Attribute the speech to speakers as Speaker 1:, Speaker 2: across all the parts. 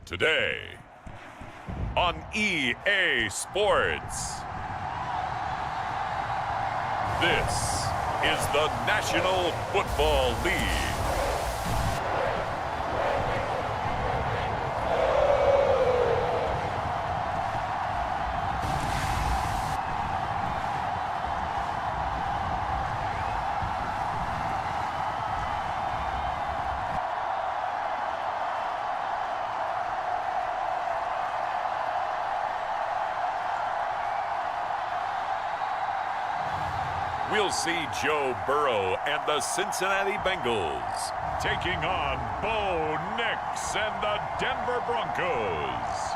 Speaker 1: Today on EA Sports. This is the National Football League. We'll see Joe Burrow and the Cincinnati Bengals taking on Bo Nix and the Denver Broncos.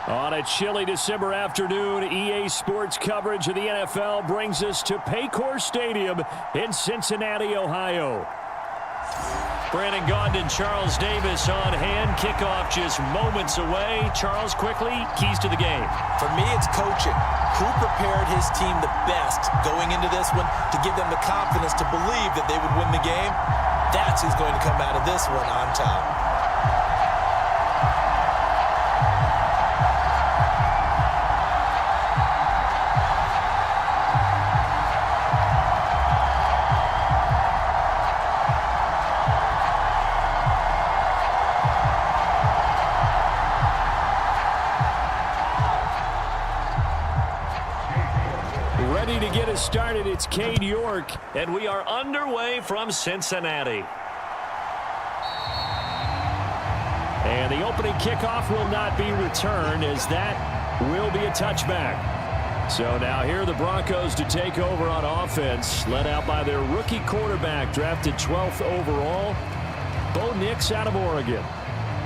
Speaker 2: On a chilly December afternoon, EA Sports coverage of the NFL brings us to Paycor Stadium in Cincinnati, Ohio. Brandon Gaudin and Charles Davis on hand. Kickoff just moments away. Charles, quickly, keys to the game.
Speaker 3: For me, it's coaching. Who prepared his team the best going into this one to give them the confidence to believe that they would win the game? That's who's going to come out of this one on top.
Speaker 2: Ready to get us started, it's Cade York, and we are underway from Cincinnati. And the opening kickoff will not be returned, as that will be a touchback. So now here are the Broncos to take over on offense, led out by their rookie quarterback, drafted 12th overall, Bo Nix out of Oregon.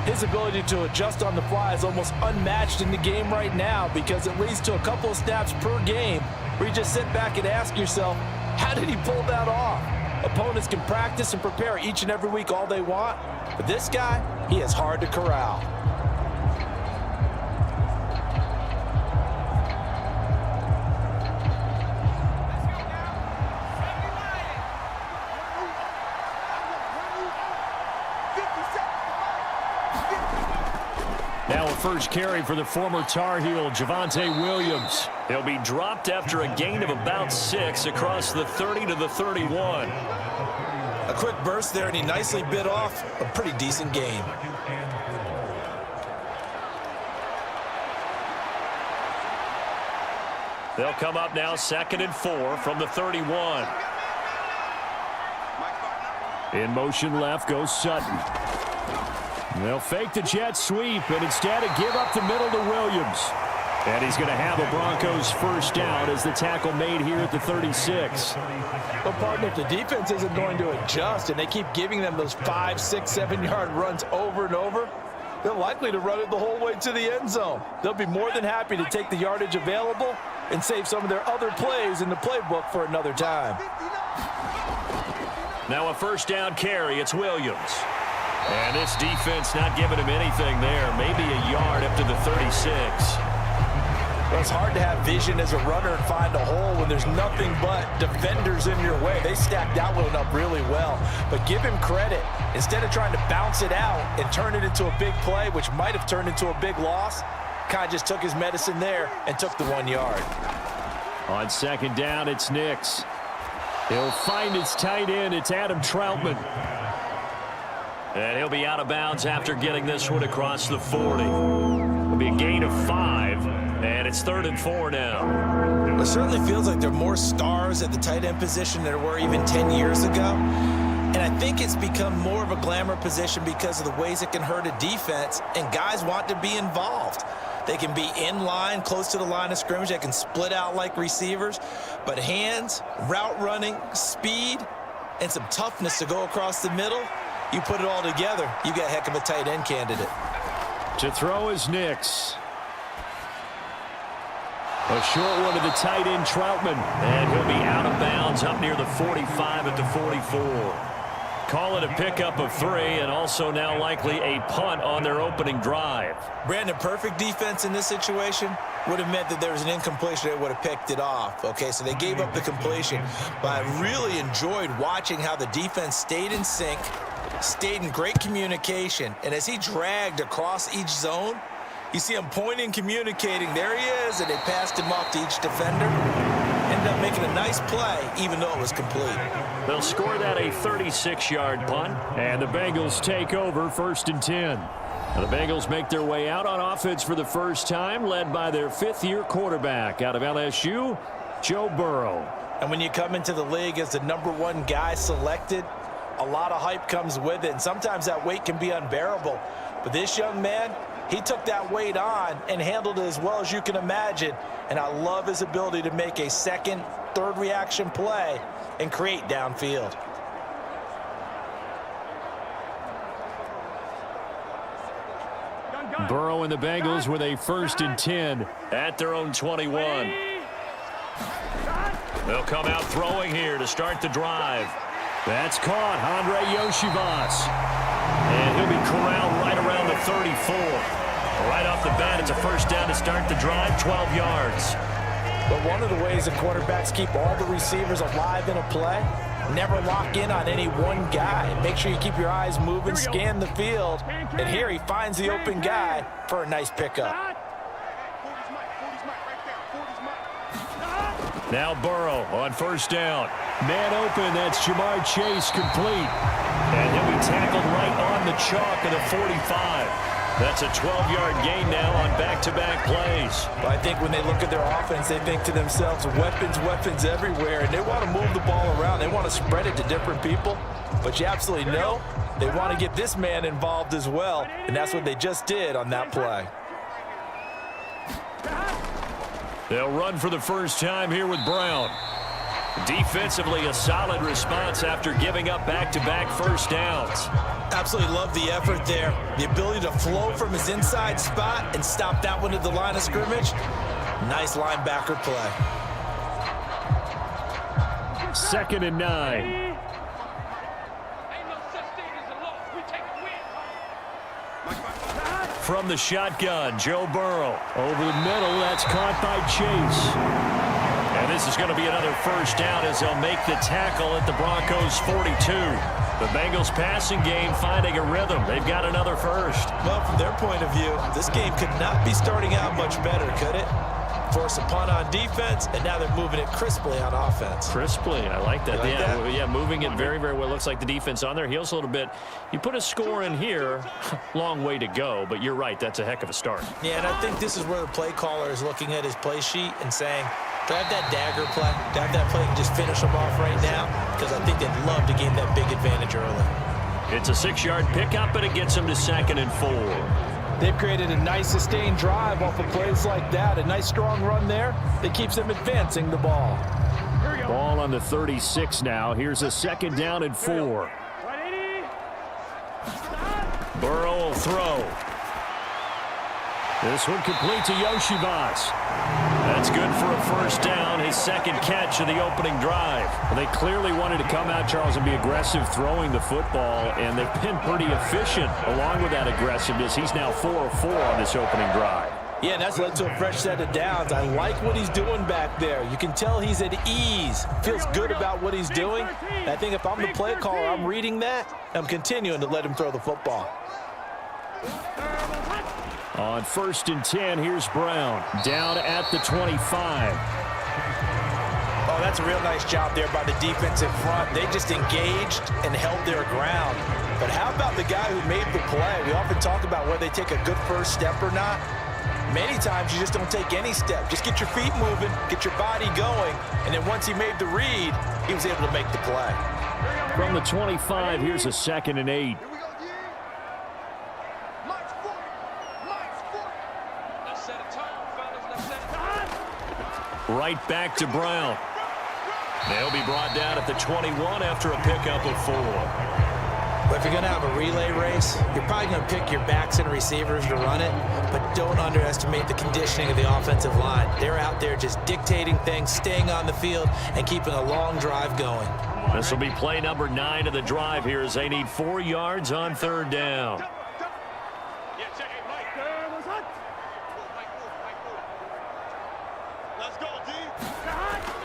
Speaker 3: His ability to adjust on the fly is almost unmatched in the game right now, because it leads to a couple of snaps per game where you just sit back and ask yourself, how did he pull that off? Opponents can practice and prepare each and every week all they want, but this guy, he is hard to corral.
Speaker 2: Now a first carry for the former Tar Heel, Javonte Williams. He'll be dropped after a gain of about 6 across the 30 to the 31.
Speaker 3: A quick burst there, and he nicely bit off a pretty decent gain.
Speaker 2: They'll come up now 2nd and 4 from the 31. In motion left goes Sutton. They'll fake the jet sweep, and instead give up the middle to Williams. And he's going to have a Broncos first down as the tackle made here at the 36.
Speaker 3: Well, partner, if the defense isn't going to adjust and they keep giving them those 5, 6, 7-yard runs over and over, they're likely to run it the whole way to the end zone. They'll be more than happy to take the yardage available and save some of their other plays in the playbook for another time.
Speaker 2: Now a first down carry. It's Williams. And this defense not giving him anything there. Maybe a yard up to the 36.
Speaker 3: Well, it's hard to have vision as a runner and find a hole when there's nothing but defenders in your way. They stacked that one up really well. But give him credit. Instead of trying to bounce it out and turn it into a big play, which might have turned into a big loss, kind of just took his medicine there and took the 1 yard.
Speaker 2: On second down, it's Nix. He'll find his tight end. It's Adam Troutman. And he'll be out of bounds after getting this one across the 40. It'll be a gain of 5, and it's 3rd and 4 now.
Speaker 3: It certainly feels like there are more stars at the tight end position than there were even 10 years ago. And I think it's become more of a glamour position because of the ways it can hurt a defense, and guys want to be involved. They can be in line, close to the line of scrimmage. They can split out like receivers. But hands, route running, speed, and some toughness to go across the middle, you put it all together, you got a heck of a tight end candidate.
Speaker 2: To throw is Nix. A short one to the tight end, Troutman. And he'll be out of bounds up near the 45 at the 44. Call it a pickup of 3, and also now likely a punt on their opening drive.
Speaker 3: Brandon, perfect defense in this situation would have meant that there was an incompletion that would have picked it off. Okay, so they gave up the completion. But I really enjoyed watching how the defense stayed in sync, Stayed in great communication, and as he dragged across each zone, you see him pointing, communicating. There he is, and they passed him off to each defender. Ended up making a nice play, even though it was complete.
Speaker 2: They'll score that a 36-yard punt, and the Bengals take over 1st and 10. Now the Bengals make their way out on offense for the first time, led by their 5th-year quarterback out of LSU, Joe Burrow.
Speaker 3: And when you come into the league as the #1 guy selected, a lot of hype comes with it, and sometimes that weight can be unbearable. But this young man, he took that weight on and handled it as well as you can imagine. And I love his ability to make a second, third reaction play and create downfield.
Speaker 2: Burrow and the Bengals with a 1st and 10 at their own 21. They'll come out throwing here to start the drive. That's caught, Andre Yoshivas. And he'll be corralled right around the 34. Right off the bat, it's a 1st down to start the drive, 12 yards.
Speaker 3: But one of the ways the quarterbacks keep all the receivers alive in a play, never lock in on any one guy. Make sure you keep your eyes moving, scan the field. And here he finds the open guy for a nice pickup.
Speaker 2: Now Burrow on 1st down. Man open, that's Jamar Chase complete. And he'll be tackled right on the chalk of the 45. That's a 12-yard gain now on back-to-back plays.
Speaker 3: But I think when they look at their offense, they think to themselves, weapons, weapons everywhere, and they want to move the ball around. They want to spread it to different people. But you absolutely know they want to get this man involved as well, and that's what they just did on that play.
Speaker 2: They'll run for the first time here with Brown. Defensively, a solid response after giving up back-to-back 1st downs.
Speaker 3: Absolutely love the effort there. The ability to flow from his inside spot and stop that one at the line of scrimmage. Nice linebacker play.
Speaker 2: 2nd and 9. From the shotgun, Joe Burrow. Over the middle, that's caught by Chase. And this is going to be another 1st down as they'll make the tackle at the Broncos' 42. The Bengals passing game finding a rhythm. They've got another 1st.
Speaker 3: Well, from their point of view, this game could not be starting out much better, could it? Force a punt on defense, and now they're moving it crisply on offense.
Speaker 2: Crisply, I like that.
Speaker 3: You like that?
Speaker 2: Yeah, moving it very, very well. Looks like the defense on their heels a little bit. You put a score in here, long way to go, but you're right, that's a heck of a start.
Speaker 3: Yeah, and I think this is where the play caller is looking at his play sheet and saying, do I have that dagger play? Do I have that play and just finish them off right now? Because I think they'd love to gain that big advantage early.
Speaker 2: It's a 6-yard pickup, and it gets them to 2nd and 4.
Speaker 3: They've created a nice sustained drive off of plays like that. A nice strong run there that keeps them advancing the ball.
Speaker 2: Ball on the 36 now. Here's a 2nd down and 4. Burrow will throw. This one complete to Yoshivas. That's good for a 1st down, his 2nd catch of the opening drive. Well, they clearly wanted to come out, Charles, and be aggressive throwing the football, and they've been pretty efficient along with that aggressiveness. He's now 4 of 4 on this opening drive.
Speaker 3: Yeah, and that's led to a fresh set of downs. I like what he's doing back there. You can tell he's at ease, feels good about what he's doing. And I think if I'm the play caller, I'm reading that, I'm continuing to let him throw the football.
Speaker 2: On 1st and 10, here's Brown down at the 25.
Speaker 3: Oh, that's a real nice job there by the defensive front. They just engaged and held their ground. But how about the guy who made the play? We often talk about whether they take a good 1st step or not. Many times you just don't take any step. Just get your feet moving, get your body going, and then once he made the read, he was able to make the play.
Speaker 2: From the 25, here's a 2nd and 8. Right back to Brown. They'll be brought down at the 21 after a pickup of 4.
Speaker 3: But if you're going to have a relay race, you're probably going to pick your backs and receivers to run it, but don't underestimate the conditioning of the offensive line. They're out there just dictating things, staying on the field, and keeping a long drive going.
Speaker 2: This will be play number 9 of the drive here as they need 4 yards on 3rd down.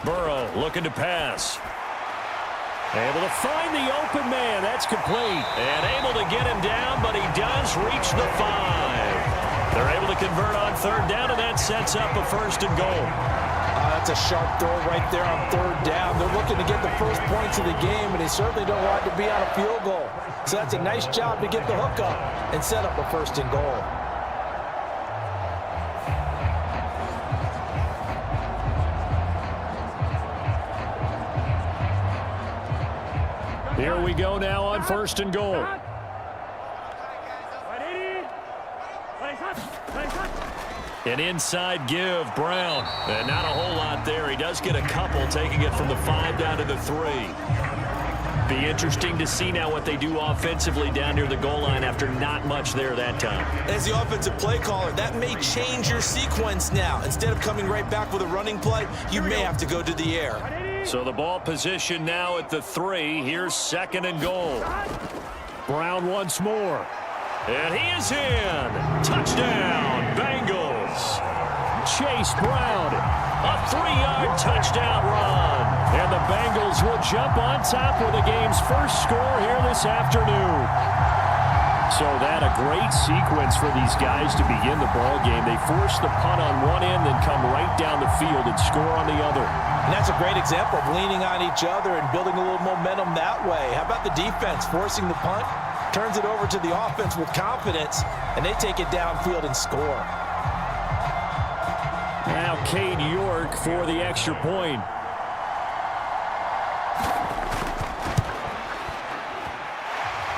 Speaker 2: Burrow looking to pass. Able to find the open man. That's complete. And able to get him down, but he does reach the 5. They're able to convert on third down, and that sets up a first and goal.
Speaker 3: That's a sharp throw right there on third down. They're looking to get the first points of the game, and they certainly don't want to be on a field goal. So that's a nice job to get the hook up and set up a first and goal.
Speaker 2: Here we go now on first and goal. An inside give, Brown. And not a whole lot there. He does get a couple, taking it from the 5 down to the 3. Be interesting to see now what they do offensively down near the goal line after not much there that time.
Speaker 3: As the offensive play caller, that may change your sequence now. Instead of coming right back with a running play, you may have to go to the air.
Speaker 2: So the ball position now at the 3. Here's second and goal. Brown once more. And he is in. Touchdown, Bengals. Chase Brown, a 3-yard touchdown run. And the Bengals will jump on top with the game's first score here this afternoon. So that a great sequence for these guys to begin the ball game. They force the punt on one end, then come right down the field and score on the other.
Speaker 3: And that's a great example of leaning on each other and building a little momentum that way. How about the defense forcing the punt? Turns it over to the offense with confidence, and they take it downfield and score.
Speaker 2: Now Cade York for the extra point.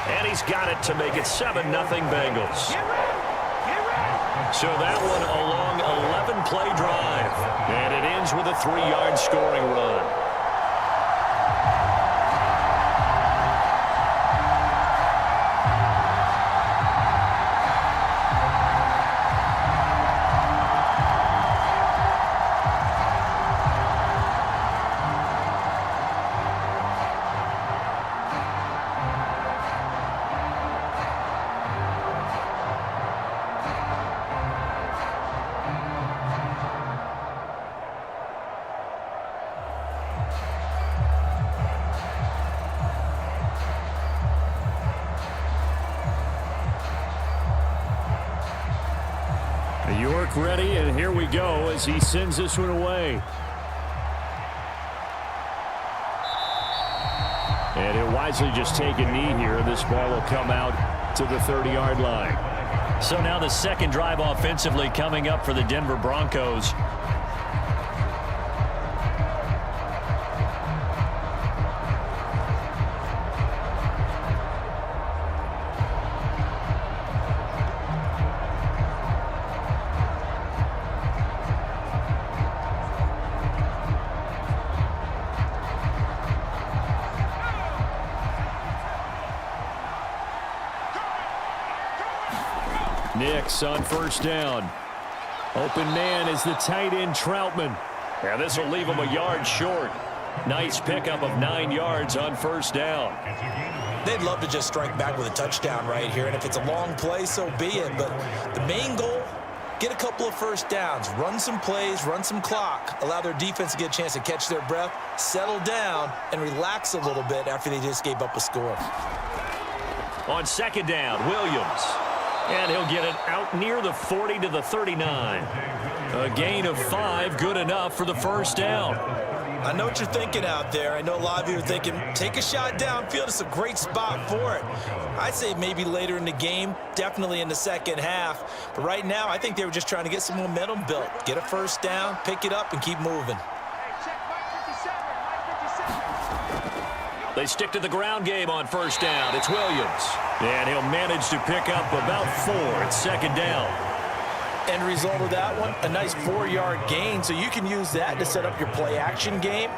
Speaker 2: And he's got it to make it 7-0 Bengals. So that one a long 11-play drive. And it ends with a 3-yard scoring run. York ready, and here we go as he sends this one away. And he'll wisely just take a knee here. This ball will come out to the 30-yard line. So now the second drive offensively coming up for the Denver Broncos. Nix on first down. Open man is the tight end Troutman. Yeah, this will leave him a yard short. Nice pickup of 9 yards on first down.
Speaker 3: They'd love to just strike back with a touchdown right here, and if it's a long play, so be it. But the main goal, get a couple of first downs, run some plays, run some clock, allow their defense to get a chance to catch their breath, settle down, and relax a little bit after they just gave up a score.
Speaker 2: On second down, Williams. And he'll get it out near the 40 to the 39. A gain of 5, good enough for the first down.
Speaker 3: I know what you're thinking out there. I know a lot of you are thinking, take a shot downfield. It's a great spot for it. I'd say maybe later in the game, definitely in the second half. But right now, I think they were just trying to get some momentum built. Get a first down, pick it up, and keep moving.
Speaker 2: They stick to the ground game on first down. It's Williams. And he'll manage to pick up about 4 at second down.
Speaker 3: End result of that one, a nice 4-yard gain. So you can use that to set up your play-action game,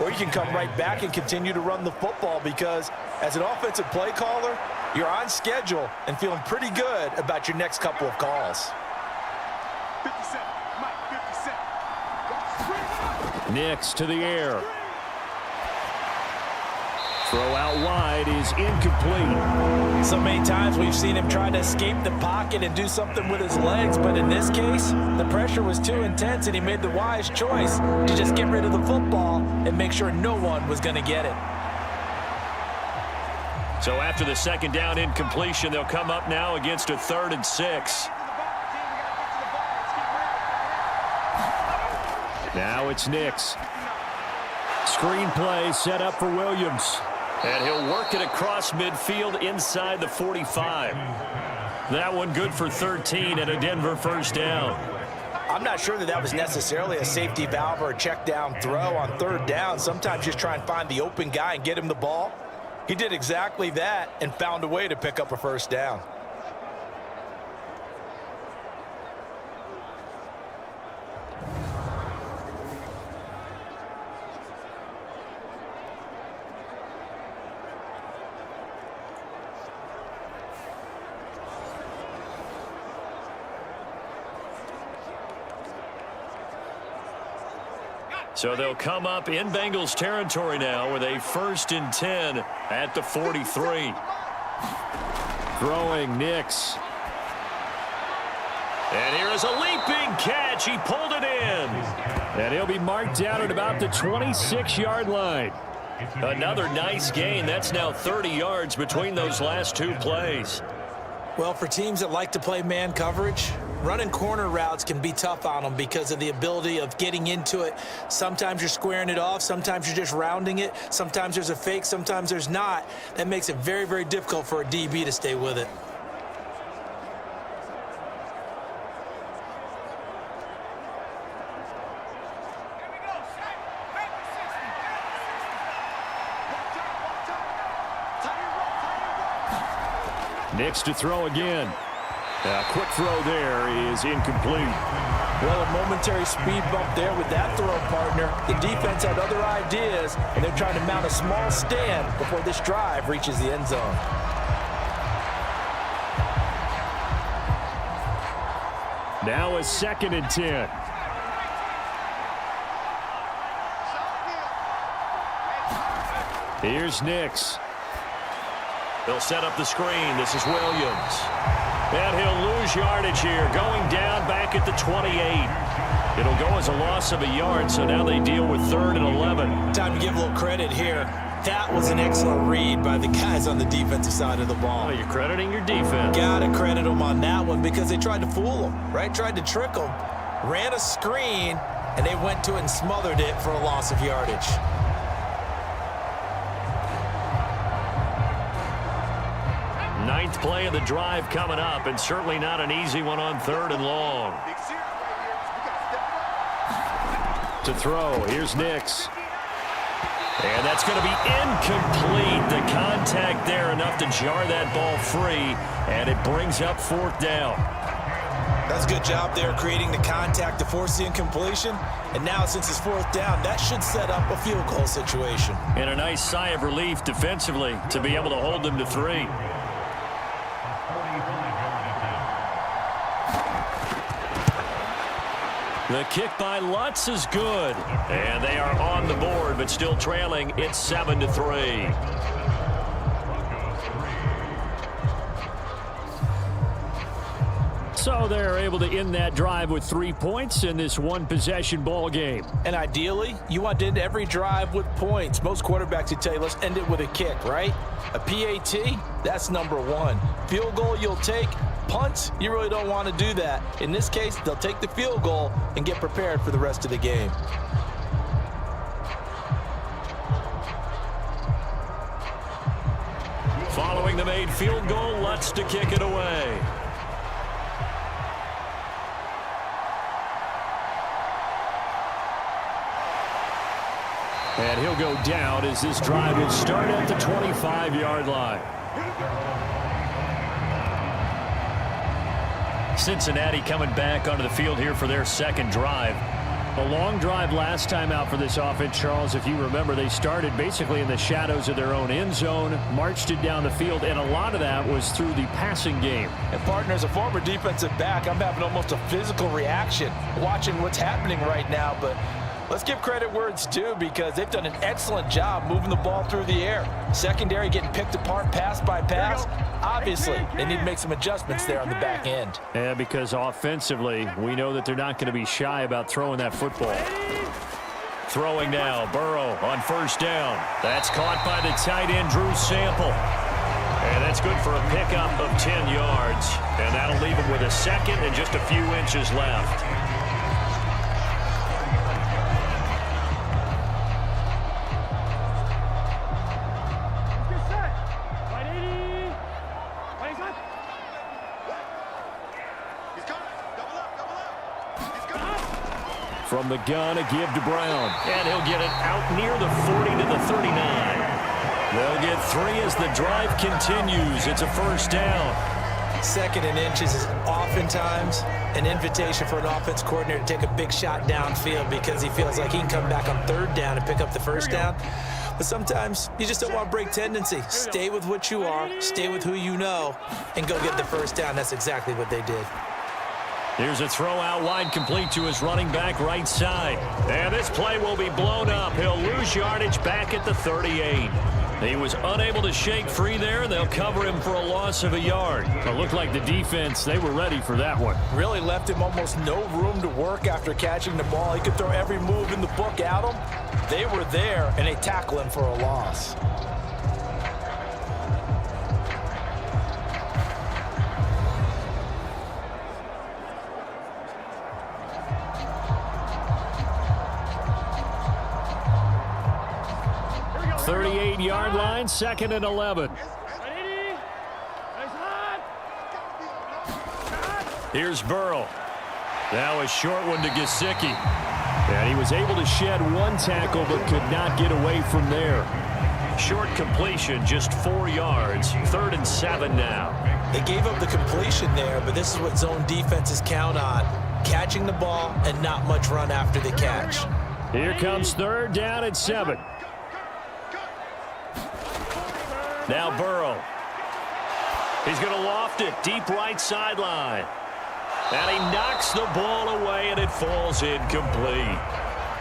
Speaker 3: or you can come right back and continue to run the football because as an offensive play caller, you're on schedule and feeling pretty good about your next couple of calls.
Speaker 4: 57, Mike, 57.
Speaker 2: Nix to the air. Throw out wide is incomplete.
Speaker 3: So many times we've seen him try to escape the pocket and do something with his legs, but in this case, the pressure was too intense and he made the wise choice to just get rid of the football and make sure no one was going to get it.
Speaker 2: So after the second down incompletion, they'll come up now against a 3rd and 6. Now it's Nix. Screen play set up for Williams. And he'll work it across midfield inside the 45. That one good for 13 and a Denver first down.
Speaker 3: I'm not sure that was necessarily a safety valve or a check down throw on 3rd down. Sometimes just try and find the open guy and get him the ball. He did exactly that and found a way to pick up a first down.
Speaker 2: So they'll come up in Bengals territory now with a 1st and 10 at the 43. Throwing Nix. And here is a leaping catch. He pulled it in. And he'll be marked down at about the 26-yard line. Another nice gain. That's now 30 yards between those last 2 plays.
Speaker 3: Well, for teams that like to play man coverage, running corner routes can be tough on them because of the ability of getting into it. Sometimes you're squaring it off. Sometimes you're just rounding it. Sometimes there's a fake. Sometimes there's not. That makes it very, very difficult for a DB to stay with it.
Speaker 2: Nix to throw again. A quick throw there is incomplete.
Speaker 3: Well, a momentary speed bump there with that throw, partner. The defense had other ideas, and they're trying to mount a small stand before this drive reaches the end zone.
Speaker 2: Now a 2nd and 10. Here's Nix. They'll set up the screen. This is Williams. And he'll lose yardage here, going down back at the 28. It'll go as a loss of a yard, so now they deal with 3rd and 11.
Speaker 3: Time to give a little credit here. That was an excellent read by the guys on the defensive side of the ball.
Speaker 2: Oh, you're crediting your defense.
Speaker 3: Gotta credit them on that one because they tried to fool them, right? Tried to trick them. Ran a screen, and they went to it and smothered it for a loss of yardage.
Speaker 2: Ninth play of the drive coming up, and certainly not an easy one on 3rd and long. To throw, here's Nix. And that's going to be incomplete. The contact there enough to jar that ball free, and it brings up 4th down.
Speaker 3: That's a good job there creating the contact to force the incompletion. And now since it's 4th down, that should set up a field goal situation.
Speaker 2: And a nice sigh of relief defensively to be able to hold them to 3. The kick by Lutz is good. And they are on the board, but still trailing. It's 7-3. So they're able to end that drive with 3 points in this one-possession ball game.
Speaker 3: And ideally, you want to end every drive with points. Most quarterbacks would tell you, let's end it with a kick, right? A PAT, that's number 1. Field goal you'll take. Punts, you really don't want to do that. In this case, they'll take the field goal and get prepared for the rest of the game.
Speaker 2: Following the made field goal, Lutz to kick it away. And he'll go down as this drive will start at the 25-yard line. Cincinnati coming back onto the field here for their 2nd drive. A long drive last time out for this offense, Charles. If you remember, they started basically in the shadows of their own end zone, marched it down the field, and a lot of that was through the passing game.
Speaker 3: And partner, as a former defensive back, I'm having almost a physical reaction watching what's happening right now, but let's give credit where it's due because they've done an excellent job moving the ball through the air. Secondary getting picked apart pass by pass. Obviously, they need to make some adjustments there on the back end.
Speaker 2: Yeah, because offensively, we know that they're not going to be shy about throwing that football. Throwing now, Burrow on 1st down. That's caught by the tight end, Drew Sample. That's good for a pickup of 10 yards. And that'll leave him with a second and just a few inches left. From the gun, a give to Brown. And he'll get it out near the 40 to the 39. They'll get 3 as the drive continues. It's a first down.
Speaker 3: 2nd and inches is oftentimes an invitation for an offense coordinator to take a big shot downfield because he feels like he can come back on 3rd down and pick up the first down. But sometimes you just don't want to break tendency. Stay with what you are, stay with who you know, and go get the first down. That's exactly what they did.
Speaker 2: Here's a throw out wide, complete to his running back right side. And this play will be blown up. He'll lose yardage back at the 38. He was unable to shake free there. They'll cover him for a loss of a yard. It looked like the defense, they were ready for that one.
Speaker 3: Really left him almost no room to work after catching the ball. He could throw every move in the book at him. They were there, and they tackle him for a loss.
Speaker 2: Yard line, 2nd and 11. Here's Burrow. Now a short one to Gesicki. And he was able to shed 1 tackle but could not get away from there. Short completion, just 4 yards. 3rd and 7 now.
Speaker 3: They gave up the completion there, but this is what zone defenses count on. Catching the ball and not much run after the catch.
Speaker 2: Here comes 3rd down and 7. Now Burrow. He's going to loft it deep right sideline. And he knocks the ball away, and it falls incomplete.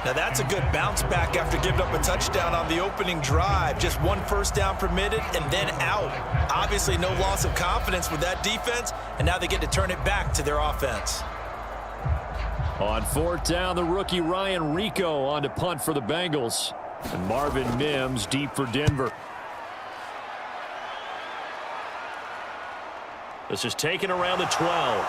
Speaker 3: Now that's a good bounce back after giving up a touchdown on the opening drive. Just 1 first down permitted and then out. Obviously no loss of confidence with that defense, and now they get to turn it back to their offense.
Speaker 2: On 4th down, the rookie Ryan Rico on to punt for the Bengals. And Marvin Mims deep for Denver. This is taken around the 12.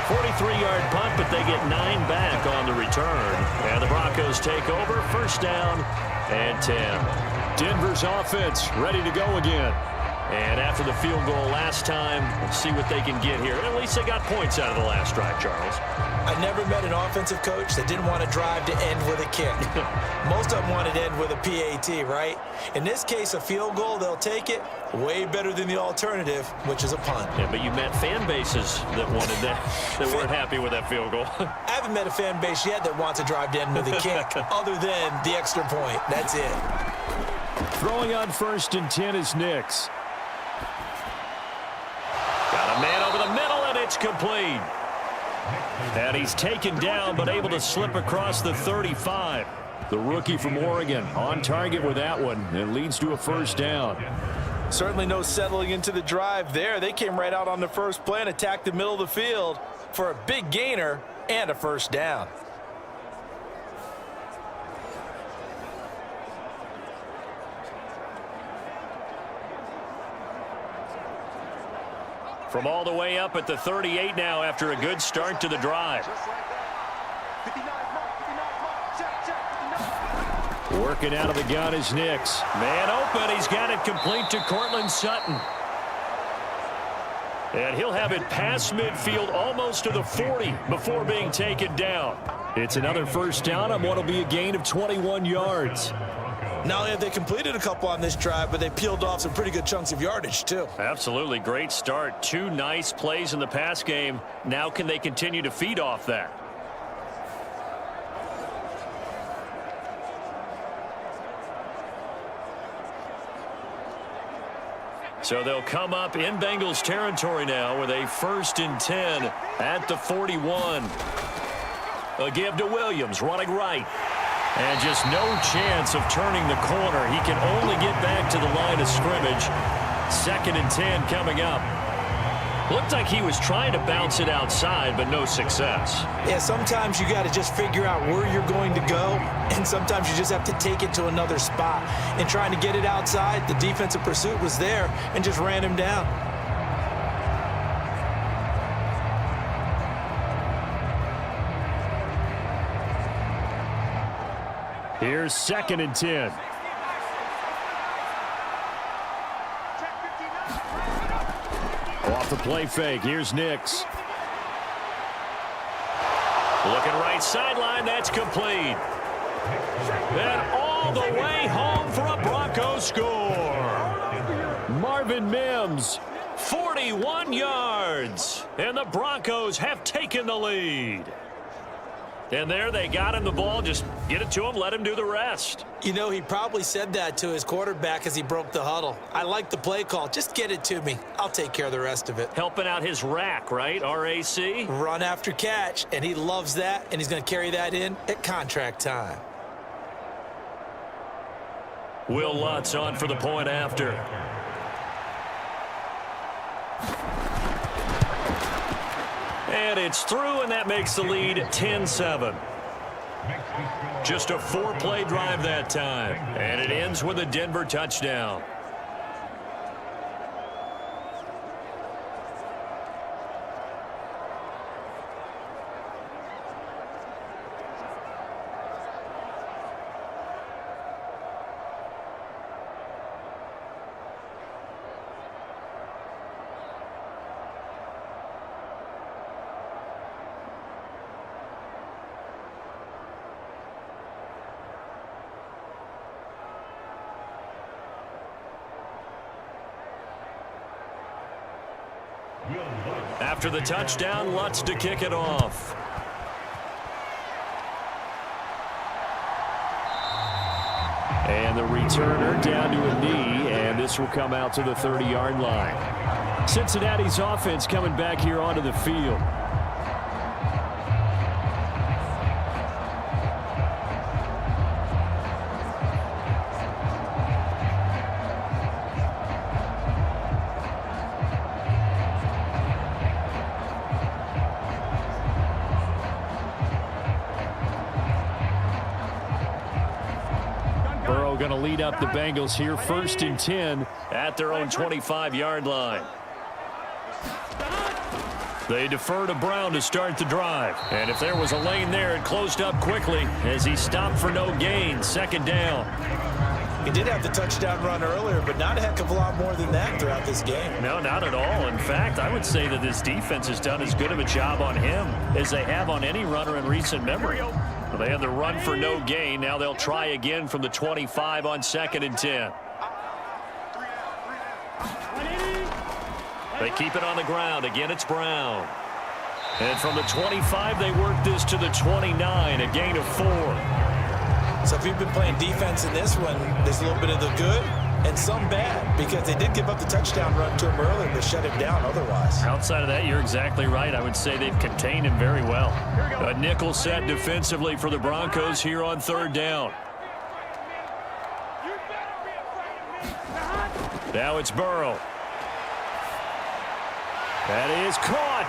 Speaker 2: 43-yard punt, but they get 9 back on the return. And the Broncos take over, 1st down and 10. Denver's offense ready to go again. And after the field goal last time, we'll see what they can get here. At least they got points out of the last drive, Charles.
Speaker 3: I never met an offensive coach that didn't want to drive to end with a kick. Most of them wanted to end with a PAT, right? In this case, a field goal, they'll take it. Way better than the alternative, which is a punt.
Speaker 2: Yeah, but you met fan bases that wanted that, that weren't happy with that field goal.
Speaker 3: I haven't met a fan base yet that wants to drive to end with a kick, other than the extra point. That's it.
Speaker 2: Throwing on 1st and 10 is Nix. Got a man over the middle, and it's complete. And he's taken down, but able to slip across the 35. The rookie from Oregon on target with that one, and leads to a 1st down.
Speaker 3: Certainly no settling into the drive there. They came right out on the first play and attacked the middle of the field for a big gainer and a 1st down.
Speaker 2: From all the way up at the 38 now after a good start to the drive. Working out of the gun is Nix. Man open. He's got it complete to Cortland Sutton. And he'll have it past midfield almost to the 40 before being taken down. It's another 1st down on what will be a gain of 21 yards.
Speaker 3: Not only have they completed a couple on this drive, but they peeled off some pretty good chunks of yardage, too.
Speaker 2: Absolutely. Great start. 2 nice plays in the pass game. Now can they continue to feed off that? So they'll come up in Bengals territory now with a 1st and 10 at the 41. A give to Williams, running right. And just no chance of turning the corner. He can only get back to the line of scrimmage. 2nd and 10 coming up. Looked like he was trying to bounce it outside, but no success.
Speaker 3: Yeah, sometimes you got to just figure out where you're going to go, and sometimes you just have to take it to another spot. And trying to get it outside, the defensive pursuit was there and just ran him down.
Speaker 2: Here's 2nd and 10. Off the play fake, here's Nix. Looking right sideline, that's complete. And all the way home for a Broncos score. Marvin Mims, 41 yards. And the Broncos have taken the lead. And there they got him the ball. Just get it to him, let him do the rest.
Speaker 3: You know, he probably said that to his quarterback as he broke the huddle. I like the play call. Just get it to me. I'll take care of the rest of it.
Speaker 2: Helping out his rack, right? RAC?
Speaker 3: Run after catch, and he loves that, and he's going to carry that in at contract time.
Speaker 2: Will Lutz on for the point after. And it's through, and that makes the lead 10-7. Just a 4-play drive that time. And it ends with a Denver touchdown. After the touchdown, Lutz to kick it off. And the returner down to a knee, and this will come out to the 30-yard line. Cincinnati's offense coming back here onto the field. Going to lead up the Bengals here, 1st and 10 at their own 25-yard line. They defer to Brown to start the drive. And if there was a lane there, it closed up quickly as he stopped for no gain. 2nd down.
Speaker 3: He did have the touchdown run earlier, but not a heck of a lot more than that throughout this game.
Speaker 2: No, not at all. In fact, I would say that this defense has done as good of a job on him as they have on any runner in recent memory. Well, they had the run for no gain. Now they'll try again from the 25 on 2nd and 10. They keep it on the ground. Again, it's Brown. And from the 25, they work this to the 29, a gain of 4.
Speaker 3: So if you've been playing defense in this one, there's a little bit of the good and some bad, because they did give up the touchdown run to him earlier, but shut him down otherwise.
Speaker 2: Outside of that, you're exactly right. I would say they've contained him very well. A nickel set defensively for the Broncos here on 3rd down. Now it's Burrow. That is caught.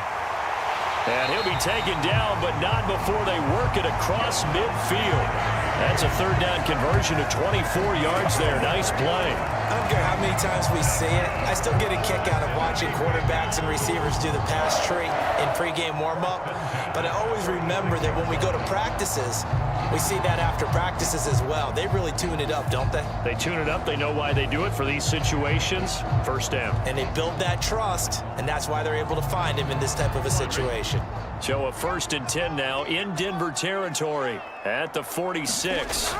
Speaker 2: And he'll be taken down, but not before they work it across midfield. That's a 3rd down conversion of 24 yards there. Nice play.
Speaker 3: I don't care how many times we see it. I still get a kick out of watching quarterbacks and receivers do the pass tree in pregame warm-up. But I always remember that when we go to practices, we see that after practices as well. They really tune it up, don't they?
Speaker 2: They tune it up. They know why they do it for these situations. 1st down.
Speaker 3: And they build that trust, and that's why they're able to find him in this type of a situation.
Speaker 2: So a 1st and 10 now in Denver territory at the 46.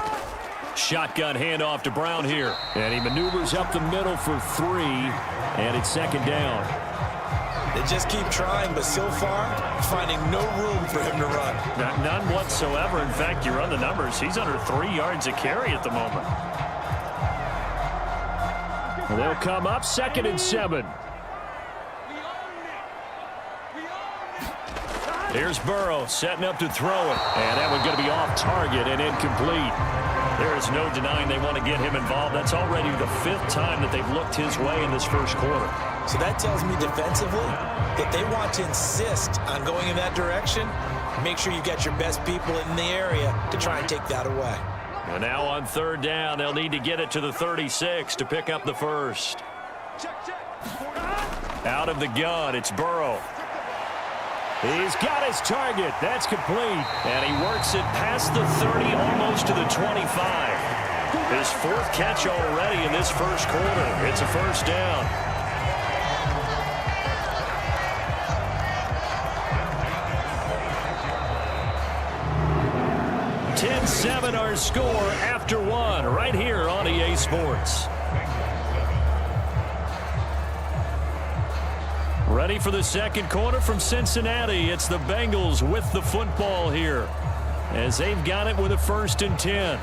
Speaker 2: Shotgun handoff to Brown here. And he maneuvers up the middle for 3, and it's 2nd down.
Speaker 3: They just keep trying, but so far, finding no room for him to run.
Speaker 2: None whatsoever. In fact, you run the numbers. He's under 3 yards a carry at the moment. Well, they'll come up 2nd and 7. Here's Burrow setting up to throw it. And that one's going to be off target and incomplete. There is no denying they want to get him involved. That's already the 5th time that they've looked his way in this first quarter.
Speaker 3: So that tells me defensively that they want to insist on going in that direction. Make sure you get your best people in the area to try and take that away.
Speaker 2: And now on 3rd down, they'll need to get it to the 36 to pick up the first. Out of the gun, it's Burrow. He's got his target. That's complete. And he works it past the 30, almost to the 25. His 4th catch already in this first quarter. It's a first down. 10-7 our score after 1 right here on EA Sports. Ready for the second quarter from Cincinnati. It's the Bengals with the football here as they've got it with a 1st and 10.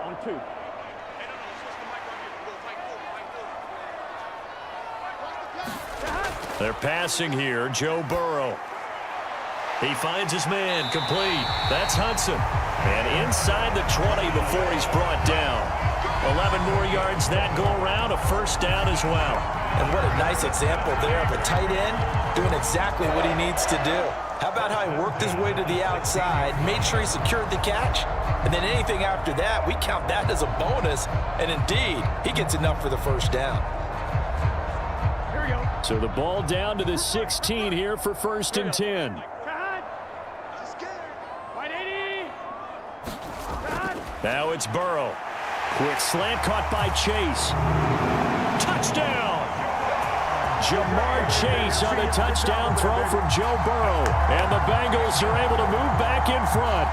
Speaker 4: On 2.
Speaker 2: They're passing here. Joe Burrow. He finds his man, complete. That's Hudson. And inside the 20 before he's brought down. 11 more yards that go around, a first down as well.
Speaker 3: And what a nice example there of a tight end doing exactly what he needs to do. How about how he worked his way to the outside, made sure he secured the catch, and then anything after that, we count that as a bonus. And indeed, he gets enough for the first down.
Speaker 4: Here we go.
Speaker 2: So the ball down to the 16 here for 1st and 10. Now it's Burrow. Quick slant caught by Chase. Touchdown! Jamar Chase on the touchdown throw from Joe Burrow. And the Bengals are able to move back in front.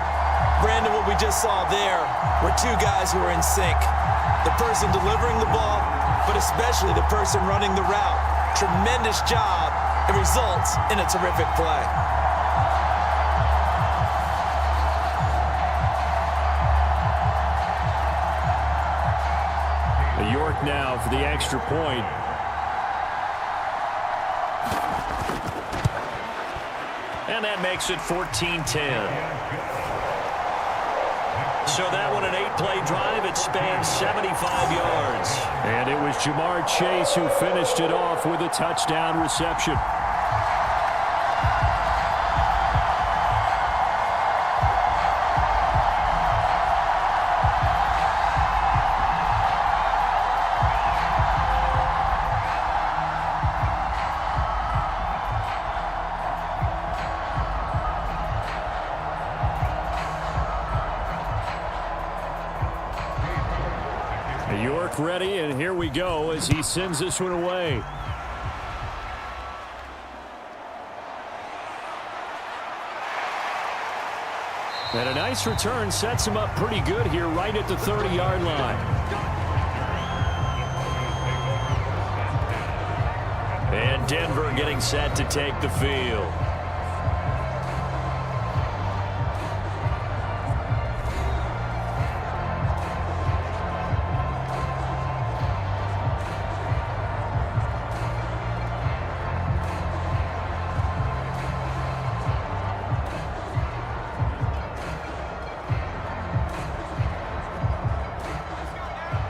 Speaker 3: Brandon, what we just saw there were 2 guys who are in sync. The person delivering the ball, but especially the person running the route. Tremendous job. It results in a terrific play.
Speaker 2: York now for the extra point. And that makes it 14-10. So that one, an 8-play drive. It spans 75 yards. And it was Jamar Chase who finished it off with a touchdown reception. York ready, and here we go as he sends this one away. And a nice return sets him up pretty good here right at the 30-yard line. And Denver getting set to take the field.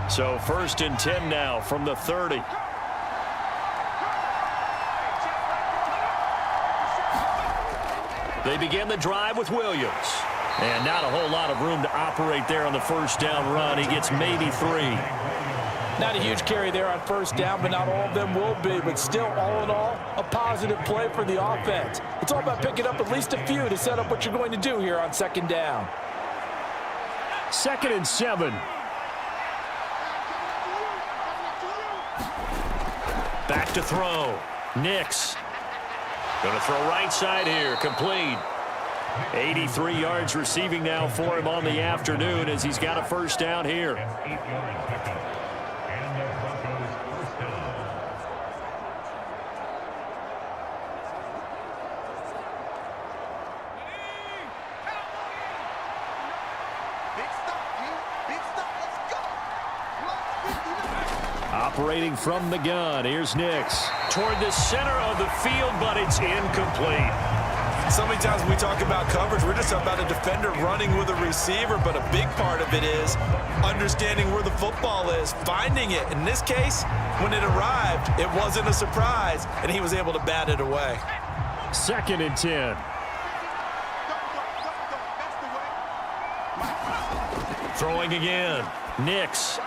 Speaker 2: So 1st and 10 now from the 30. They begin the drive with Williams. And not a whole lot of room to operate there on the first down run. He gets maybe 3.
Speaker 3: Not a huge carry there on first down, but not all of them will be. But still, all in all, a positive play for the offense. It's all about picking up at least a few to set up what you're going to do here on 2nd down.
Speaker 2: 2nd and 7. Back to throw. Nix. Going to throw right side here. Complete. 83 yards receiving now for him on the afternoon as he's got a first down here. Operating from the gun, here's Nix. Toward the center of the field, but it's incomplete.
Speaker 3: So many times when we talk about coverage, we're just about a defender running with a receiver, but a big part of it is understanding where the football is, finding it. In this case, when it arrived, it wasn't a surprise, and he was able to bat it away.
Speaker 2: 2nd and 10. Throwing again. Nix.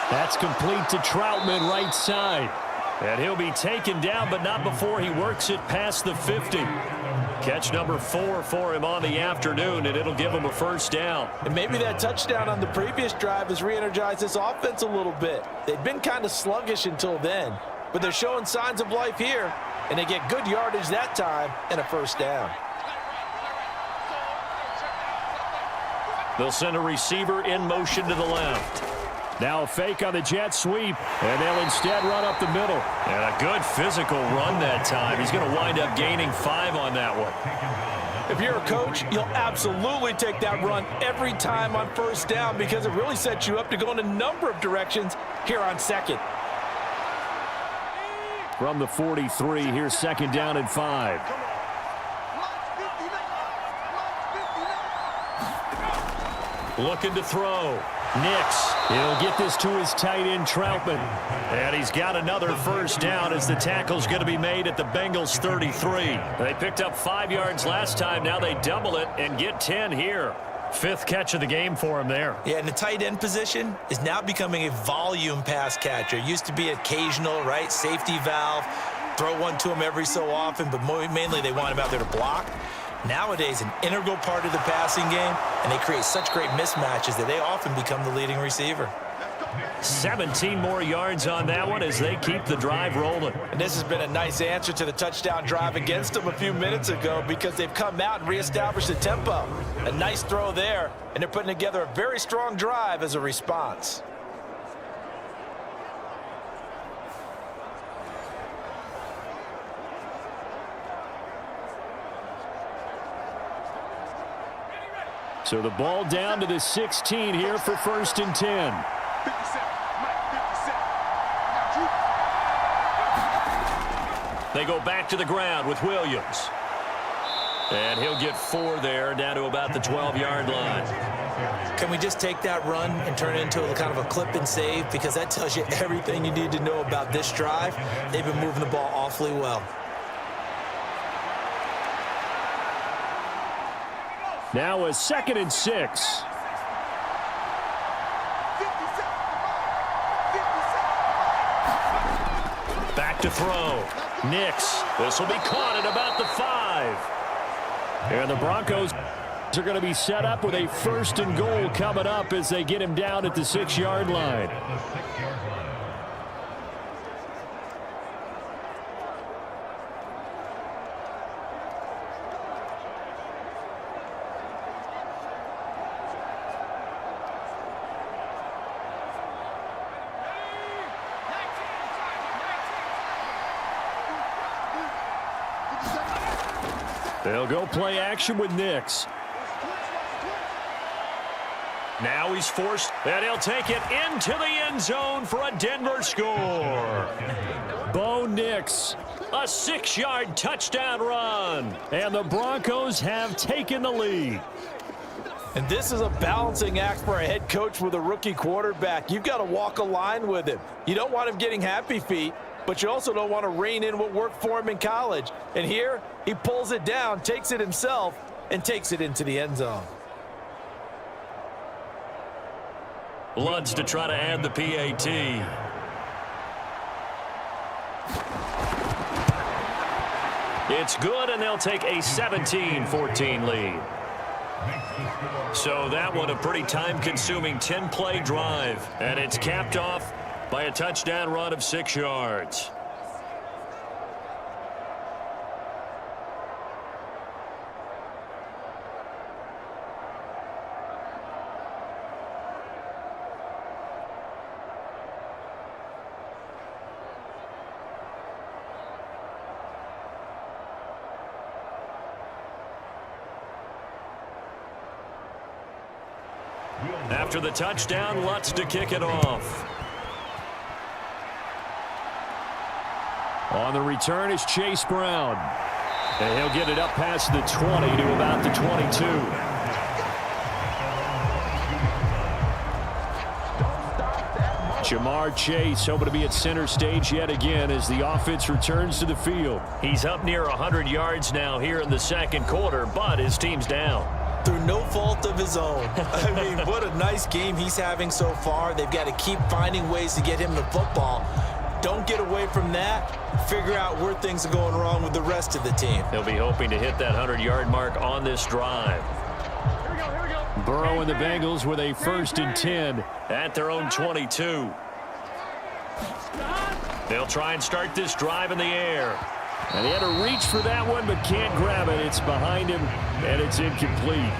Speaker 2: That's complete to Troutman, right side. And he'll be taken down, but not before he works it past the 50. Catch number 4 for him on the afternoon, and it'll give him a first down.
Speaker 3: And maybe that touchdown on the previous drive has re-energized this offense a little bit. They've been kind of sluggish until then, but they're showing signs of life here, and they get good yardage that time and a first down.
Speaker 2: They'll send a receiver in motion to the left. Now a fake on the jet sweep, and they'll instead run up the middle. And a good physical run that time. He's going to wind up gaining 5 on that one.
Speaker 3: If you're a coach, you'll absolutely take that run every time on first down because it really sets you up to go in a number of directions here on second.
Speaker 2: From the 43, here's 2nd down and 5. Looking to throw. Nix. He'll get this to his tight end, Troutman. And he's got another first down as the tackle's going to be made at the Bengals 33. They picked up 5 yards last time. Now they double it and get 10 here. 5th catch of the game for him there.
Speaker 3: Yeah, and the tight end position is now becoming a volume pass catcher. Used to be occasional, right? Safety valve. Throw one to him every so often, but mainly they want him out there to block. Nowadays, an integral part of the passing game, and they create such great mismatches that they often become the leading receiver.
Speaker 2: 17 more yards on that one as they keep the drive rolling.
Speaker 3: And this has been a nice answer to the touchdown drive against them a few minutes ago because they've come out and reestablished the tempo. A nice throw there, and they're putting together a very strong drive as a response.
Speaker 2: So the ball down to the 16 here for 1st and 10. They go back to the ground with Williams. And he'll get 4 there, down to about the 12-yard line.
Speaker 3: Can we just take that run and turn it into a kind of a clip and save? Because that tells you everything you need to know about this drive. They've been moving the ball awfully well.
Speaker 2: Now a 2nd and 6. Back to throw. Nix. This will be caught at about the 5. And the Broncos are going to be set up with a 1st and goal coming up as they get him down at the 6-yard line. They'll go play action with Nix. Now he's forced, and he'll take it into the end zone for a Denver score. Bo Nix, a 6-yard touchdown run, and the Broncos have taken the lead.
Speaker 3: And this is a balancing act for a head coach with a rookie quarterback. You've got to walk a line with him. You don't want him getting happy feet, but you also don't want to rein in what worked for him in college. And here, he pulls it down, takes it himself, and takes it into the end zone.
Speaker 2: Lutz to try to add the PAT. It's good, and they'll take a 17-14 lead. So that one a pretty time-consuming 10-play drive, and it's capped off by a touchdown run of 6 yards. After the touchdown, Lutz to kick it off. On the return is Chase Brown. And he'll get it up past the 20 to about the 22. Jamar Chase hoping to be at center stage yet again as the offense returns to the field. He's up near 100 yards now here in the second quarter, but his team's down.
Speaker 3: Through no fault of his own. I mean, what a nice game he's having so far. They've got to keep finding ways to get him the football. Don't get away from that. Figure out where things are going wrong with the rest of the team.
Speaker 2: They'll be hoping to hit that 100-yard mark on this drive. Burrow and the Bengals with a 1st and 10 at their own 22. They'll try and start this drive in the air. And he had to reach for that one, but can't grab it. It's behind him, and it's incomplete.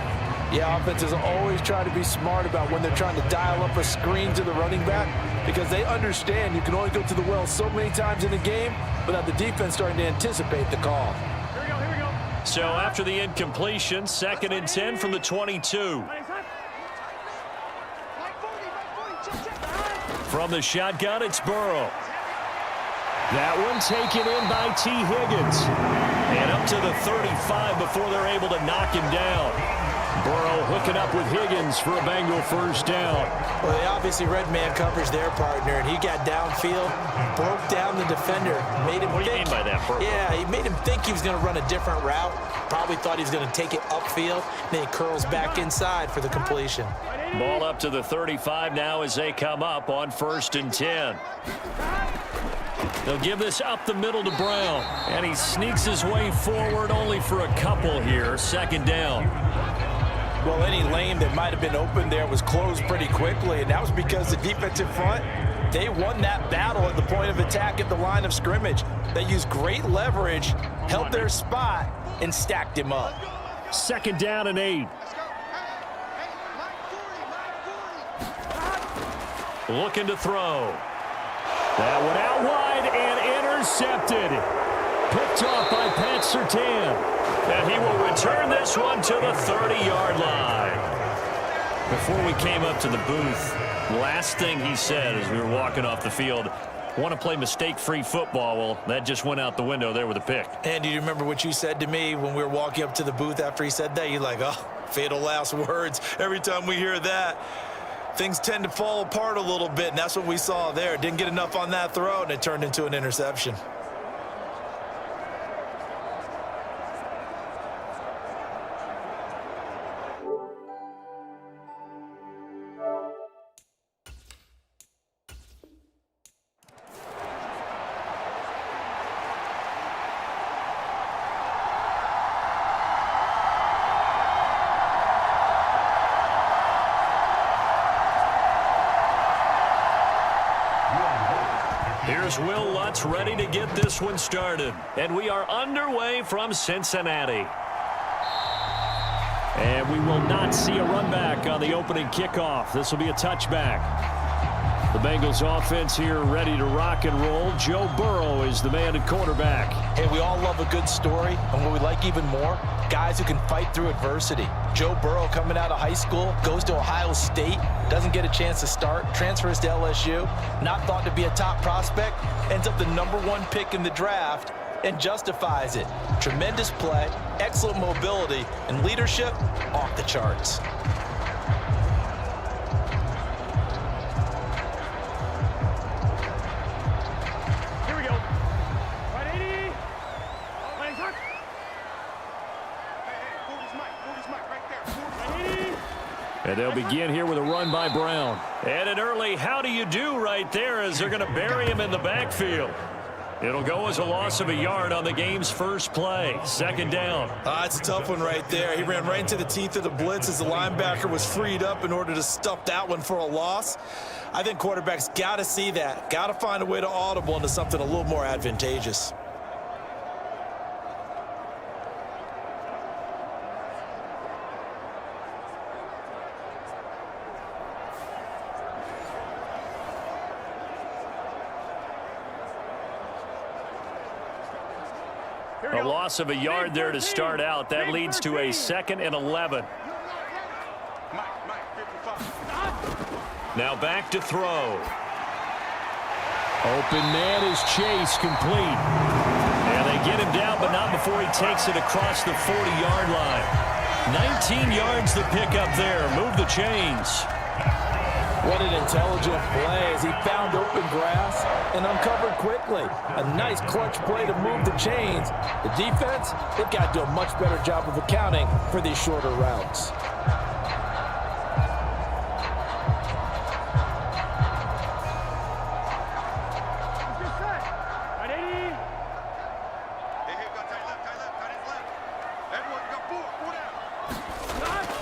Speaker 3: Yeah, offenses always try to be smart about when they're trying to dial up a screen to the running back because they understand you can only go to the well so many times in a game without the defense starting to anticipate the call.
Speaker 4: Here we go.
Speaker 2: So after the incompletion, 2nd and 10 from the 22. From the shotgun, it's Burrow. That one taken in by T. Higgins. And up to the 35 before they're able to knock him down. Burrow hooking up with Higgins for a Bengal 1st down.
Speaker 3: Well, they obviously read man coverage their partner, and he got downfield, broke down the defender, made him
Speaker 2: What do you mean by that, Burrow?
Speaker 3: Yeah, he made him think he was going to run a different route. Probably thought he was going to take it upfield. Then he curls back inside for the completion.
Speaker 2: Ball up to the 35 now as they come up on 1st and 10. They'll give this up the middle to Brown. And he sneaks his way forward only for a couple here. 2nd down.
Speaker 3: Well, any lane that might have been open there was closed pretty quickly, and that was because the defensive front, they won that battle at the point of attack at the line of scrimmage. They used great leverage, held their spot, and stacked him up.
Speaker 2: 2nd down and 8. Looking to throw. That one out wide and intercepted. Picked off by Pat Surtain. And he will return this one to the 30-yard line. Before we came up to the booth, last thing he said as we were walking off the field, want to play mistake-free football. Well, that just went out the window there with a pick.
Speaker 3: And do you remember what you said to me when we were walking up to the booth after he said that? You're like, oh, fatal last words. Every time we hear that, things tend to fall apart a little bit, and that's what we saw there. Didn't get enough on that throw, and it turned into an interception.
Speaker 2: Here's Will Lutz ready to get this one started. And we are underway from Cincinnati. And we will not see a run back on the opening kickoff. This will be a touchback. The Bengals offense here ready to rock and roll. Joe Burrow is the man at quarterback.
Speaker 3: Hey, we all love a good story, and what we like even more, guys who can fight through adversity. Joe Burrow coming out of high school, goes to Ohio State, doesn't get a chance to start, transfers to LSU, not thought to be a top prospect, ends up the #1 pick in the draft, and justifies it. Tremendous play, excellent mobility, and leadership off the charts.
Speaker 2: And they'll begin here with a run by Brown. And an early how do you do right there as they're going to bury him in the backfield. It'll go as a loss of a yard on the game's first play. 2nd down.
Speaker 3: It's a tough one right there. He ran right into the teeth of the blitz as the linebacker was freed up in order to stuff that one for a loss. I think quarterbacks got to see that. Got to find a way to audible into something a little more advantageous.
Speaker 2: A loss of a yard there to start out. That leads to a 2nd and 11. Now back to throw. Open man is Chase, complete. And they get him down, but not before he takes it across the 40-yard line. 19 yards to pick up there. Move the chains.
Speaker 3: What an intelligent play as he found open grass and uncovered quickly. A nice clutch play to move the chains. The defense, they've got to do a much better job of accounting for these shorter routes.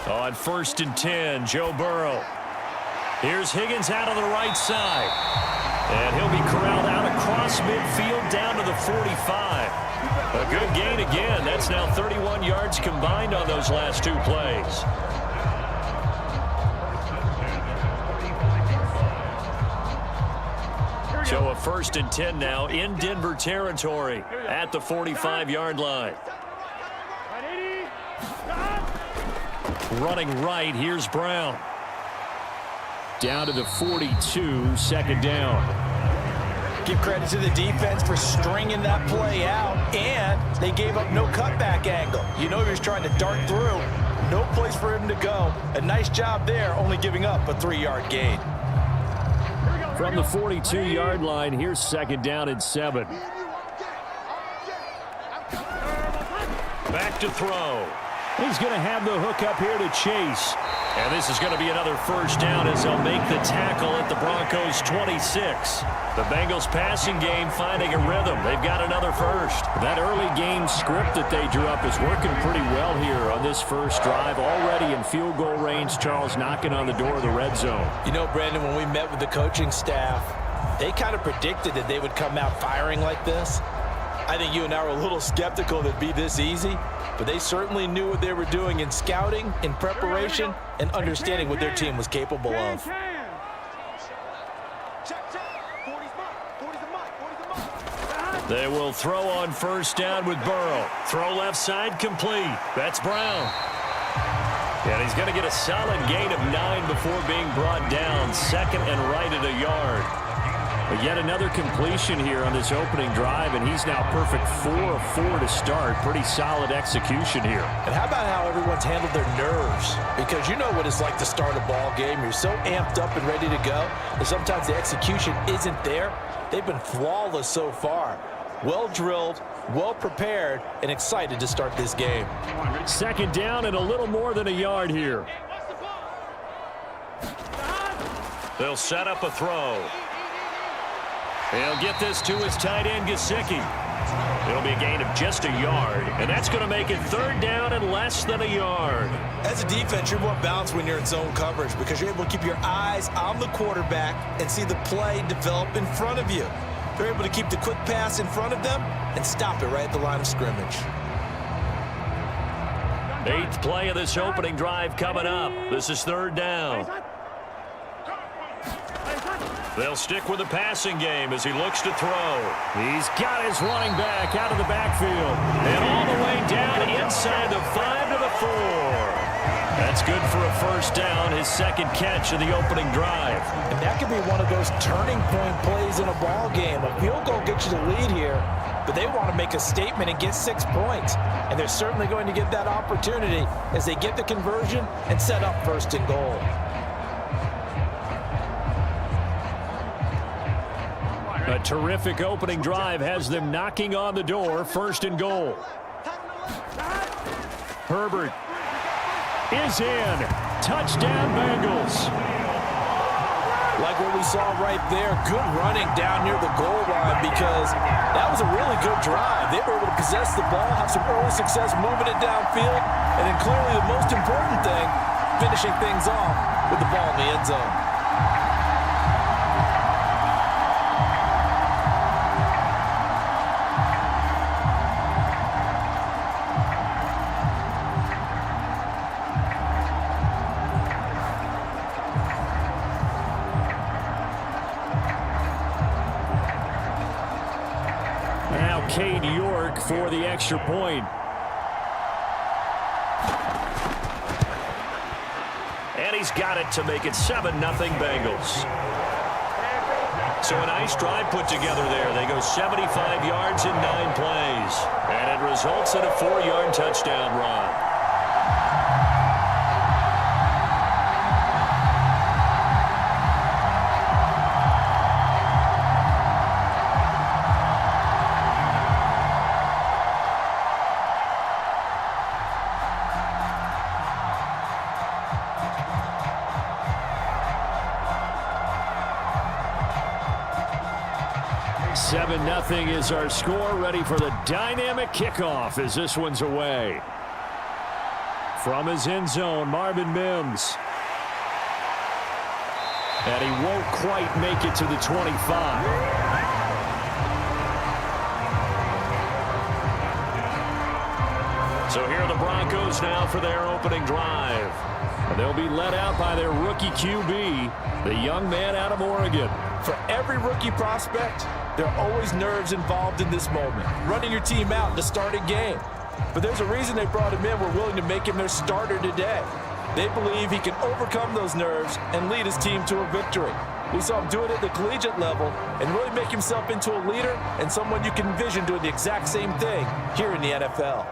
Speaker 2: On 1st and 10, Joe Burrow. Here's Higgins out on the right side. And he'll be corralled out across midfield down to the 45. A good gain again. That's now 31 yards combined on those last two plays. So a 1st and 10 now in Denver territory at the 45-yard line. Running right, here's Brown. Down to the 42, 2nd down.
Speaker 3: Give credit to the defense for stringing that play out, and they gave up no cutback angle. You know he was trying to dart through. No place for him to go. A nice job there, only giving up a 3-yard gain.
Speaker 2: From the 42-yard line, here's 2nd down and 7. Back to throw. He's going to have the hook up here to Chase. And this is going to be another 1st down as they'll make the tackle at the Broncos' 26. The Bengals passing game finding a rhythm. They've got another 1st. That early game script that they drew up is working pretty well here on this first drive. Already in field goal range, Charles knocking on the door of the red zone.
Speaker 3: You know, Brandon, when we met with the coaching staff, they kind of predicted that they would come out firing like this. I think you and I were a little skeptical that it'd be this easy, but they certainly knew what they were doing in scouting, in preparation, and understanding what their team was capable of.
Speaker 2: They will throw on 1st down with Burrow. Throw left side complete. That's Brown. And he's going to get a solid gain of 9 before being brought down. 2nd and right at a yard. But yet another completion here on this opening drive, and he's now perfect 4 of 4 to start. Pretty solid execution here.
Speaker 3: And how about how everyone's handled their nerves? Because you know what it's like to start a ball game. You're so amped up and ready to go, and sometimes the execution isn't there. They've been flawless so far. Well drilled, well prepared, and excited to start this game.
Speaker 2: 2nd down and a little more than a yard here. They'll set up a throw. He'll get this to his tight end, Gesicki. It'll be a gain of just a yard, and that's going to make it 3rd down and less than a yard.
Speaker 3: As a defense, you're more balanced when you're in zone coverage because you're able to keep your eyes on the quarterback and see the play develop in front of you. They're able to keep the quick pass in front of them and stop it right at the line of scrimmage.
Speaker 2: 8th play of this opening drive coming up. This is 3rd down. They'll stick with the passing game as he looks to throw. He's got his running back out of the backfield. And all the way down inside the 5 to the 4. That's good for a 1st down, his 2nd catch of the opening drive.
Speaker 3: And that could be one of those turning point plays in a ball game. A field goal gets you the lead here, but they want to make a statement and get 6 points. And they're certainly going to get that opportunity as they get the conversion and set up 1st and goal.
Speaker 2: A terrific opening drive has them knocking on the door. 1st and goal. Herbert is in. Touchdown, Bengals.
Speaker 3: Like what we saw right there, good running down near the goal line because that was a really good drive. They were able to possess the ball, have some early success moving it downfield, and then clearly the most important thing, finishing things off with the ball in the end zone.
Speaker 2: Cade York for the extra point. And he's got it to make it 7-0 Bengals. So a nice drive put together there. They go 75 yards in 9 plays. And it results in a 4-yard touchdown run. Nothing is our score. Ready for the dynamic kickoff as this one's away. From his end zone, Marvin Mims. And he won't quite make it to the 25. So here are the Broncos now for their opening drive. And they'll be led out by their rookie QB, the young man out of Oregon.
Speaker 3: For every rookie prospect, there are always nerves involved in this moment. Running your team out to start a game. But there's a reason they brought him in. We're willing to make him their starter today. They believe he can overcome those nerves and lead his team to a victory. We saw him do it at the collegiate level and really make himself into a leader and someone you can envision doing the exact same thing here in the NFL.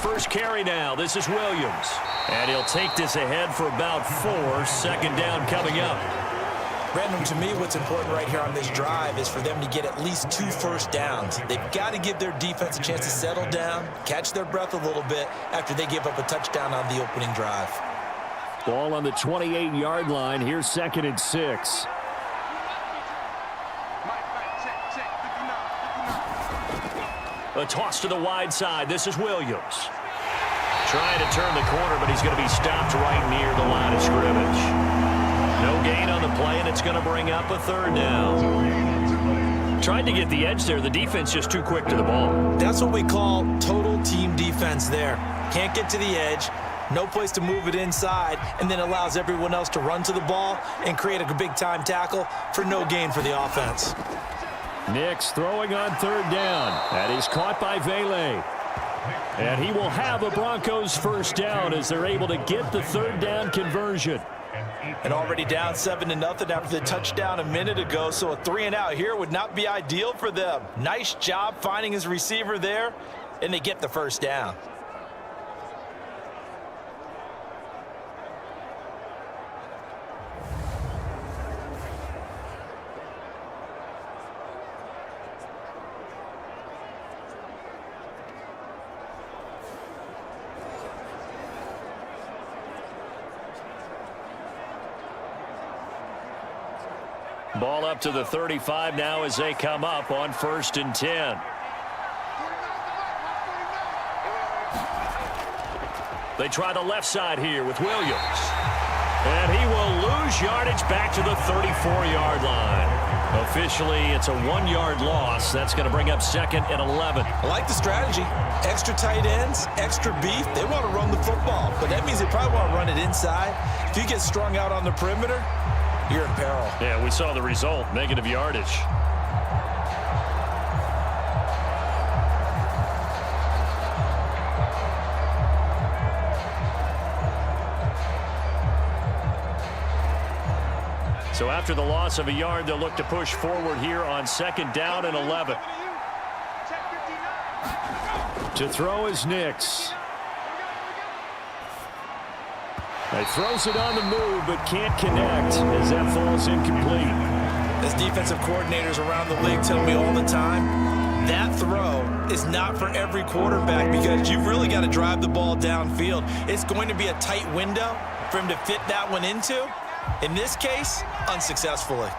Speaker 2: First carry now. This is Williams. And he'll take this ahead for about 4. Second down coming up.
Speaker 3: Brandon, to me, what's important right here on this drive is for them to get at least 2 first downs. They've got to give their defense a chance to settle down, catch their breath a little bit after they give up a touchdown on the opening drive.
Speaker 2: Ball on the 28-yard line. Here's 2nd and 6. A toss to the wide side. This is Williams. Trying to turn the corner, but he's going to be stopped right near the line of scrimmage. No gain on the play, and it's going to bring up a 3rd down. Tried to get the edge there. The defense just too quick to the ball.
Speaker 3: That's what we call total team defense there. Can't get to the edge, no place to move it inside, and then allows everyone else to run to the ball and create a big-time tackle for no gain for the offense.
Speaker 2: Nix throwing on 3rd down. That is caught by Vele. And he will have a Broncos first down as they're able to get the 3rd down conversion.
Speaker 3: And already down 7-0 after the touchdown a minute ago, so a 3-and-out here would not be ideal for them. Nice job finding his receiver there, and they get the first down.
Speaker 2: Ball up to the 35 now as they come up on 1st and 10. They try the left side here with Williams. And he will lose yardage back to the 34-yard line. Officially, it's a 1-yard loss. That's going to bring up 2nd and 11.
Speaker 3: I like the strategy. Extra tight ends, extra beef. They want to run the football, but that means they probably want to run it inside. If you get strung out on the perimeter, you're in peril.
Speaker 2: Yeah, we saw the result, negative yardage. So after the loss of a yard, they'll look to push forward here on 2nd down and 11. To throw is Nix. He throws it on the move, but can't connect as that falls incomplete.
Speaker 3: As defensive coordinators around the league tell me all the time, that throw is not for every quarterback because you've really got to drive the ball downfield. It's going to be a tight window for him to fit that one into. In this case, unsuccessfully.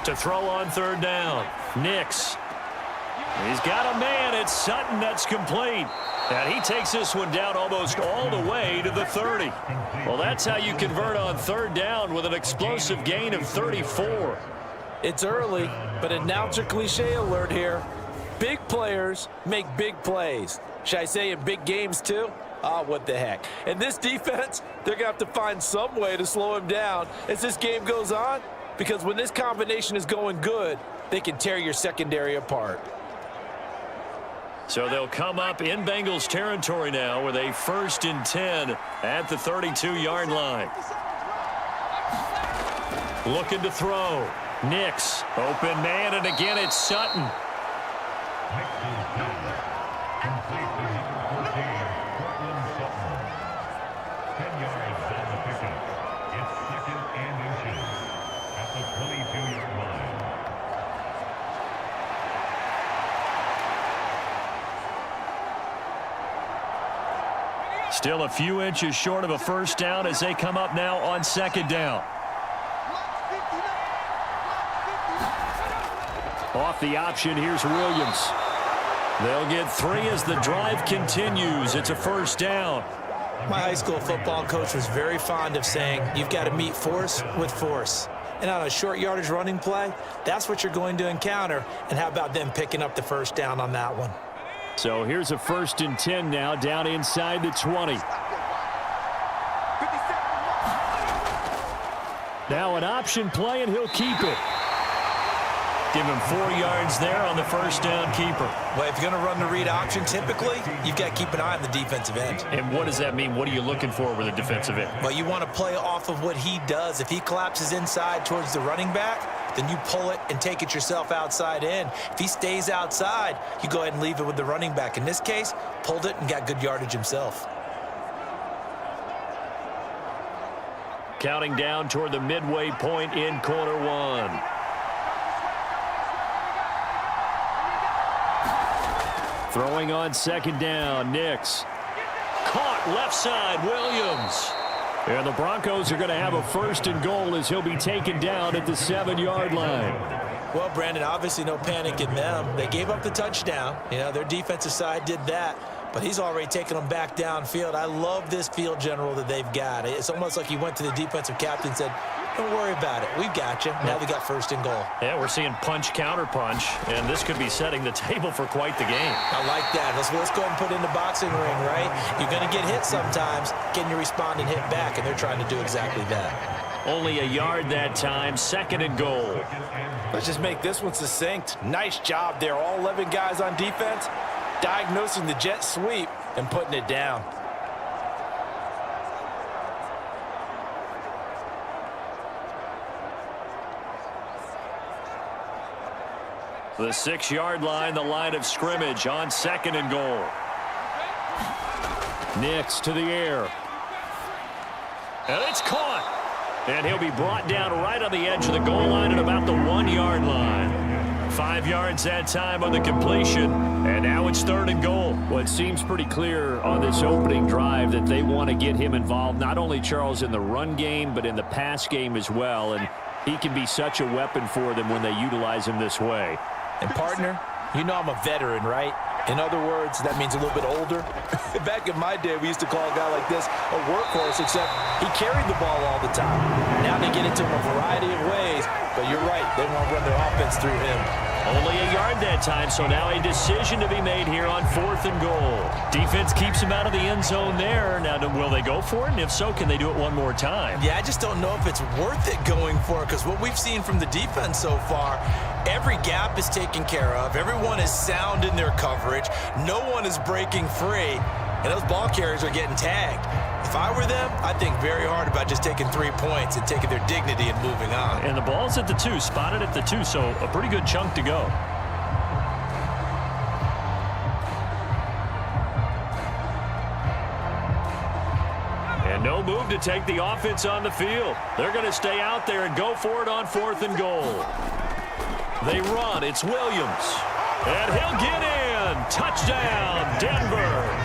Speaker 2: To throw on 3rd down, Nix. He's got a man. It's Sutton. That's complete. And he takes this one down almost all the way to the 30. Well, that's how you convert on 3rd down with an explosive gain of 34.
Speaker 3: It's early, but announcer cliche alert here. Big players make big plays. Should I say in big games too? Ah, what the heck. And this defense, they're going to have to find some way to slow him down as this game goes on. because when this combination is going good, they can tear your secondary apart.
Speaker 2: So they'll come up in Bengals territory now with a 1st and 10 at the 32-yard line. Looking to throw. Nix, open man, and again it's Sutton. Still a few inches short of a 1st down as they come up now on 2nd down. Off the option, here's Williams. They'll get 3 as the drive continues. It's a 1st down.
Speaker 3: My high school football coach was very fond of saying, you've got to meet force with force. And on a short yardage running play, that's what you're going to encounter. And how about them picking up the 1st down on that one?
Speaker 2: So here's a 1st and 10 now, down inside the 20. Now an option play, and he'll keep it. Give him 4 yards there on the 1st down keeper.
Speaker 3: Well, if you're going to run the read option, typically, you've got to keep an eye on the defensive end.
Speaker 2: And what does that mean? What are you looking for with a defensive end?
Speaker 3: Well, you want to play off of what he does. If he collapses inside towards the running back, then you pull it and take it yourself outside in. If he stays outside, you go ahead and leave it with the running back. In this case, pulled it and got good yardage himself.
Speaker 2: Counting down toward the midway point in quarter 1. Throwing on 2nd down, Nix. Caught left side, Williams. And the Broncos are going to have a 1st and goal as he'll be taken down at the 7-yard line.
Speaker 3: Well, Brandon, obviously no panic in them. They gave up the touchdown. You know, their defensive side did that. But he's already taken them back downfield. I love this field general that they've got. It's almost like he went to the defensive captain and said, don't worry about it. We've got you. Now they got 1st and goal.
Speaker 2: Yeah, we're seeing punch, counter punch, and this could be setting the table for quite the game.
Speaker 3: I like that. Let's go ahead and put it in the boxing ring, right? You're going to get hit sometimes. Can you respond and hit back? And they're trying to do exactly that.
Speaker 2: Only a yard that time, 2nd and goal.
Speaker 3: Let's just make this one succinct. Nice job there. All 11 guys on defense diagnosing the jet sweep and putting it down.
Speaker 2: The 6-yard line, the line of scrimmage on 2nd and goal. Nix to the air. And it's caught. And he'll be brought down right on the edge of the goal line at about the 1-yard line. 5 yards that time on the completion, and now it's 3rd and goal. Well, it seems pretty clear on this opening drive that they want to get him involved, not only, Charles, in the run game, but in the pass game as well, and he can be such a weapon for them when they utilize him this way.
Speaker 3: And, partner, you know I'm a veteran, right? In other words, that means a little bit older. Back in my day, we used to call a guy like this a workhorse, except he carried the ball all the time. Now they get it to him a variety of ways, but you're right. They want to run their offense through him.
Speaker 2: Only a yard that time, so now a decision to be made here on 4th and goal. Defense keeps him out of the end zone there. Now, will they go for it? And if so, can they do it one more time?
Speaker 3: Yeah, I just don't know if it's worth it going for it, because what we've seen from the defense so far, every gap is taken care of. Everyone is sound in their coverage. No one is breaking free, and those ball carriers are getting tagged. If I were them, I'd think very hard about just taking 3 points and taking their dignity and moving on.
Speaker 2: And the ball's at the 2, spotted at the 2, so a pretty good chunk to go. And no move to take the offense on the field. They're going to stay out there and go for it on 4th and goal. They run. It's Williams. And he'll get in. Touchdown, Denver.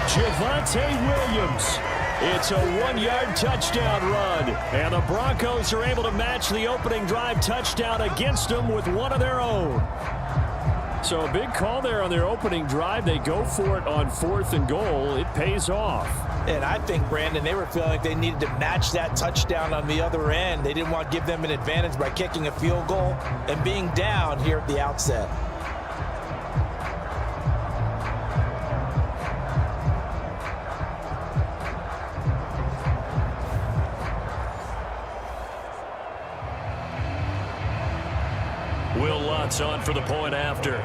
Speaker 2: Javonte Williams. It's a 1-yard touchdown run. And the Broncos are able to match the opening drive touchdown against them with one of their own. So a big call there on their opening drive. They go for it on 4th and goal. It pays off.
Speaker 3: And I think, Brandon, they were feeling like they needed to match that touchdown on the other end. They didn't want to give them an advantage by kicking a field goal and being down here at the outset.
Speaker 2: Will Lutz on for the point after.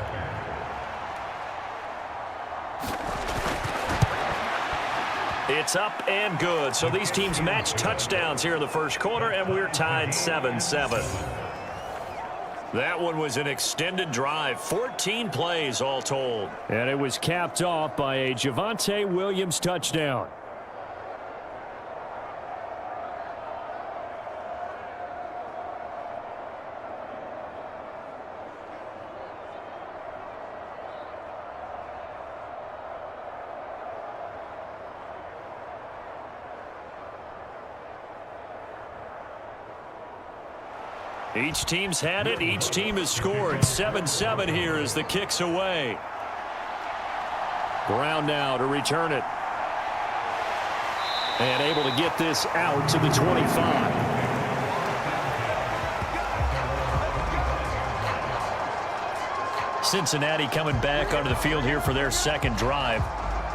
Speaker 2: It's up and good. So these teams match touchdowns here in the first quarter, and we're tied 7-7. That one was an extended drive, 14 plays all told.
Speaker 5: And it was capped off by a Javonte Williams touchdown.
Speaker 2: Each team's had it. Each team has scored. 7-7 here as the kick's away.
Speaker 5: Brown now to return it. And able to get this out to the 25.
Speaker 2: Cincinnati coming back onto the field here for their second drive.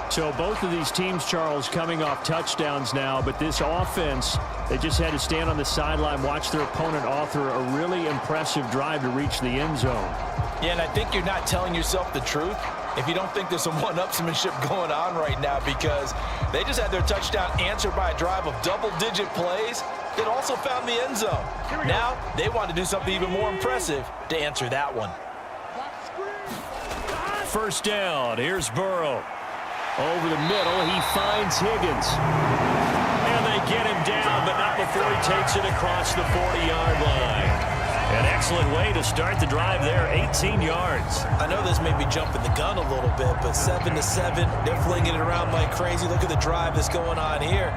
Speaker 5: So both of these teams, Charles, coming off touchdowns now, but this offense, they just had to stand on the sideline, watch their opponent author a really impressive drive to reach the end zone.
Speaker 3: Yeah, and I think you're not telling yourself the truth if you don't think there's some one-upsmanship going on right now, because they just had their touchdown answered by a drive of double-digit plays that also found the end zone. Now they want to do something even more impressive to answer that one.
Speaker 2: First down. Here's Burrow.
Speaker 5: Over the middle, he finds Higgins.
Speaker 2: And they get him down, but not before he takes it across the 40-yard line. An excellent way to start the drive there, 18 yards.
Speaker 3: I know this may be jumping the gun a little bit, but 7-7, they're flinging it around like crazy. Look at the drive that's going on here.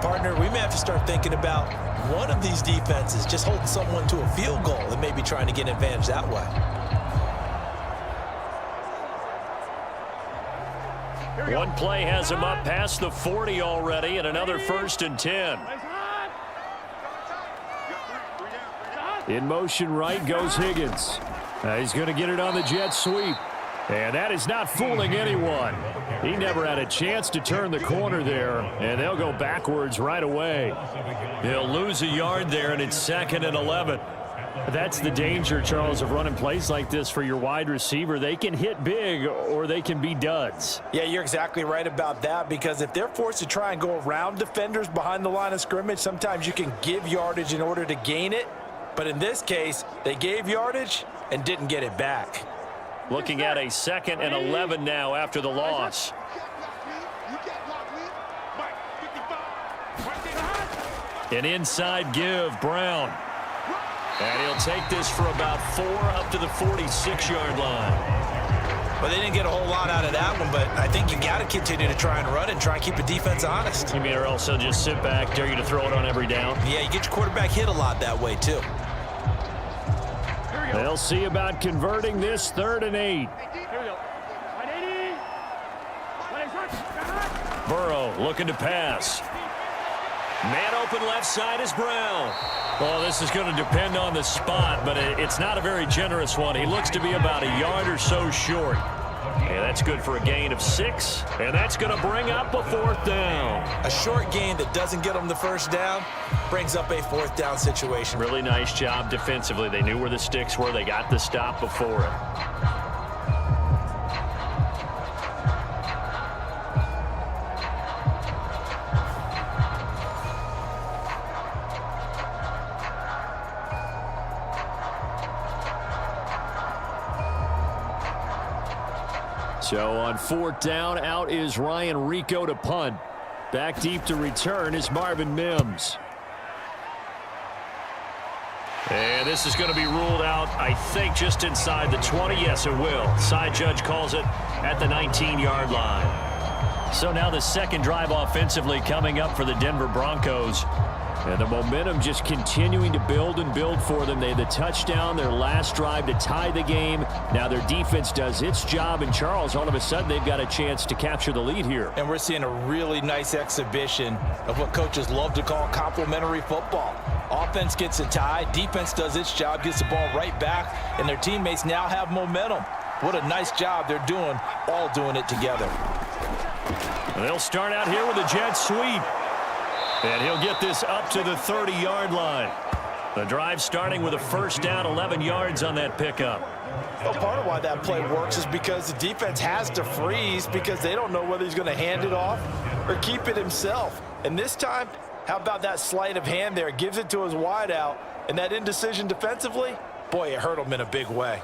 Speaker 3: Partner, we may have to start thinking about one of these defenses just holding someone to a field goal and maybe trying to get an advantage that way.
Speaker 2: One play has him up past the 40 already, and another 1st and 10.
Speaker 5: In motion right goes Higgins. He's going to get it on the jet sweep. And that is not fooling anyone. He never had a chance to turn the corner there, and they'll go backwards right away.
Speaker 2: They'll lose a yard there, and it's 2nd and 11.
Speaker 5: That's the danger, Charles, of running plays like this for your wide receiver. They can hit big or they can be duds.
Speaker 3: Yeah, you're exactly right about that, because if they're forced to try and go around defenders behind the line of scrimmage, sometimes you can give yardage in order to gain it. But in this case, they gave yardage and didn't get it back.
Speaker 2: Looking at a 2nd and 11 now after the loss. An inside give, Brown. And he'll take this for about 4 up to the 46-yard line.
Speaker 3: Well, they didn't get a whole lot out of that one, but I think you got to continue to try and run and try and keep the defense honest.
Speaker 2: You mean, or also just sit back, dare you to throw it on every down?
Speaker 3: Yeah, you get your quarterback hit a lot that way, too.
Speaker 5: They'll see about converting this 3rd and 8.
Speaker 2: Burrow looking to pass. Man open left side is Brown. Well, this is going to depend on the spot, but it's not a very generous one. He looks to be about a yard or so short. And that's good for a gain of 6, and that's going to bring up a 4th down.
Speaker 3: A short gain that doesn't get them the 1st down brings up a 4th down situation.
Speaker 2: Really nice job defensively. They knew where the sticks were. They got the stop before it.
Speaker 5: So on 4th down, out is Ryan Rico to punt. Back deep to return is Marvin Mims.
Speaker 2: And this is going to be ruled out, I think, just inside the 20. Yes, it will. Side judge calls it at the 19-yard line. So now the second drive offensively coming up for the Denver Broncos.
Speaker 5: And the momentum just continuing to build and build for them. They had the touchdown, their last drive to tie the game. Now their defense does its job, and Charles, all of a sudden, they've got a chance to capture the lead here.
Speaker 3: And we're seeing a really nice exhibition of what coaches love to call complementary football. Offense gets a tie, defense does its job, gets the ball right back, and their teammates now have momentum. What a nice job they're doing, all doing it together.
Speaker 2: They'll start out here with a jet sweep. And he'll get this up to the 30-yard line. The drive starting with a first down, 11 yards on that pickup.
Speaker 3: Well, part of why that play works is because the defense has to freeze because they don't know whether he's going to hand it off or keep it himself. And this time, how about that sleight of hand there? Gives it to his wideout, and that indecision defensively, boy, it hurt him in a big way.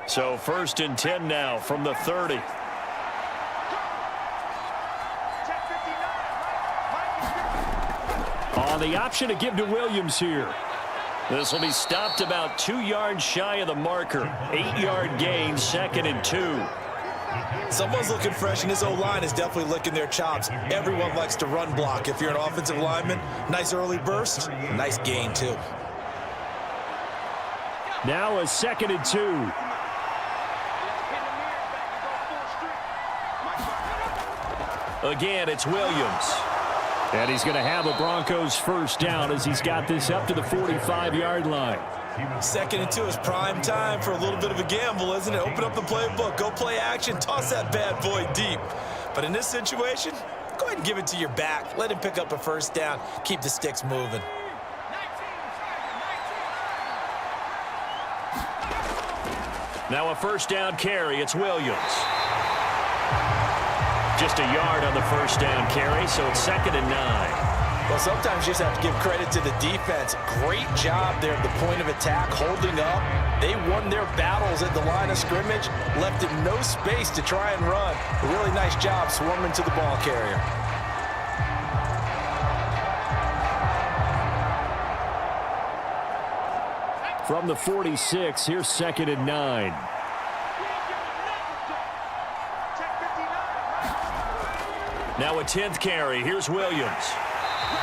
Speaker 2: So 1st and 10 now from the 30.
Speaker 5: On the option to give to Williams here.
Speaker 2: This will be stopped about 2 yards shy of the marker. 8-yard gain, 2nd and 2.
Speaker 3: Someone's looking fresh, and this O-line is definitely licking their chops. Everyone likes to run block. If you're an offensive lineman, nice early burst, nice gain too.
Speaker 5: Now a 2nd and 2.
Speaker 2: Again, it's Williams.
Speaker 5: And he's going to have a Broncos first down as he's got this up to the 45-yard line.
Speaker 3: 2nd and 2 is prime time for a little bit of a gamble, isn't it? Open up the playbook, go play action, toss that bad boy deep. But in this situation, go ahead and give it to your back. Let him pick up a first down. Keep the sticks moving.
Speaker 2: Now a first down carry. It's Williams. Just a yard on the first down carry, so it's 2nd and 9.
Speaker 3: Well, sometimes you just have to give credit to the defense. Great job there at the point of attack, holding up. They won their battles at the line of scrimmage, left him no space to try and run. A really nice job swarming to the ball carrier.
Speaker 5: From the 46, here's 2nd and 9.
Speaker 2: Now a 10th carry. Here's Williams.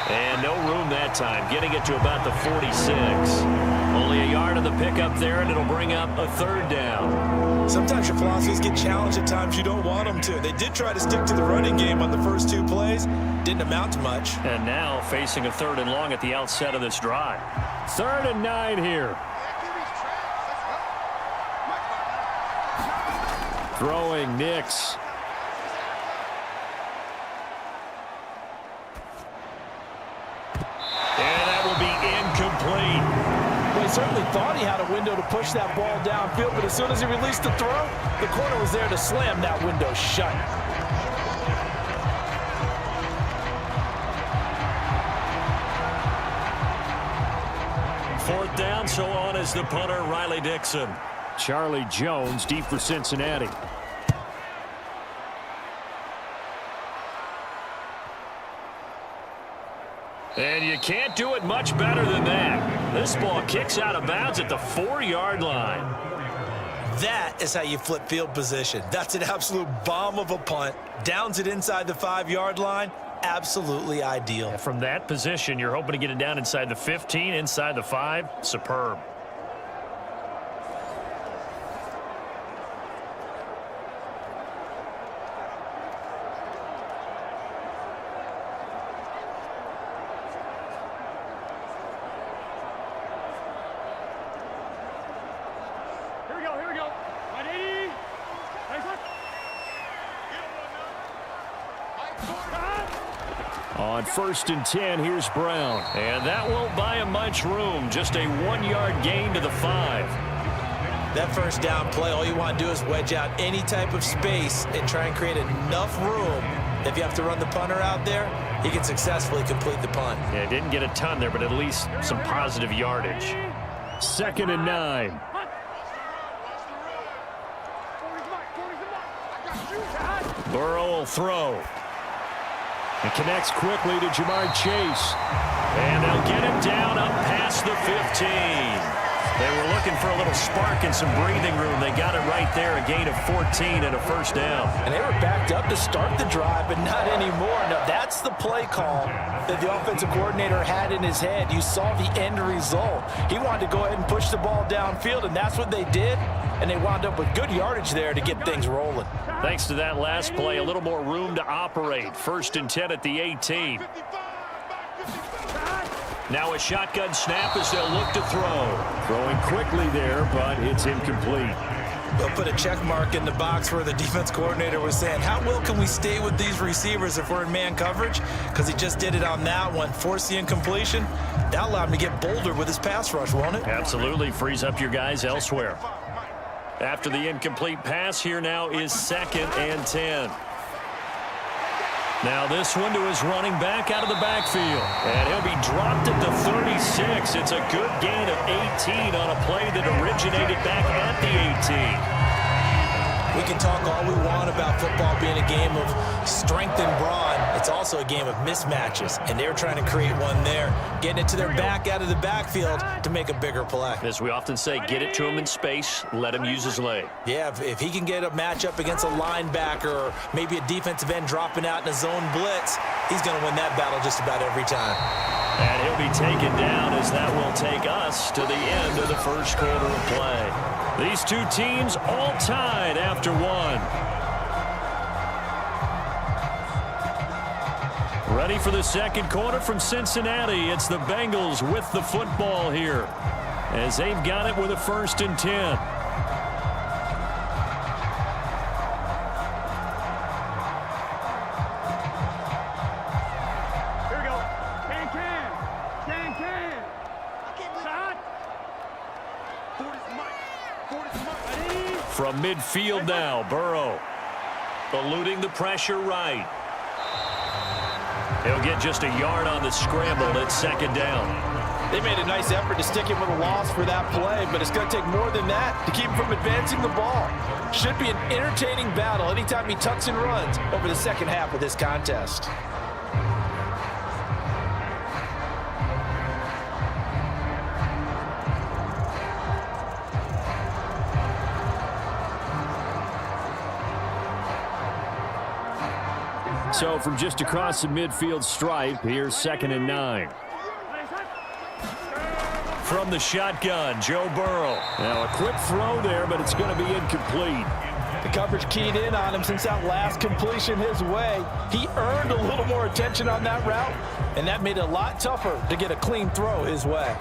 Speaker 2: And no room that time, getting it to about the 46. Only a yard on the pickup there, and it'll bring up a 3rd down.
Speaker 3: Sometimes your philosophies get challenged at times you don't want them to. They did try to stick to the running game on the first 2 plays. Didn't amount to much.
Speaker 2: And now facing a 3rd and long at the outset of this drive.
Speaker 5: 3rd and 9 here. Throwing Nix.
Speaker 2: Incomplete.
Speaker 3: Well, he certainly thought he had a window to push that ball downfield, but as soon as he released the throw, the corner was there to slam that window shut.
Speaker 2: Fourth down, so on is the punter, Riley Dixon.
Speaker 5: Charlie Jones deep for Cincinnati.
Speaker 2: And you can't do it much better than that. This ball kicks out of bounds at the 4-yard line.
Speaker 3: That is how you flip field position. That's an absolute bomb of a punt. Downs it inside the 5-yard line. Absolutely ideal.
Speaker 2: From that position, you're hoping to get it down inside the 15, inside the 5. Superb.
Speaker 5: On 1st and 10, here's Brown.
Speaker 2: And that won't buy him much room. Just a 1-yard gain to the 5.
Speaker 3: That first down play, all you want to do is wedge out any type of space and try and create enough room. If you have to run the punter out there, he can successfully complete the punt.
Speaker 2: Yeah, didn't get a ton there, but at least some positive yardage.
Speaker 5: 2nd and 9.
Speaker 2: Burrow will throw.
Speaker 5: It connects quickly to Jamar Chase.
Speaker 2: And they'll get him down up past the 15. They were looking for a little spark and some breathing room. They got it right there, a gain of 14 and a first down.
Speaker 3: And they were backed up to start the drive, but not anymore. Now, that's the play call that the offensive coordinator had in his head. You saw the end result. He wanted to go ahead and push the ball downfield, and that's what they did. And they wound up with good yardage there to get things rolling.
Speaker 2: Thanks to that last play, a little more room to operate. 1st and 10 at the 18. Now a shotgun snap as they'll look to throw.
Speaker 5: Throwing quickly there, but it's incomplete.
Speaker 3: They'll put a check mark in the box where the defense coordinator was saying, how well can we stay with these receivers if we're in man coverage? Because he just did it on that one, forced the incompletion. That allowed him to get bolder with his pass rush, won't it?
Speaker 2: Absolutely. Frees up your guys elsewhere. After the incomplete pass, here now is 2nd and 10. Now this one to his running back out of the backfield. And he'll be dropped at the 36. It's a good gain of 18 on a play that originated back at the 18.
Speaker 3: We can talk all we want about football being a game of strength and brawn. It's also a game of mismatches, and they're trying to create one there, getting it to their back out of the backfield to make a bigger play.
Speaker 2: As we often say, get it to him in space, let him use his leg.
Speaker 3: Yeah, if he can get a matchup against a linebacker or maybe a defensive end dropping out in a zone blitz, he's going to win that battle just about every time.
Speaker 2: And he'll be taken down as that will take us to the end of the first quarter of play. These two teams all tied after one. Ready for the second quarter from Cincinnati. It's the Bengals with the football here as they've got it with a 1st and 10.
Speaker 4: Here we go. Can. Shot.
Speaker 2: From midfield now, Burrow eluding the pressure right. He'll get just a yard on the scramble at 2nd down.
Speaker 6: They made a nice effort to stick him with a loss for that play, but it's going to take more than that to keep him from advancing the ball. Should be an entertaining battle anytime he tucks and runs over the second half of this contest.
Speaker 2: So from just across the midfield stripe, here's 2nd and 9. From the shotgun, Joe Burrow. Now a quick throw there, but it's going to be incomplete.
Speaker 6: The coverage keyed in on him since that last completion his way. He earned a little more attention on that route, and that made it a lot tougher to get a clean throw his way.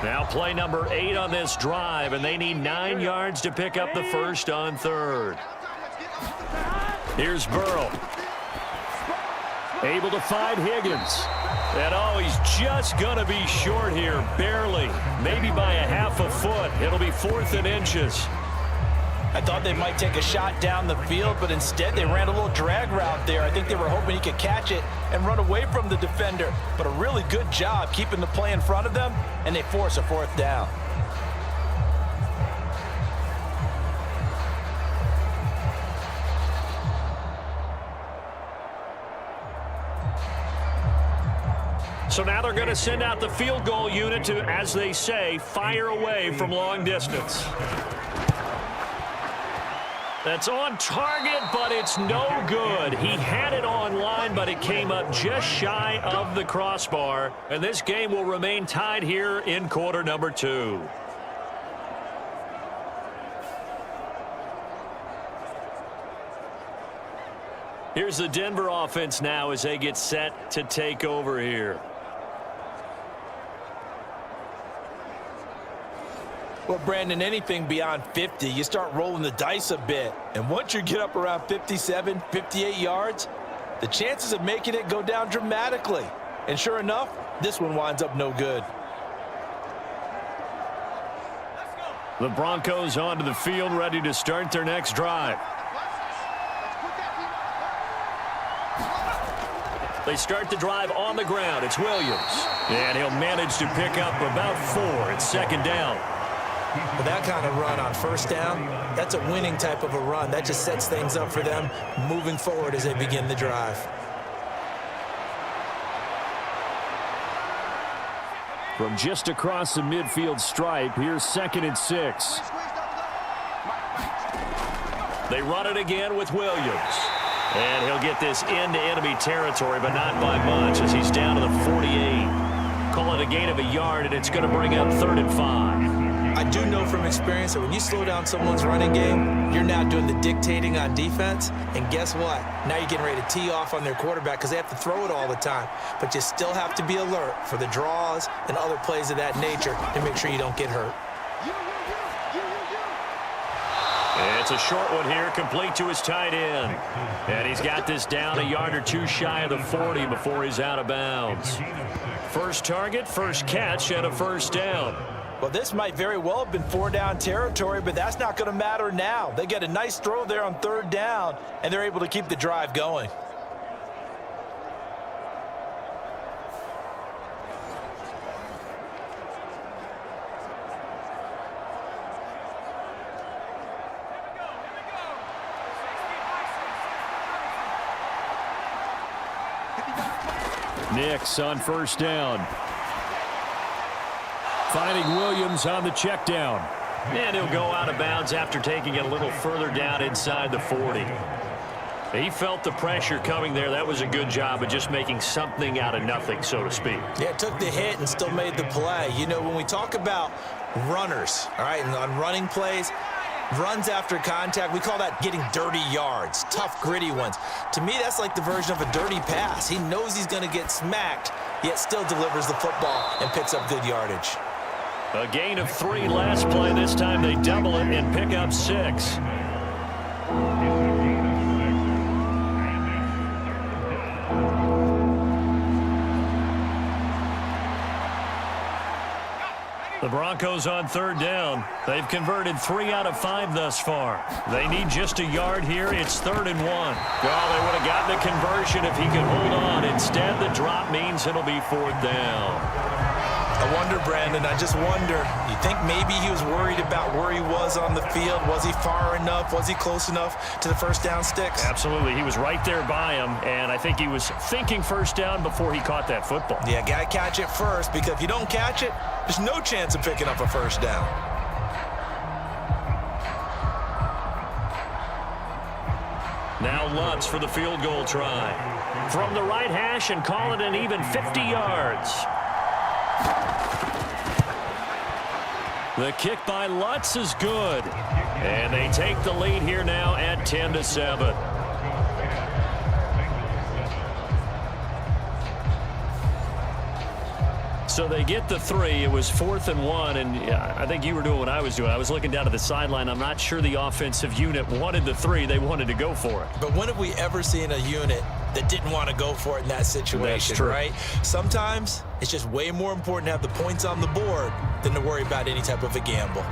Speaker 2: Now play number 8 on this drive, and they need 9 yards to pick up the first on 3rd. Here's Burrow. Able to find Higgins. And oh, he's just going to be short here, barely. Maybe by a half a foot. It'll be 4th and inches.
Speaker 3: I thought they might take a shot down the field, but instead they ran a little drag route there. I think they were hoping he could catch it and run away from the defender. But a really good job keeping the play in front of them, and they force a 4th down.
Speaker 2: So now they're going to send out the field goal unit to, as they say, fire away from long distance. That's on target, but it's no good. He had it on line, but it came up just shy of the crossbar. And this game will remain tied here in quarter number 2. Here's the Denver offense now as they get set to take over here.
Speaker 3: Well, Brandon, anything beyond 50, you start rolling the dice a bit. And once you get up around 57, 58 yards, the chances of making it go down dramatically. And sure enough, this one winds up no good.
Speaker 2: The Broncos onto the field, ready to start their next drive. They start the drive on the ground. It's Williams. And he'll manage to pick up about 4 at 2nd down.
Speaker 3: With that kind of run on 1st down, that's a winning type of a run. That just sets things up for them moving forward as they begin the drive.
Speaker 2: From just across the midfield stripe, here's 2nd and 6. They run it again with Williams. And he'll get this into enemy territory, but not by much as he's down to the 48. Call it a gain of a yard, and it's going to bring up 3rd and 5.
Speaker 3: I do know from experience that when you slow down someone's running game, you're now doing the dictating on defense. And guess what? Now you're getting ready to tee off on their quarterback because they have to throw it all the time. But you still have to be alert for the draws and other plays of that nature to make sure you don't get hurt.
Speaker 2: It's a short one here, complete to his tight end. And he's got this down a yard or two shy of the 40 before he's out of bounds. First target, first catch, and a first down.
Speaker 6: Well, this might very well have been 4-down territory, but that's not going to matter now. They get a nice throw there on 3rd down, and they're able to keep the drive going.
Speaker 2: Nix on first down. Finding Williams on the check down. And he'll go out of bounds after taking it a little further down inside the 40. He felt the pressure coming there. That was a good job of just making something out of nothing, so to speak.
Speaker 3: Yeah, took the hit and still made the play. You know, when we talk about runners, all right, and on running plays, runs after contact, we call that getting dirty yards, tough, gritty ones. To me, that's like the version of a dirty pass. He knows he's going to get smacked, yet still delivers the football and picks up good yardage.
Speaker 2: A gain of 3 last play. This time they double it and pick up 6. The Broncos on 3rd down. They've converted 3 out of 5 thus far. They need just a yard here. It's 3rd and 1. Well, they would have gotten the conversion if he could hold on. Instead, the drop means it'll be 4th down.
Speaker 3: I wonder, Brandon, I just wonder, you think maybe he was worried about where he was on the field? Was he far enough? Was he close enough to the first down sticks?
Speaker 2: Absolutely. He was right there by him, and I think he was thinking first down before he caught that football.
Speaker 3: Yeah, got to catch it first, because if you don't catch it, there's no chance of picking up a first down.
Speaker 2: Now Lutz for the field goal try. From the right hash and call it an even 50 yards. The kick by Lutz is good. And they take the lead here now at 10-7. So they get the 3. It was 4th and 1, and yeah, I think you were doing what I was doing. I was looking down at the sideline. I'm not sure the offensive unit wanted the 3. They wanted to go for it.
Speaker 3: But when have we ever seen a unit that didn't want to go for it in that situation, right? Sometimes it's just way more important to have the points on the board than to worry about any type of a gamble.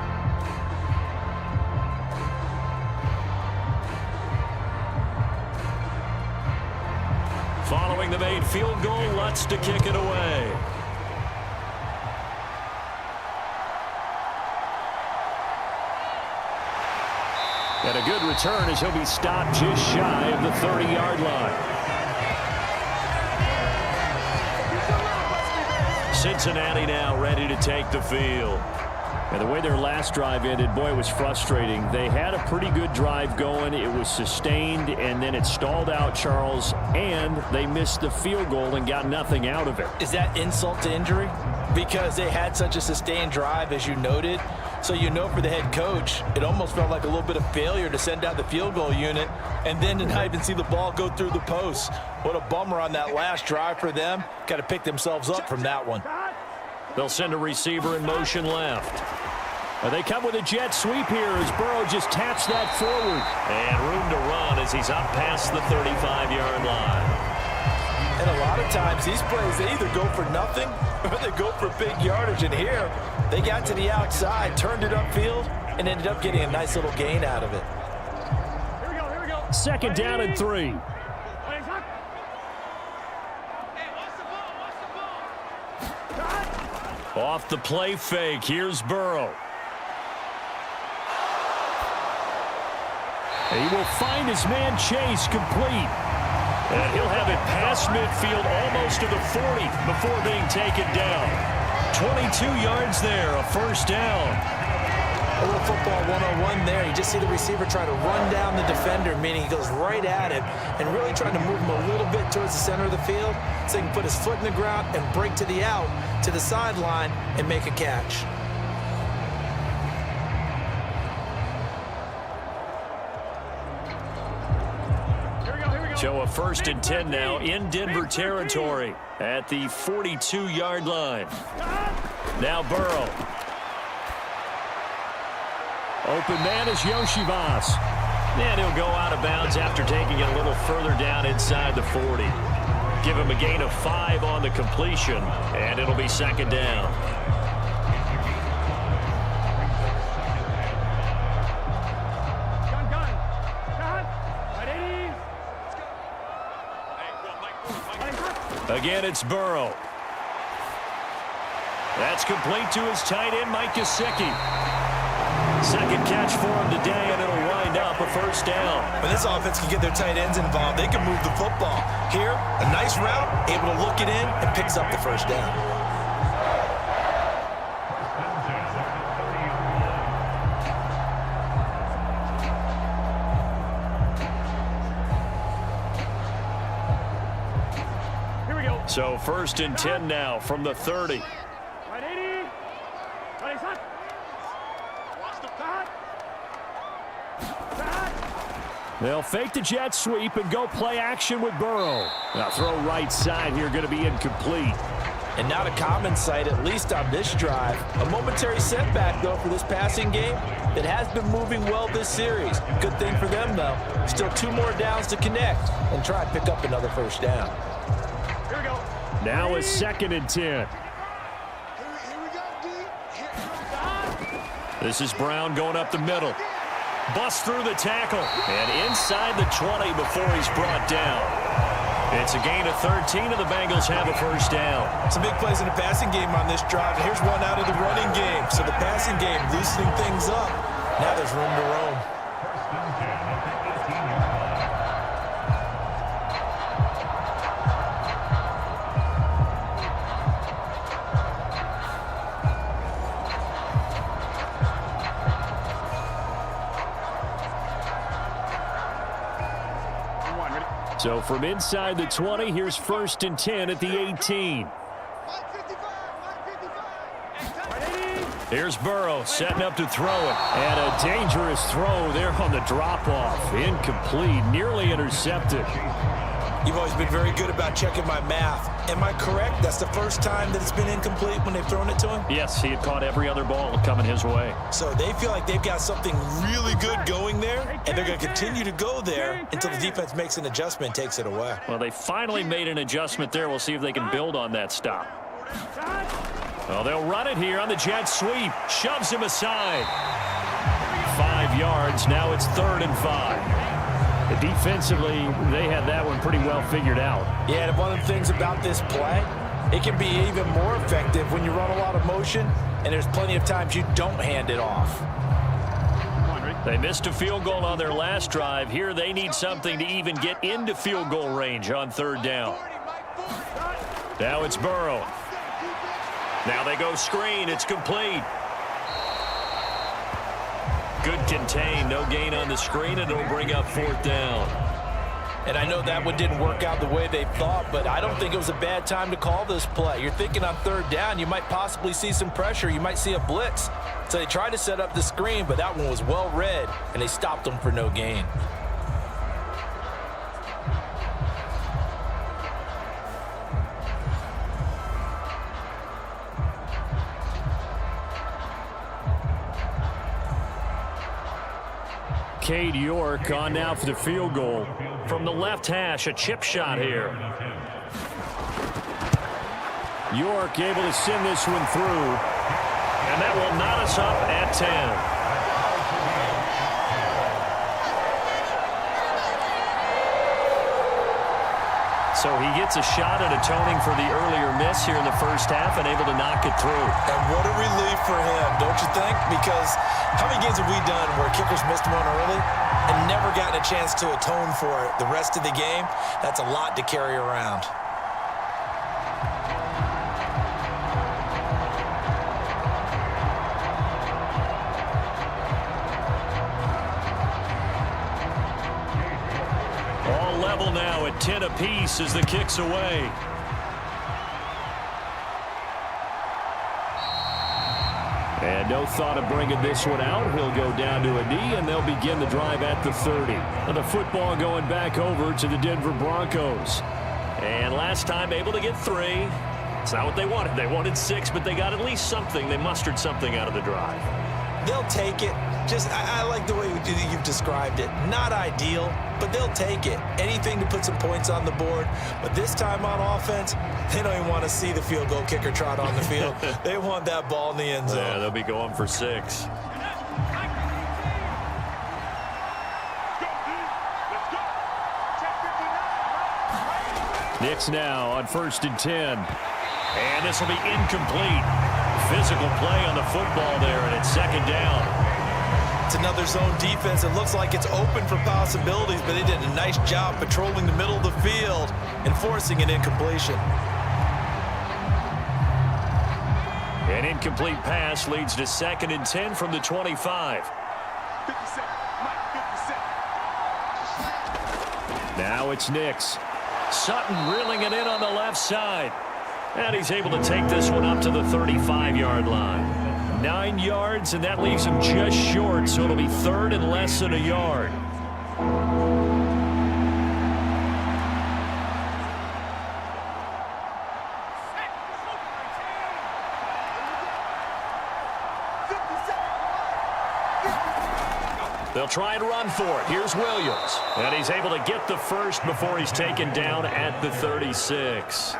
Speaker 2: Following the made field goal, Lutz to kick it away. And a good return as he'll be stopped just shy of the 30-yard line. Cincinnati now ready to take the field. And the way their last drive ended, boy, it was frustrating. They had a pretty good drive going. It was sustained, and then it stalled out, Charles, and they missed the field goal and got nothing out of it.
Speaker 6: Is that insult to injury? Because they had such a sustained drive, as you noted. So you know for the head coach, it almost felt like a little bit of failure to send out the field goal unit and then to not even see the ball go through the post. What a bummer on that last drive for them. Got to pick themselves up from that one.
Speaker 2: They'll send a receiver in motion left. They come with a jet sweep here as Burrow just taps that forward. And room to run as he's up past the 35-yard line.
Speaker 6: And a lot of times these plays, they either go for nothing or they go for big yardage. And here, they got to the outside, turned it upfield, and ended up getting a nice little gain out of it.
Speaker 4: Here we go.
Speaker 2: 2nd down and 3. Off the play fake, here's Burrow. And he will find his man Chase complete. And he'll have it past midfield almost to the 40 before being taken down. 22 yards there, a first down.
Speaker 3: A little football 101 there. You just see the receiver try to run down the defender, meaning he goes right at him and really trying to move him a little bit towards the center of the field so he can put his foot in the ground and break to the out, to the sideline, and make a catch.
Speaker 2: So a 1st and 10 now in Denver territory at the 42-yard line. Now Burrow. Open man is Yoshivas. And he'll go out of bounds after taking it a little further down inside the 40. Give him a gain of 5 on the completion, and it'll be 2nd down. Again, it's Burrow. That's complete to his tight end, Mike Gesicki. 2nd catch for him today, and it'll wind up a 1st down.
Speaker 3: When this offense can get their tight ends involved, they can move the football. Here, a nice route, able to look it in, and picks up the 1st down.
Speaker 2: So 1st and 10 now from the 30. They'll fake the jet sweep and go play action with Burrow. Now throw right side here, going to be incomplete.
Speaker 6: And not a common sight, at least on this drive. A momentary setback, though, for this passing game that has been moving well this series. Good thing for them, though. Still 2 more downs to connect and try and pick up another 1st down.
Speaker 4: Here we go.
Speaker 2: Now a 2nd and 10. This is Brown going up the middle. Busts through the tackle. And inside the 20 before he's brought down. It's a gain of 13, and the Bengals have a 1st down.
Speaker 3: Some big plays in the passing game on this drive, and here's one out of the running game. So the passing game loosening things up. Now there's room to roam.
Speaker 2: So from inside the 20, here's 1st and 10 at the 18. Here's Burrow setting up to throw it. And a dangerous throw there on the drop-off. Incomplete, nearly intercepted.
Speaker 3: You've always been very good about checking my math. Am I correct? That's the first time that it's been incomplete when they've thrown it to him?
Speaker 2: Yes, he had caught every other ball coming his way.
Speaker 3: So they feel like they've got something really good going there, and they're going to continue to go there until the defense makes an adjustment and takes it away.
Speaker 2: Well, they finally made an adjustment there. We'll see if they can build on that stop. Well, they'll run it here on the jet sweep. Shoves him aside. 5 yards. Now it's 3rd and 5. Defensively, they had that one pretty well figured out.
Speaker 6: Yeah, and one of the things about this play, it can be even more effective when you run a lot of motion, and there's plenty of times you don't hand it off.
Speaker 2: They missed a field goal on their last drive. Here they need something to even get into field goal range on 3rd down. Now it's Burrow. Now they go screen. It's complete. Good contain. No gain on the screen, and it'll bring up 4th down.
Speaker 6: And I know that one didn't work out the way they thought, but I don't think it was a bad time to call this play. You're thinking on 3rd down, you might possibly see some pressure. You might see a blitz. So they tried to set up the screen, but that one was well read, and they stopped them for no gain.
Speaker 2: Cade York on now for the field goal. From the left hash, a chip shot here. York able to send this one through. And that will knot us up at 10. So he gets a shot at atoning for the earlier miss here in the 1st half and able to knock it through.
Speaker 3: And what a relief for him, don't you think? Because how many games have we done where kickers missed one early and never gotten a chance to atone for it the rest of the game? That's a lot to carry around.
Speaker 2: All level now at 10 apiece as the kick's away. And no thought of bringing this one out. He'll go down to a knee, and they'll begin the drive at the 30. And the football going back over to the Denver Broncos.
Speaker 5: And last time able to get 3. It's not what they wanted. They wanted 6, but they got at least something. They mustered something out of the drive.
Speaker 3: They'll take it. I like the way you've described it. Not ideal, but they'll take it. Anything to put some points on the board. But this time on offense, they don't even want to see the field goal kicker trot on the field. They want that ball in the end zone.
Speaker 5: Yeah, they'll be going for 6.
Speaker 2: Nix now on 1st and 10.
Speaker 5: And this will be incomplete. Physical play on the football there, and it's 2nd down.
Speaker 3: It's another zone defense. It looks like it's open for possibilities, but they did a nice job patrolling the middle of the field and forcing an incompletion.
Speaker 5: An incomplete pass leads to 2nd and 10 from the 25.
Speaker 2: Now it's Nix.
Speaker 5: Sutton reeling it in on the left side. And he's able to take this one up to the 35-yard line. 9 yards, and that leaves him just short, so it'll be 3rd and less than a yard. They'll try and run for it. Here's Williams. And he's able to get the first before he's taken down at the 36.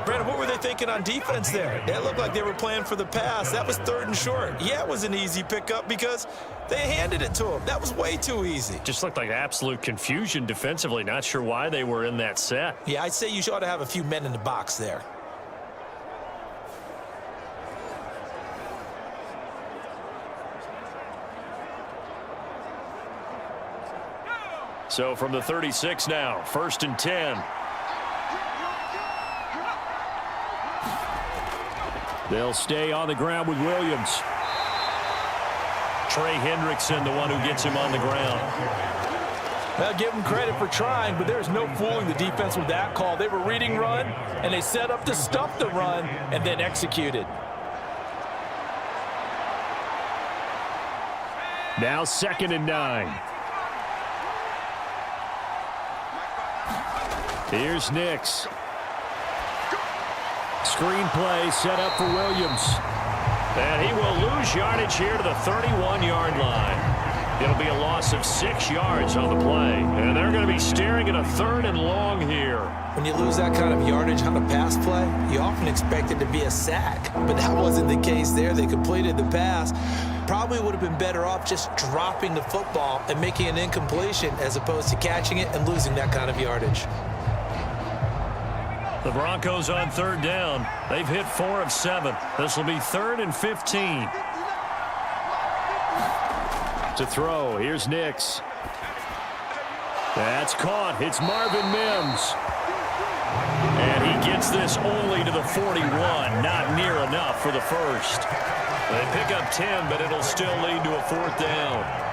Speaker 3: Brandon, what were they thinking on defense there? It looked like they were playing for the pass. That was 3rd and short. Yeah, it was an easy pickup because they handed it to him. That was way too easy.
Speaker 5: Just looked like absolute confusion defensively. Not sure why they were in that set.
Speaker 3: Yeah, I'd say you ought to have a few men in the box there.
Speaker 5: So from the 36 now, 1st and 10.
Speaker 2: They'll stay on the ground with Williams.
Speaker 5: Trey Hendrickson, the one who gets him on the ground.
Speaker 6: Well, give them credit for trying, but there's no fooling the defense with that call. They were reading run, and they set up to stuff the run and then executed.
Speaker 2: Now 2nd and 9. Here's Nix. Screen play set up for Williams.
Speaker 5: And he will lose yardage here to the 31-yard line. It'll be a loss of 6 yards on the play. And they're going to be staring at a 3rd and long here.
Speaker 3: When you lose that kind of yardage on a pass play, you often expect it to be a sack. But that wasn't the case there. They completed the pass. Probably would have been better off just dropping the football and making an incompletion as opposed to catching it and losing that kind of yardage.
Speaker 5: The Broncos on 3rd down. They've hit 4 of 7. This will be 3rd and 15.
Speaker 2: To throw, here's Nix. That's caught. It's Marvin Mims.
Speaker 5: And he gets this only to the 41. Not near enough for the first. They pick up 10, but it'll still lead to a 4th down.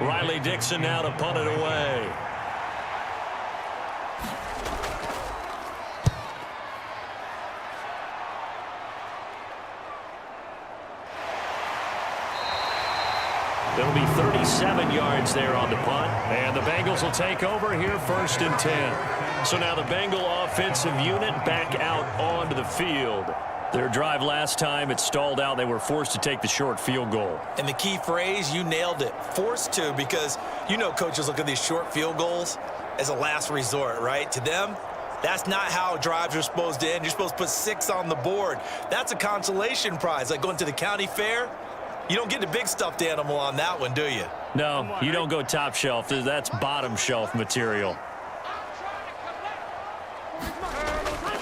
Speaker 5: Riley Dixon now to punt it away. It'll be 37 yards there on the punt. And the Bengals will take over here 1st and 10. So now the Bengal offensive unit back out onto the field. Their drive last time, it stalled out. They were forced to take the short field goal.
Speaker 3: And the key phrase, you nailed it, forced to, because you know coaches look at these short field goals as a last resort, right? To them, that's not how drives are supposed to end. You're supposed to put 6 on the board. That's a consolation prize, like going to the county fair. You don't get the big stuffed animal on that one, do you?
Speaker 5: No, you don't go top shelf. That's bottom shelf material.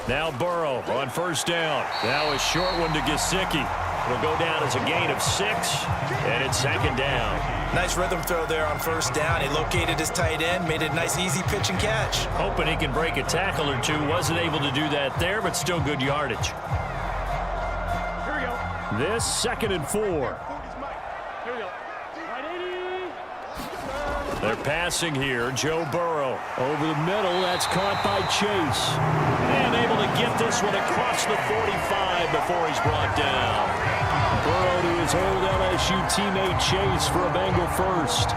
Speaker 5: Now Burrow on 1st down. Now a short one to Gesicki.
Speaker 2: It'll go down as a gain of 6, and it's 2nd down.
Speaker 3: Nice rhythm throw there on 1st down. He located his tight end, made it a nice, easy pitch and catch.
Speaker 2: Hoping he can break a tackle or two. Wasn't able to do that there, but still good yardage.
Speaker 4: Here we go.
Speaker 2: This 2nd and 4.
Speaker 4: Here we go. Right 80.
Speaker 2: They're passing here. Joe Burrow over the middle. That's caught by Chase. And able to get this one across the 45 before he's brought down. Burrow to his old LSU teammate Chase for a Bengal first.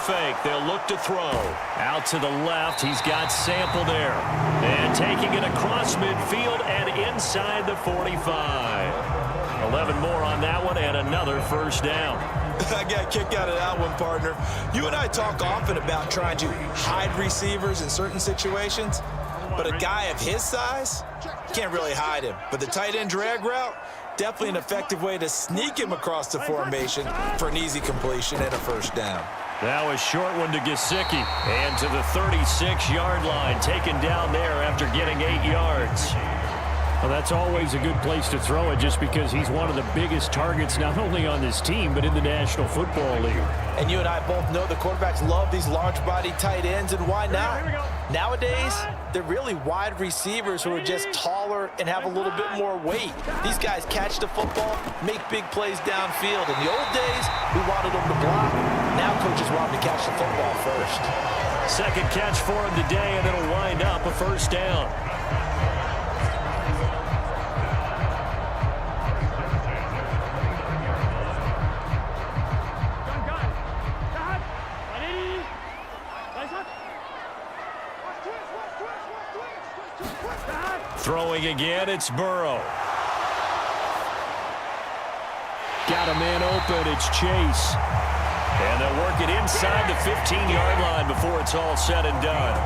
Speaker 2: Fake. They'll look to throw. Out to the left. He's got Sample there. And taking it across midfield and inside the 45. 11 more on that one and another 1st down.
Speaker 3: I got a kick out of that one, partner. You and I talk often about trying to hide receivers in certain situations, but a guy of his size can't really hide him. But the tight end drag route, definitely an effective way to sneak him across the formation for an easy completion and a 1st down.
Speaker 2: That was short one to Gesicki. And to the 36-yard line, taken down there after getting 8 yards. Well, that's always a good place to throw it just because he's one of the biggest targets not only on this team but in the National Football League.
Speaker 6: And you and I both know the quarterbacks love these large-body tight ends, and why not? Nowadays, they're really wide receivers who are just taller and have a little bit more weight. These guys catch the football, make big plays downfield. In the old days, we wanted them to block. Now coaches want them to catch the football first.
Speaker 2: 2nd catch for him today, and it'll wind up a 1st down. Throwing again, it's Burrow. Got a man open, it's Chase. And they'll work it inside the 15-yard line before it's all said and done.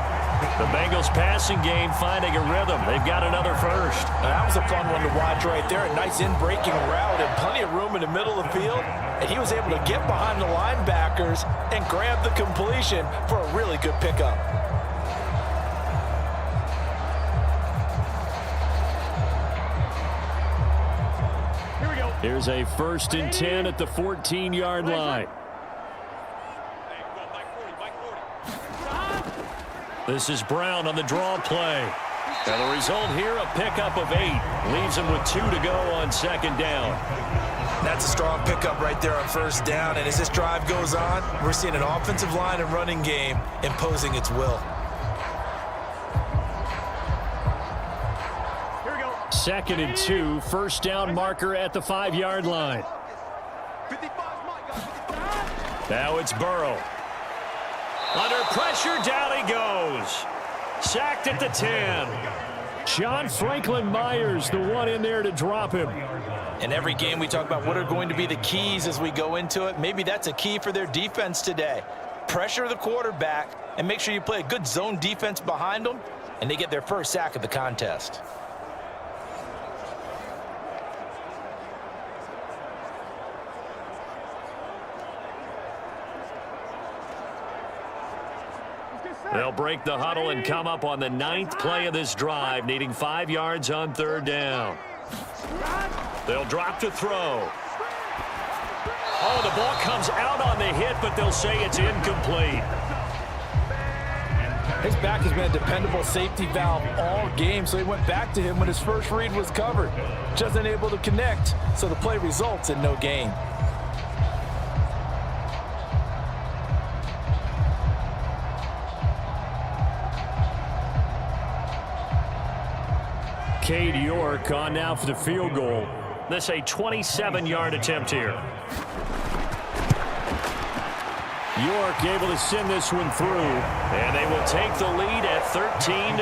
Speaker 2: The Bengals passing game finding a rhythm. They've got another 1st.
Speaker 6: That was a fun one to watch right there. A nice in-breaking route and plenty of room in the middle of the field. And he was able to get behind the linebackers and grab the completion for a really good pickup.
Speaker 2: Here's a 1st and 10 at the 14-yard line. This is Brown on the draw play. And the result here, a pickup of 8. Leaves him with 2 to go on 2nd down.
Speaker 3: That's a strong pickup right there on 1st down. And as this drive goes on, we're seeing an offensive line and running game imposing its will.
Speaker 2: 2nd and 2, 1st down marker at the 5-yard line. Now it's Burrow. Under pressure, down he goes. Sacked at the 10. John Franklin Myers, the one in there to drop him.
Speaker 6: In every game we talk about what are going to be the keys as we go into it. Maybe that's a key for their defense today. Pressure the quarterback and make sure you play a good zone defense behind them, and they get their 1st sack of the contest.
Speaker 2: They'll break the huddle and come up on the 9th play of this drive, needing 5 yards on 3rd down. They'll drop to throw. Oh, the ball comes out on the hit, but they'll say it's incomplete.
Speaker 6: His back has been a dependable safety valve all game, so he went back to him when his first read was covered. Just unable to connect, so the play results in no gain.
Speaker 2: Cade York on now for the field goal. This a 27-yard attempt here. York able to send this one through, and they will take the lead at 13-10.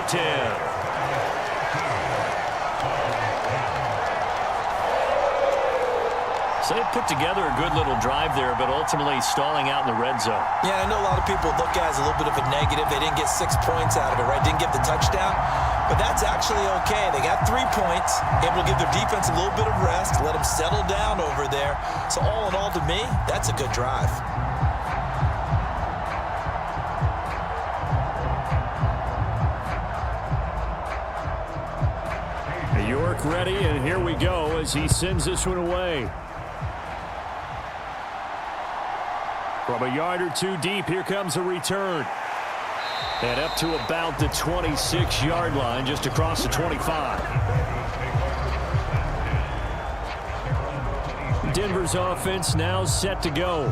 Speaker 2: So they put together a good little drive there, but ultimately stalling out in the red zone.
Speaker 3: Yeah, I know a lot of people look at it as a little bit of a negative. They didn't get 6 points out of it, right? Didn't get the touchdown. But that's actually okay. They got 3 points, able to give their defense a little bit of rest, let them settle down over there. So all in all, to me, that's a good drive.
Speaker 2: York ready, and here we go as he sends this one away. From a yard or two deep, here comes a return. And up to about the 26-yard line, just across the 25. Denver's offense now set to go.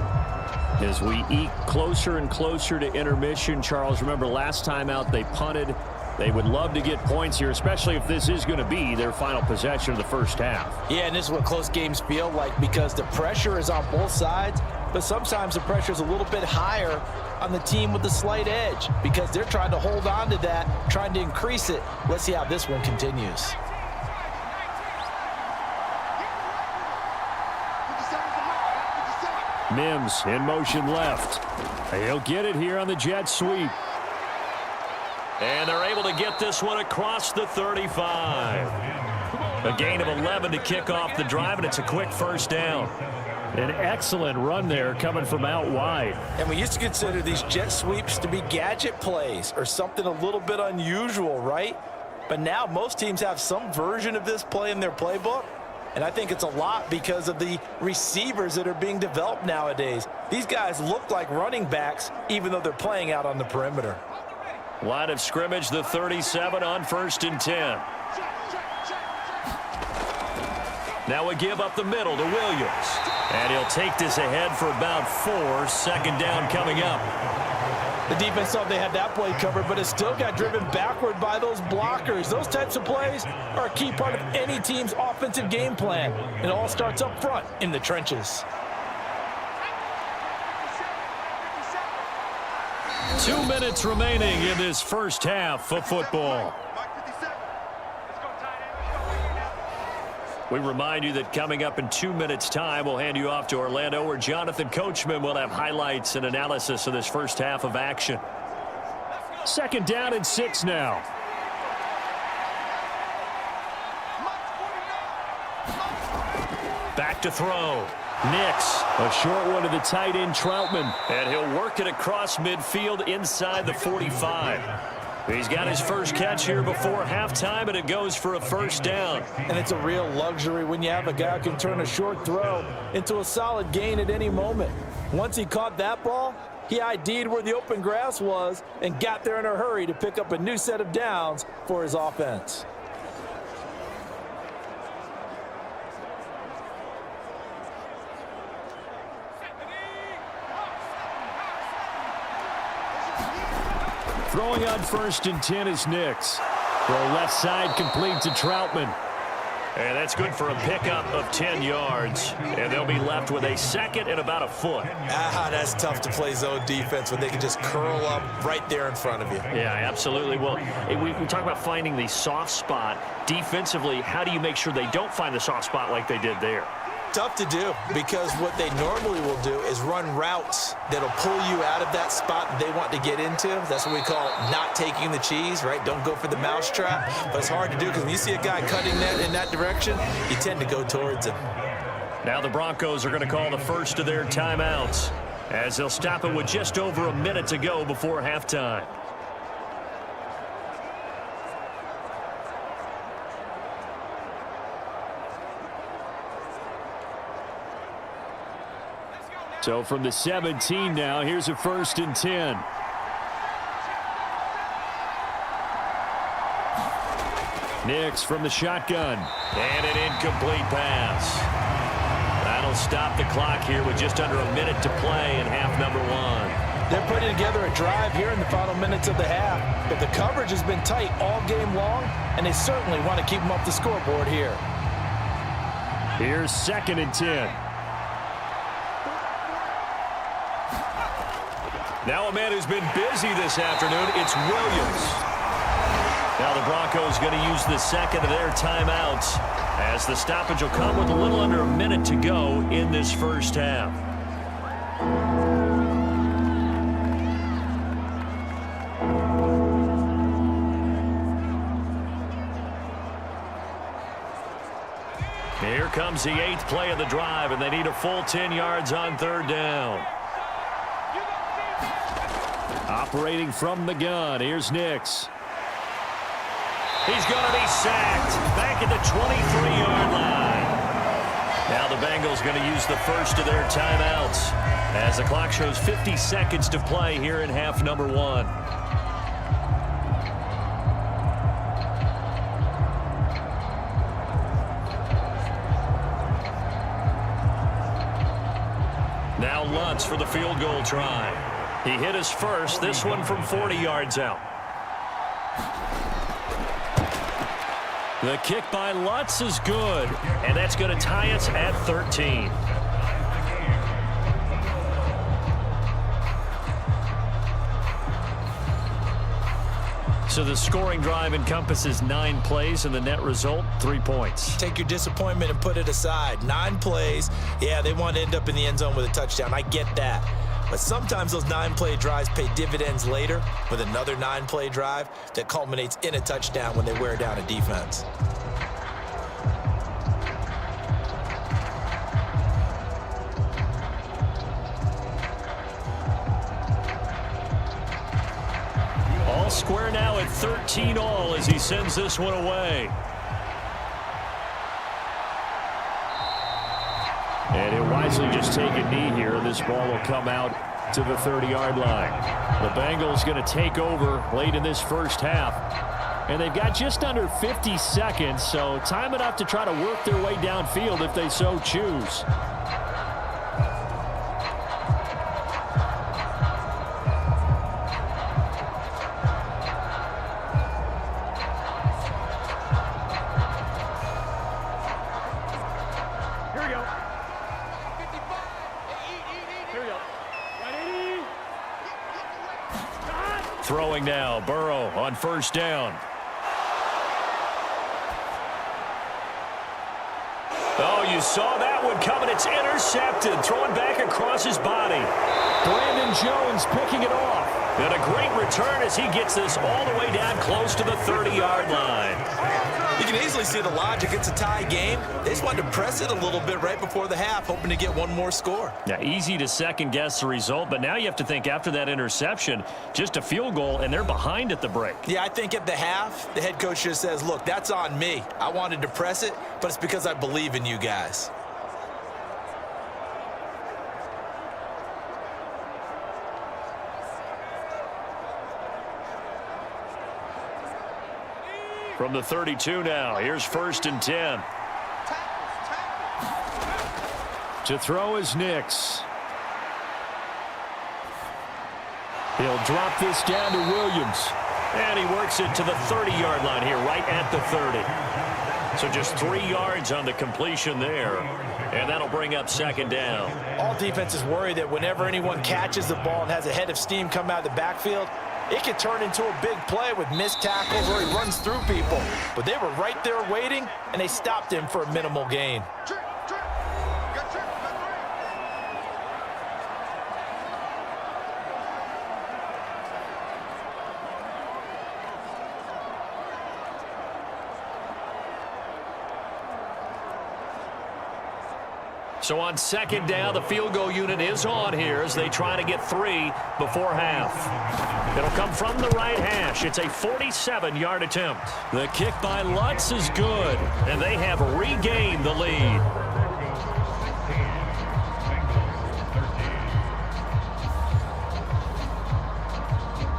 Speaker 2: As we eke closer and closer to intermission, Charles, remember last time out they punted. They would love to get points here, especially if this is going to be their final possession of the first half.
Speaker 6: Yeah, and this is what close games feel like because the pressure is on both sides, but sometimes the pressure is a little bit higher on the team with the slight edge because they're trying to hold on to that, trying to increase it. Let's see how this one continues.
Speaker 2: Mims in motion left. He'll get it here on the jet sweep. And they're able to get this one across the 35. A gain of 11 to kick off the drive, and it's a quick first down. An excellent run there coming from out wide.
Speaker 6: And we used to consider these jet sweeps to be gadget plays or something a little bit unusual, right? But now most teams have some version of this play in their playbook. And I think it's a lot because of the receivers that are being developed nowadays. These guys look like running backs even though they're playing out on the perimeter.
Speaker 2: Line of scrimmage, the 37 on 1st and 10. Now a give up the middle to Williams. And he'll take this ahead for about 4. 2nd down coming up.
Speaker 6: The defense thought they had that play covered, but it still got driven backward by those blockers. Those types of plays are a key part of any team's offensive game plan. It all starts up front in the trenches.
Speaker 2: 2 minutes remaining in this first half of football. We remind you that coming up in 2 minutes' time, we'll hand you off to Orlando, where Jonathan Coachman will have highlights and analysis of this first half of action. 2nd down and 6 now. Back to throw. Nix, a short one to the tight end, Troutman. And he'll work it across midfield inside the 45. He's got his first catch here before halftime, and it goes for a first down.
Speaker 6: And it's a real luxury when you have a guy who can turn a short throw into a solid gain at any moment. Once he caught that ball, he ID'd where the open grass was and got there in a hurry to pick up a new set of downs for his offense.
Speaker 2: Throwing on 1st and 10 is Nix. Throw left side complete to Troutman. And that's good for a pickup of 10 yards. And they'll be left with a 2nd and about a foot.
Speaker 3: That's tough to play zone defense when they can just curl up right there in front of you.
Speaker 2: Yeah, absolutely. Well, we talk about finding the soft spot. Defensively, how do you make sure they don't find the soft spot like they did there?
Speaker 3: Tough to do because what they normally will do is run routes that'll pull you out of that spot that they want to get into. That's what we call not taking the cheese, right? Don't go for the mousetrap. But it's hard to do because when you see a guy cutting that in that direction, you tend to go towards him.
Speaker 2: Now the Broncos are going to call the first of their timeouts as they'll stop it with just over a minute to go before halftime. So from the 17 now, here's a 1st and 10. Nix from the shotgun. And an incomplete pass. That'll stop the clock here with just under a minute to play in half number 1.
Speaker 6: They're putting together a drive here in the final minutes of the half. But the coverage has been tight all game long, and they certainly want to keep them off the scoreboard here.
Speaker 2: Here's 2nd and 10. Now a man who's been busy this afternoon, it's Williams. Now the Broncos going to use the second of their timeouts as the stoppage will come with a little under a minute to go in this first half. Here comes the 8th play of the drive, and they need a full 10 yards on third down. Operating from the gun, here's Nix. He's going to be sacked back at the 23-yard line. Now the Bengals going to use the first of their timeouts as the clock shows 50 seconds to play here in half number 1. Now Lutz for the field goal try. He hit his first, this one from 40 yards out. The kick by Lutz is good, and that's going to tie us at 13. So the scoring drive encompasses 9 plays, and the net result, 3 points.
Speaker 3: Take your disappointment and put it aside. 9 plays. Yeah, they want to end up in the end zone with a touchdown. I get that. But sometimes those 9-play drives pay dividends later with another 9-play drive that culminates in a touchdown when they wear down a defense.
Speaker 2: All square now at 13 all as he sends this one away. And he'll wisely just take a knee here. This ball will come out to the 30-yard line. The Bengals going to take over late in this first half. And they've got just under 50 seconds, so time enough to try to work their way downfield if they so choose. Throwing now, Burrow on first down. Oh, you saw that one coming. It's intercepted. Throwing back across his body. Brandon Jones picking it off. And a great return as he gets this all the way down close to the 30-yard line.
Speaker 3: You can easily see the logic. It's a tie game. They just wanted to press it a little bit right before the half, hoping to get one more score.
Speaker 2: Yeah, easy to second-guess the result, but now you have to think after that interception, just a field goal, and they're behind at the break.
Speaker 3: Yeah, I think at the half, the head coach just says, look, that's on me. I wanted to press it, but it's because I believe in you guys.
Speaker 2: From the 32 now, here's 1st and 10. To throw is Nix. He'll drop this down to Williams. And he works it to the 30-yard line here, right at the 30. So just 3 yards on the completion there. And that'll bring up second down.
Speaker 6: All defenses worry that whenever anyone catches the ball and has a head of steam come out of the backfield, it could turn into a big play with missed tackles where he runs through people. But they were right there waiting, and they stopped him for a minimal gain.
Speaker 2: So on second down, the field goal unit is on here as they try to get 3 before half. It'll come from the right hash. It's a 47-yard attempt. The kick by Lutz is good, and they have regained the lead.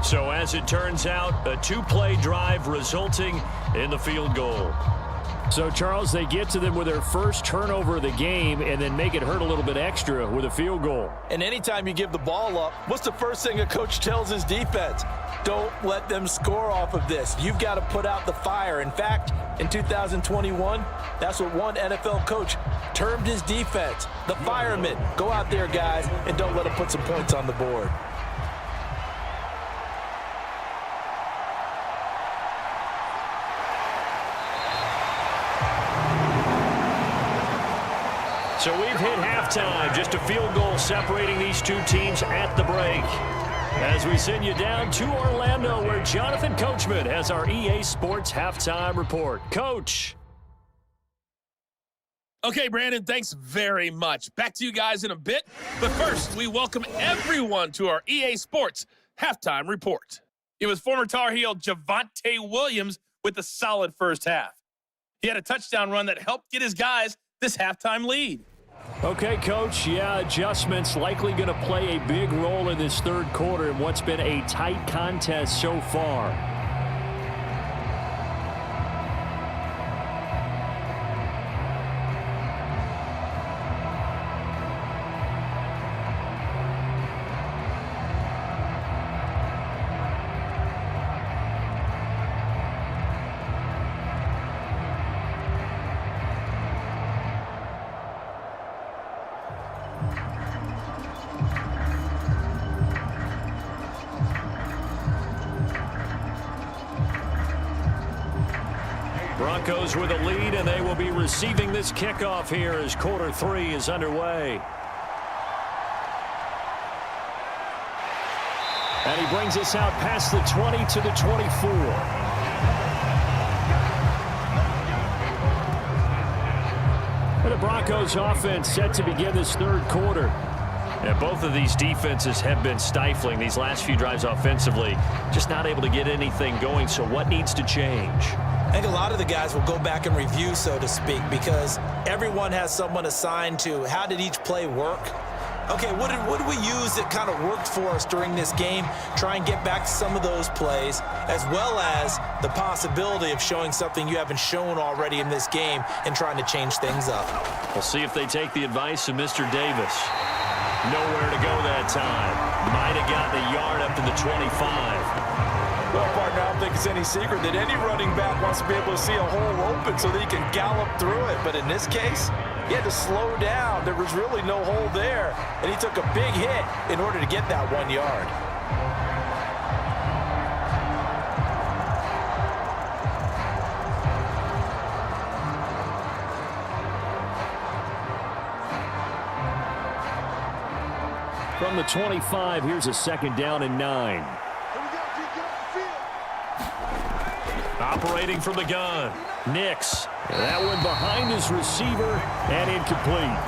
Speaker 2: So as it turns out, a 2-play drive resulting in the field goal. So, Charles, they get to them with their first turnover of the game and then make it hurt a little bit extra with a field goal.
Speaker 6: And anytime you give the ball up, what's the first thing a coach tells his defense? Don't let them score off of this. You've got to put out the fire. In fact, in 2021, that's what one NFL coach termed his defense, the firemen. Go out there, guys, and don't let them put some points on the board.
Speaker 2: So we've hit halftime, just a field goal separating these two teams at the break. As we send you down to Orlando, where Jonathan Coachman has our EA Sports Halftime Report. Coach.
Speaker 7: Okay, Brandon, thanks very much. Back to you guys in a bit. But first, we welcome everyone to our EA Sports Halftime Report. It was former Tar Heel Javonte Williams with a solid first half. He had a touchdown run that helped get his guys this halftime lead.
Speaker 2: Okay, Coach, yeah, adjustments likely going to play a big role in this third quarter in what's been a tight contest so far. Broncos with a lead, and they will be receiving this kickoff here as quarter three is underway. And he brings us out past the 20 to the 24. And the Broncos offense set to begin this third quarter. Yeah, both of these defenses have been stifling these last few drives offensively, just not able to get anything going. So what needs to change?
Speaker 3: I think a lot of the guys will go back and review, so to speak, because everyone has someone assigned to how did each play work. Okay, what did we use that kind of worked for us during this game? Try and get back to some of those plays, as well as the possibility of showing something you haven't shown already in this game and trying to change things up.
Speaker 2: We'll see if they take the advice of Mr. Davis. Nowhere to go that time. Might have gotten a yard up to the 25.
Speaker 6: Well, partner, I don't think it's any secret that any running back wants to be able to see a hole open so that he can gallop through it. But in this case, he had to slow down. There was really no hole there, and he took a big hit in order to get that 1 yard.
Speaker 2: From the 25, here's a second down and 9. Operating from the gun, Nix. That one behind his receiver and incomplete.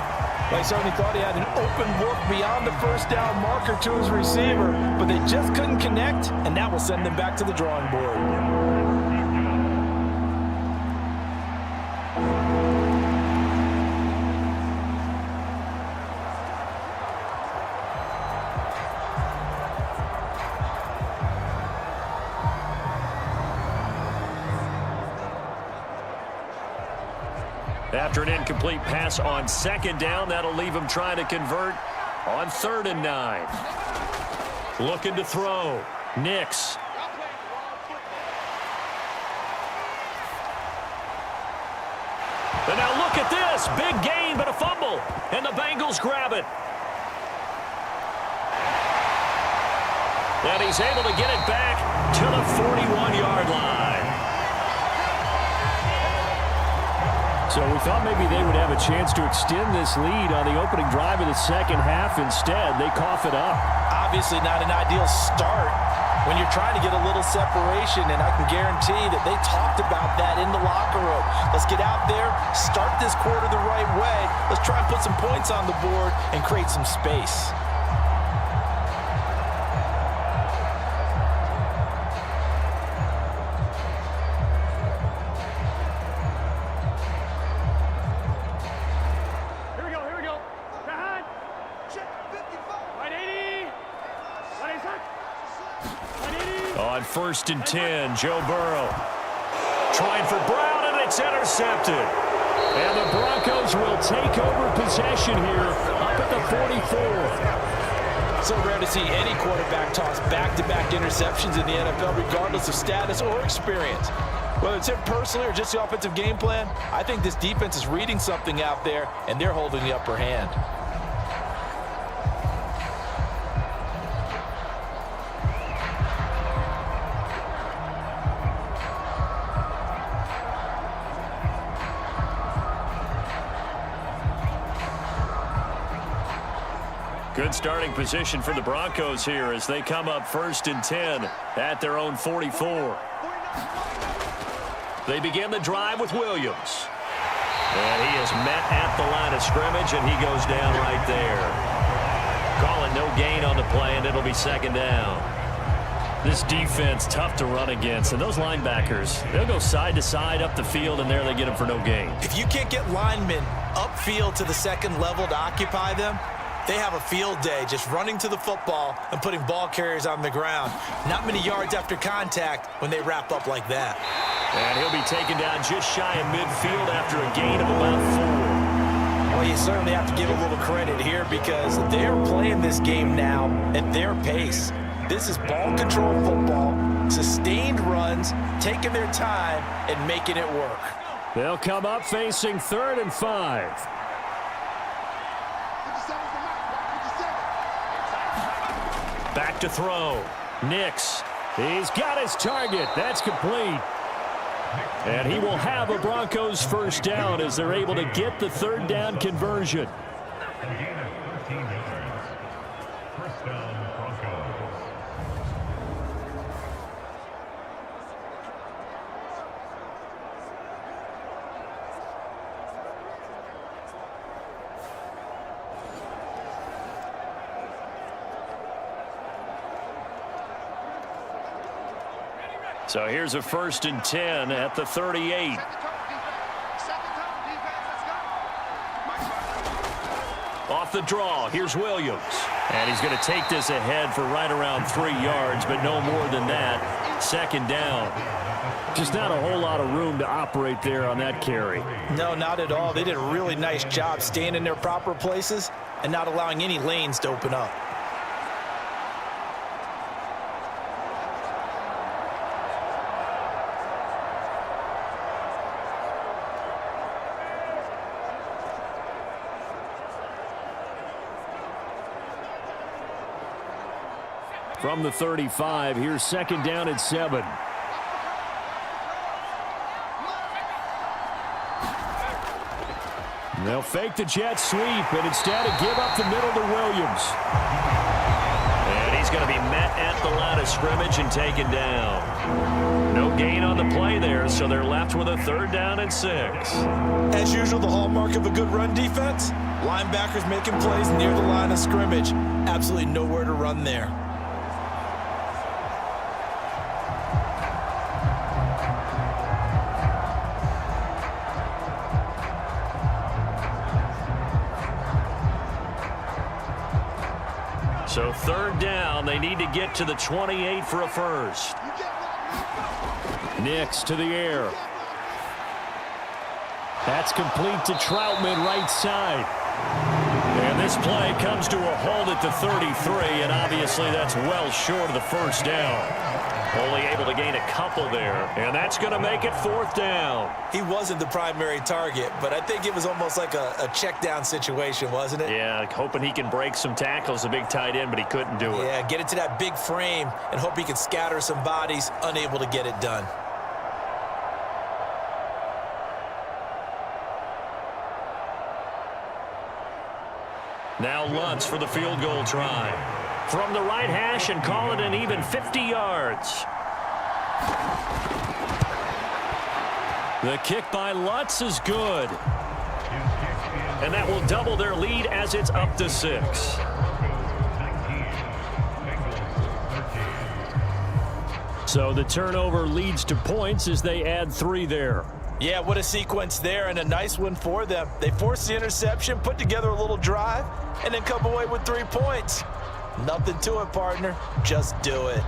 Speaker 6: They certainly thought he had an open look beyond the first down marker to his receiver, but they just couldn't connect, and that will send them back to the drawing board.
Speaker 2: After an incomplete pass on second down, that'll leave him trying to convert on 3rd and 9. Looking to throw. Nix. And now look at this. Big gain, but a fumble. And the Bengals grab it. And he's able to get it back to the 41-yard line. So we thought maybe they would have a chance to extend this lead on the opening drive of the second half. Instead, they cough it up.
Speaker 6: Obviously not an ideal start when you're trying to get a little separation, and I can guarantee that they talked about that in the locker room. Let's get out there, start this quarter the right way. Let's try and put some points on the board and create some space.
Speaker 2: On 1st and 10, Joe Burrow trying for Brown, and it's intercepted. And the Broncos will take over possession here up at the 44.
Speaker 6: So rare to see any quarterback toss back-to-back interceptions in the NFL, regardless of status or experience. Whether it's him personally or just the offensive game plan, I think this defense is reading something out there, and they're holding the upper hand.
Speaker 2: Good starting position for the Broncos here as they come up 1st and 10 at their own 44. They begin the drive with Williams. And he is met at the line of scrimmage, and he goes down right there. Calling no gain on the play, and it'll be 2nd down. This defense, tough to run against. And those linebackers, they'll go side to side up the field, and there they get them for no gain.
Speaker 3: If you can't get linemen upfield to the 2nd level to occupy them, they have a field day just running to the football and putting ball carriers on the ground. Not many yards after contact when they wrap up like that.
Speaker 2: And he'll be taken down just shy of midfield after a gain of about 4.
Speaker 6: Well, you certainly have to give a little credit here because they're playing this game now at their pace. This is ball control football, sustained runs, taking their time and making it work.
Speaker 2: They'll come up facing 3rd and 5. Back to throw. Nix. He's got his target. That's complete. And he will have a Broncos 1st down as they're able to get the 3rd down conversion. So here's a 1st and 10 at the 38. Off the draw, here's Williams. And he's going to take this ahead for right around 3 yards, but no more than that. 2nd down. Just not a whole lot of room to operate there on that carry.
Speaker 3: No, not at all. They did a really nice job staying in their proper places and not allowing any lanes to open up.
Speaker 2: From the 35, here's 2nd down and 7. They'll fake the jet sweep, and instead of give up the middle to Williams. And he's going to be met at the line of scrimmage and taken down. No gain on the play there, so they're left with a 3rd down and 6.
Speaker 3: As usual, the hallmark of a good run defense, linebackers making plays near the line of scrimmage. Absolutely nowhere to run there.
Speaker 2: So 3rd down, they need to get to the 28 for a 1st. Nix to the air. That's complete to Troutman right side. And this play comes to a halt at the 33, and obviously that's well short of the 1st down. Only able to gain a couple there, and that's going to make it 4th down.
Speaker 3: He wasn't the primary target, but I think it was almost like a check down situation, wasn't it?
Speaker 2: Yeah, hoping he can break some tackles, a big tight end, but he couldn't do it.
Speaker 3: Yeah, get it to that big frame and hope he can scatter some bodies, unable to get it done.
Speaker 2: Now Lutz for the field goal try. From the right hash and call it an even 50 yards. The kick by Lutz is good. And that will double their lead as it's up to 6. So the turnover leads to points as they add 3 there.
Speaker 3: Yeah, what a sequence there, and a nice one for them. They forced the interception, put together a little drive, and then come away with 3 points. Nothing to it, partner. Just do it.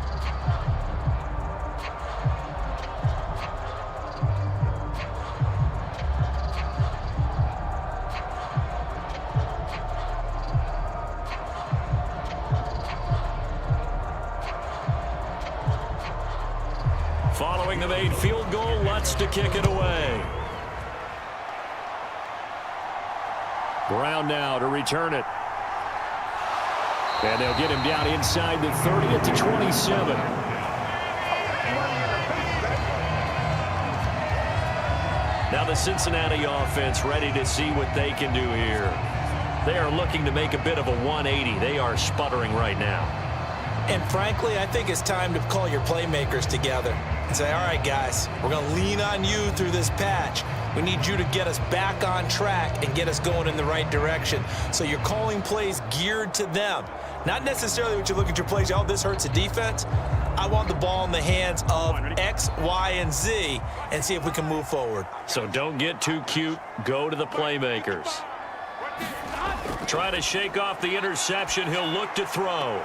Speaker 2: Following the made field goal, Lutz to kick it away. Brown now to return it. And they'll get him down inside the 30 at the 27. Now the Cincinnati offense ready to see what they can do here. they are looking to make a bit of a 180. They are sputtering right now.
Speaker 3: And frankly, I think it's time to call your playmakers together and say, all right, guys, we're going to lean on you through this patch. We need you to get us back on track and get us going in the right direction. So you're calling plays geared to them. Not necessarily what you look at your plays, oh, this hurts the defense. I want the ball in the hands of X, Y, and Z and see if we can move forward.
Speaker 2: So don't get too cute. Go to the playmakers. Trying to shake off the interception. He'll look to throw.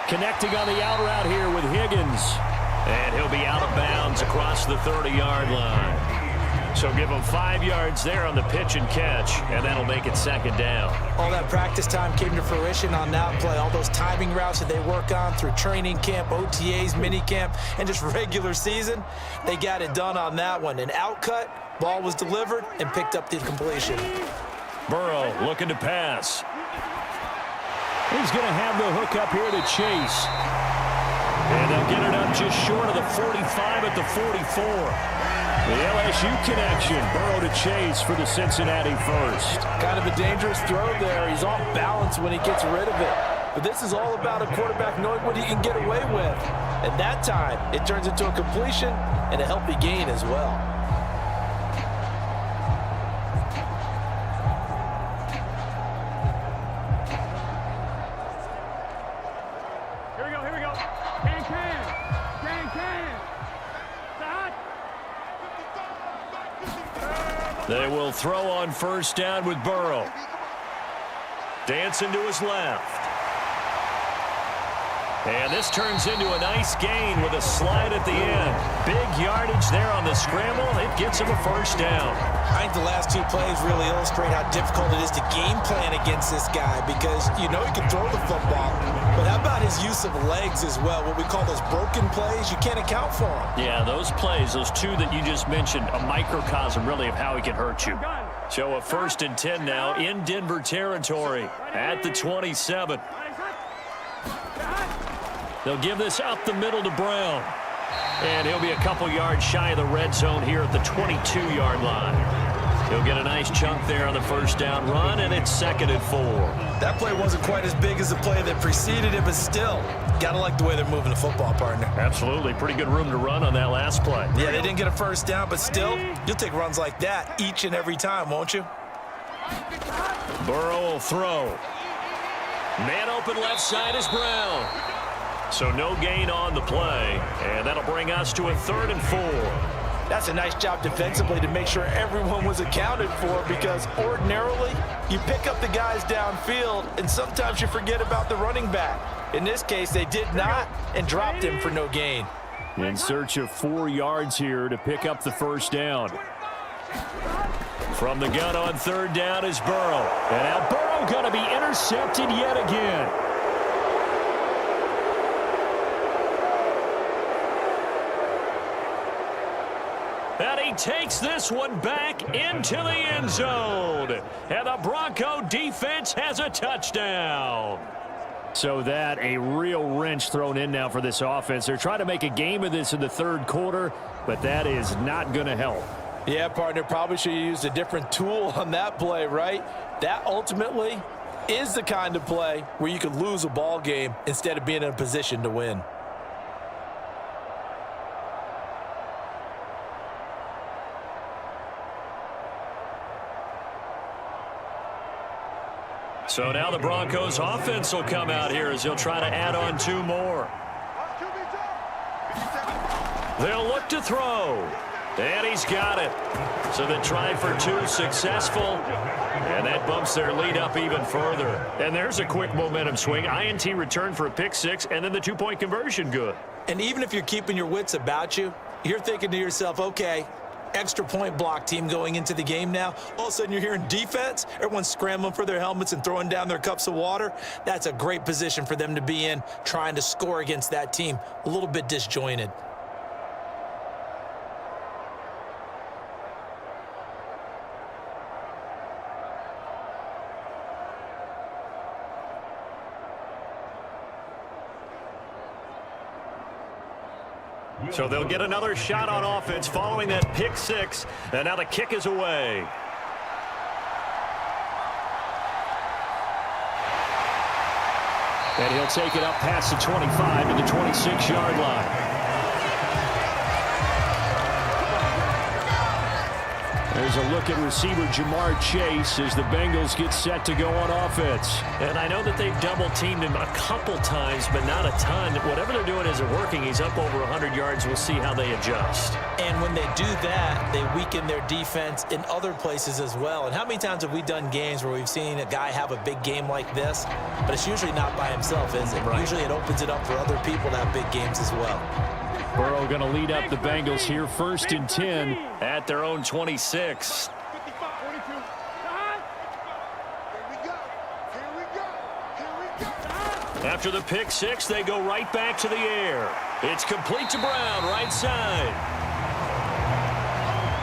Speaker 2: Connecting on the out route here with Higgins. And he'll be out of bounds across the 30-yard line. So give him 5 yards there on the pitch and catch, and that'll make it second down.
Speaker 3: All that practice time came to fruition on that play. All those timing routes that they work on through training camp, OTAs, minicamp, and just regular season, they got it done on that one. An outcut, ball was delivered, and picked up the completion.
Speaker 2: Burrow looking to pass. He's going to have the hook up here to Chase. And they'll get it up just short of the 45 at the 44. The LSU connection, Burrow to Chase for the Cincinnati first.
Speaker 6: Kind of a dangerous throw there. He's off balance when he gets rid of it. But this is all about a quarterback knowing what he can get away with. And that time, it turns into a completion and a healthy gain as well.
Speaker 4: Here we go, here we go. Can. Stop.
Speaker 2: They will throw on first down with Burrow. Dancing to his left. And this turns into a nice gain with a slide at the end. Big yardage there on the scramble. It gets him a first down.
Speaker 3: I think the last two plays really illustrate how difficult it is to game plan against this guy because you know he can throw the football. But how about his use of legs as well? What we call those broken plays, you can't account for them.
Speaker 2: Yeah, those plays, those two that you just mentioned, a microcosm really of how he can hurt you. So a 1st and 10 now in Denver territory at the 27. They'll give this up the middle to Brown. And he'll be a couple yards shy of the red zone here at the 22-yard line. He'll get a nice chunk there on the first down run, and it's 2nd and 4.
Speaker 3: That play wasn't quite as big as the play that preceded it, but still, got to like the way they're moving the football, partner.
Speaker 2: Absolutely. Pretty good room to run on that last play.
Speaker 3: Yeah, they didn't get a first down, but still, you'll take runs like that each and every time, won't you?
Speaker 2: Burrow will throw. Man open left side is Brown. So no gain on the play, and that'll bring us to a 3rd and 4.
Speaker 6: That's a nice job defensively to make sure everyone was accounted for because ordinarily you pick up the guys downfield and sometimes you forget about the running back. In this case, they did not and dropped him for no gain.
Speaker 2: In search of 4 yards here to pick up the first down. From the gun on 3rd down is Burrow. And now Burrow going to be intercepted yet again. And he takes this one back into the end zone. And the Bronco defense has a touchdown. So that a real wrench thrown in now for this offense. They're trying to make a game of this in the 3rd quarter, but that is not going to help.
Speaker 6: Yeah, partner, probably should have used a different tool on that play, right? That ultimately is the kind of play where you could lose a ball game instead of being in a position to win.
Speaker 2: So now the Broncos offense will come out here as they'll try to add on 2 more. They'll look to throw. And he's got it. So they try for 2 successful. And that bumps their lead up even further. And there's a quick momentum swing. INT return for a pick 6, and then the 2-point conversion good.
Speaker 3: And even if you're keeping your wits about you, you're thinking to yourself, okay, extra point block team going into the game now. All of a sudden you're hearing defense. Everyone's scrambling for their helmets and throwing down their cups of water. That's a great position for them to be in, trying to score against that team. A little bit disjointed.
Speaker 2: So they'll get another shot on offense following that pick 6. And now the kick is away. And he'll take it up past the 25 to the 26-yard line. There's a look at receiver Jamar Chase as the Bengals get set to go on offense.
Speaker 5: And I know that they've double-teamed him a couple times, but not a ton. Whatever they're doing isn't working. He's up over 100 yards. We'll see how they adjust.
Speaker 3: And when they do that, they weaken their defense in other places as well. And how many times have we done games where we've seen a guy have a big game like this, but it's usually not by himself, is it? Right. Usually it opens it up for other people to have big games as well.
Speaker 2: Burrow going to lead up the Bengals here, 1st and 10
Speaker 5: at their own 26. After the pick six, they go right back to the air. It's complete to Brown, right side.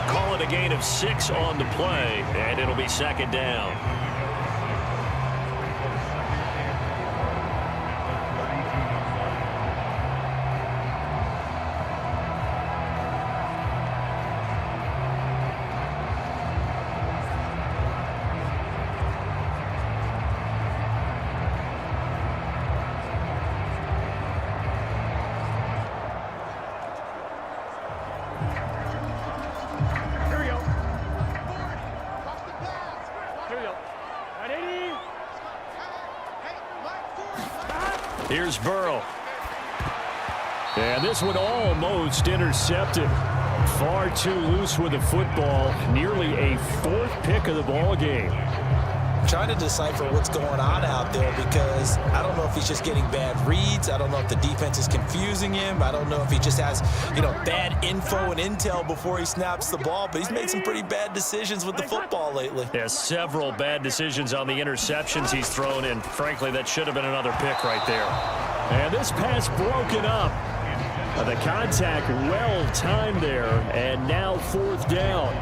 Speaker 5: Call it a gain of 6 on the play, and it'll be 2nd down.
Speaker 2: Here's Burrow. And this one almost intercepted. Far too loose with the football. Nearly a 4th pick of the ball game.
Speaker 3: Trying to decipher what's going on out there because I don't know if he's just getting bad reads. I don't know if the defense is confusing him. I don't know if he just has, bad info and intel before he snaps the ball. But he's made some pretty bad decisions with the football lately.
Speaker 5: Yeah, several bad decisions on the interceptions he's thrown in. Frankly, that should have been another pick right there.
Speaker 2: And this pass broken up. The contact well timed there, and now 4th down.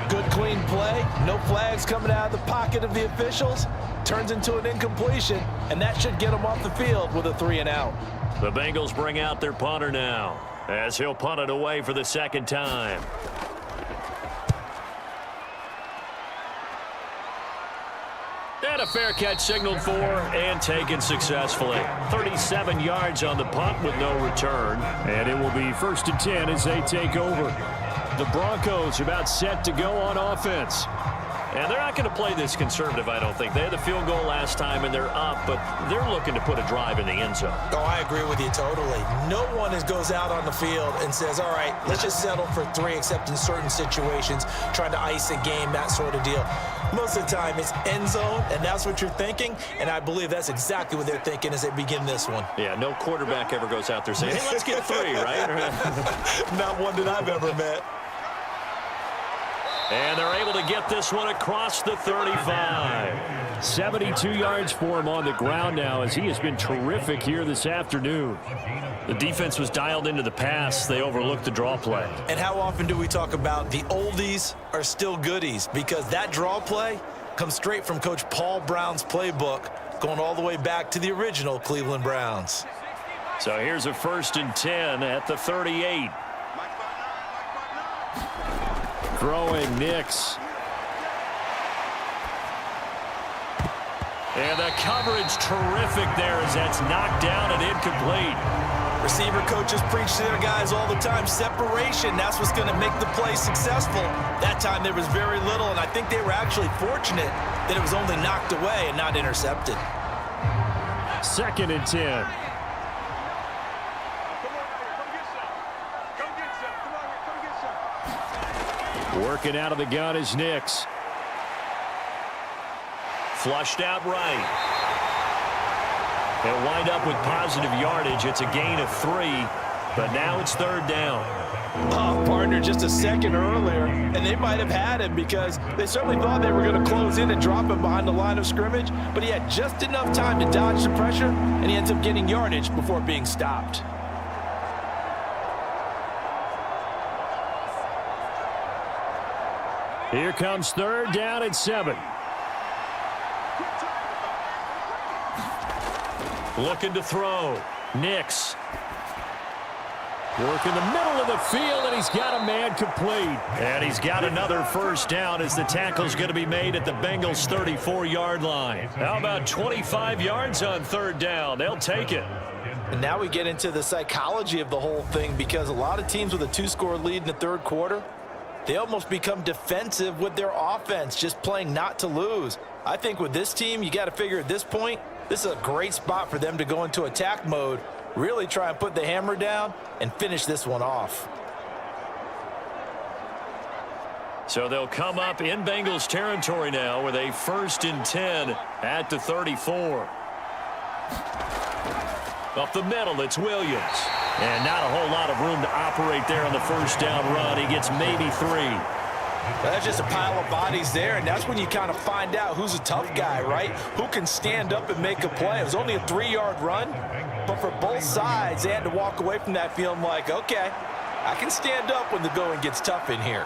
Speaker 6: Good clean play. No flags coming out of the pocket of the officials. Turns into an incompletion, and that should get them off the field with a 3 and out.
Speaker 5: The Bengals bring out their punter now as he'll punt it away for the 2nd time. And a fair catch signaled for and taken successfully. 37 yards on the punt with no return.
Speaker 2: And it will be 1st and 10 as they take over. The Broncos about set to go on offense.
Speaker 5: And they're not going to play this conservative, I don't think. They had the field goal last time, and they're up, but they're looking to put a drive in the end zone.
Speaker 3: Oh, I agree with you totally. No one goes out on the field and says, all right, let's just settle for 3, except in certain situations, trying to ice a game, that sort of deal. Most of the time, it's end zone, and that's what you're thinking, and I believe that's exactly what they're thinking as they begin this one.
Speaker 5: Yeah, no quarterback ever goes out there saying, hey, let's get 3, right?
Speaker 3: Not one that I've ever met.
Speaker 5: And they're able to get this one across the 35.
Speaker 2: 72 yards for him on the ground now as he has been terrific here this afternoon.
Speaker 5: The defense was dialed into the pass. They overlooked the draw play.
Speaker 3: And how often do we talk about the oldies are still goodies? Because that draw play comes straight from Coach Paul Brown's playbook, going all the way back to the original Cleveland Browns.
Speaker 5: So here's a 1st and 10 at the 38.
Speaker 2: Throwing Nix.
Speaker 5: And the coverage terrific there as that's knocked down and incomplete.
Speaker 3: Receiver coaches preach to their guys all the time. Separation, that's what's going to make the play successful. That time there was very little, and I think they were actually fortunate that it was only knocked away and not intercepted.
Speaker 2: 2nd and 10. Working out of the gun is Nix.
Speaker 5: Flushed out right. They'll wind up with positive yardage. It's a gain of 3, but now it's 3rd down.
Speaker 6: Oh, partner, just a second earlier, and they might have had him because they certainly thought they were going to close in and drop him behind the line of scrimmage, but he had just enough time to dodge the pressure, and he ends up getting yardage before being stopped.
Speaker 2: Here comes 3rd down and 7.
Speaker 5: Looking to throw. Nix.
Speaker 2: Working the middle of the field, and he's got a man complete.
Speaker 5: And he's got another first down as the tackle's going to be made at the Bengals' 34-yard line. How about 25 yards on third down? They'll take it.
Speaker 6: And now we get into the psychology of the whole thing, because a lot of teams with a 2-score lead in the third quarter, they almost become defensive with their offense, just playing not to lose. I think with this team, you got to figure at this point, this is a great spot for them to go into attack mode, really try and put the hammer down and finish this one off.
Speaker 5: So they'll come up in Bengals territory now with a 1st and 10 at the 34. Up the middle, it's Williams. And not a whole lot of room to operate there on the first down run. He gets maybe 3.
Speaker 6: That's just a pile of bodies there, and that's when you kind of find out who's a tough guy, right? Who can stand up and make a play. It was only a 3-yard run, but for both sides, they had to walk away from that feeling like, okay, I can stand up when the going gets tough in here.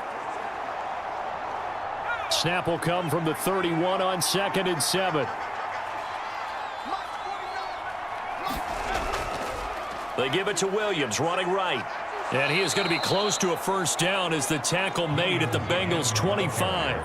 Speaker 2: Snap will come from the 31 on 2nd and 7.
Speaker 5: They give it to Williams, running right.
Speaker 2: And he is going to be close to a first down as the tackle made at the Bengals' 25.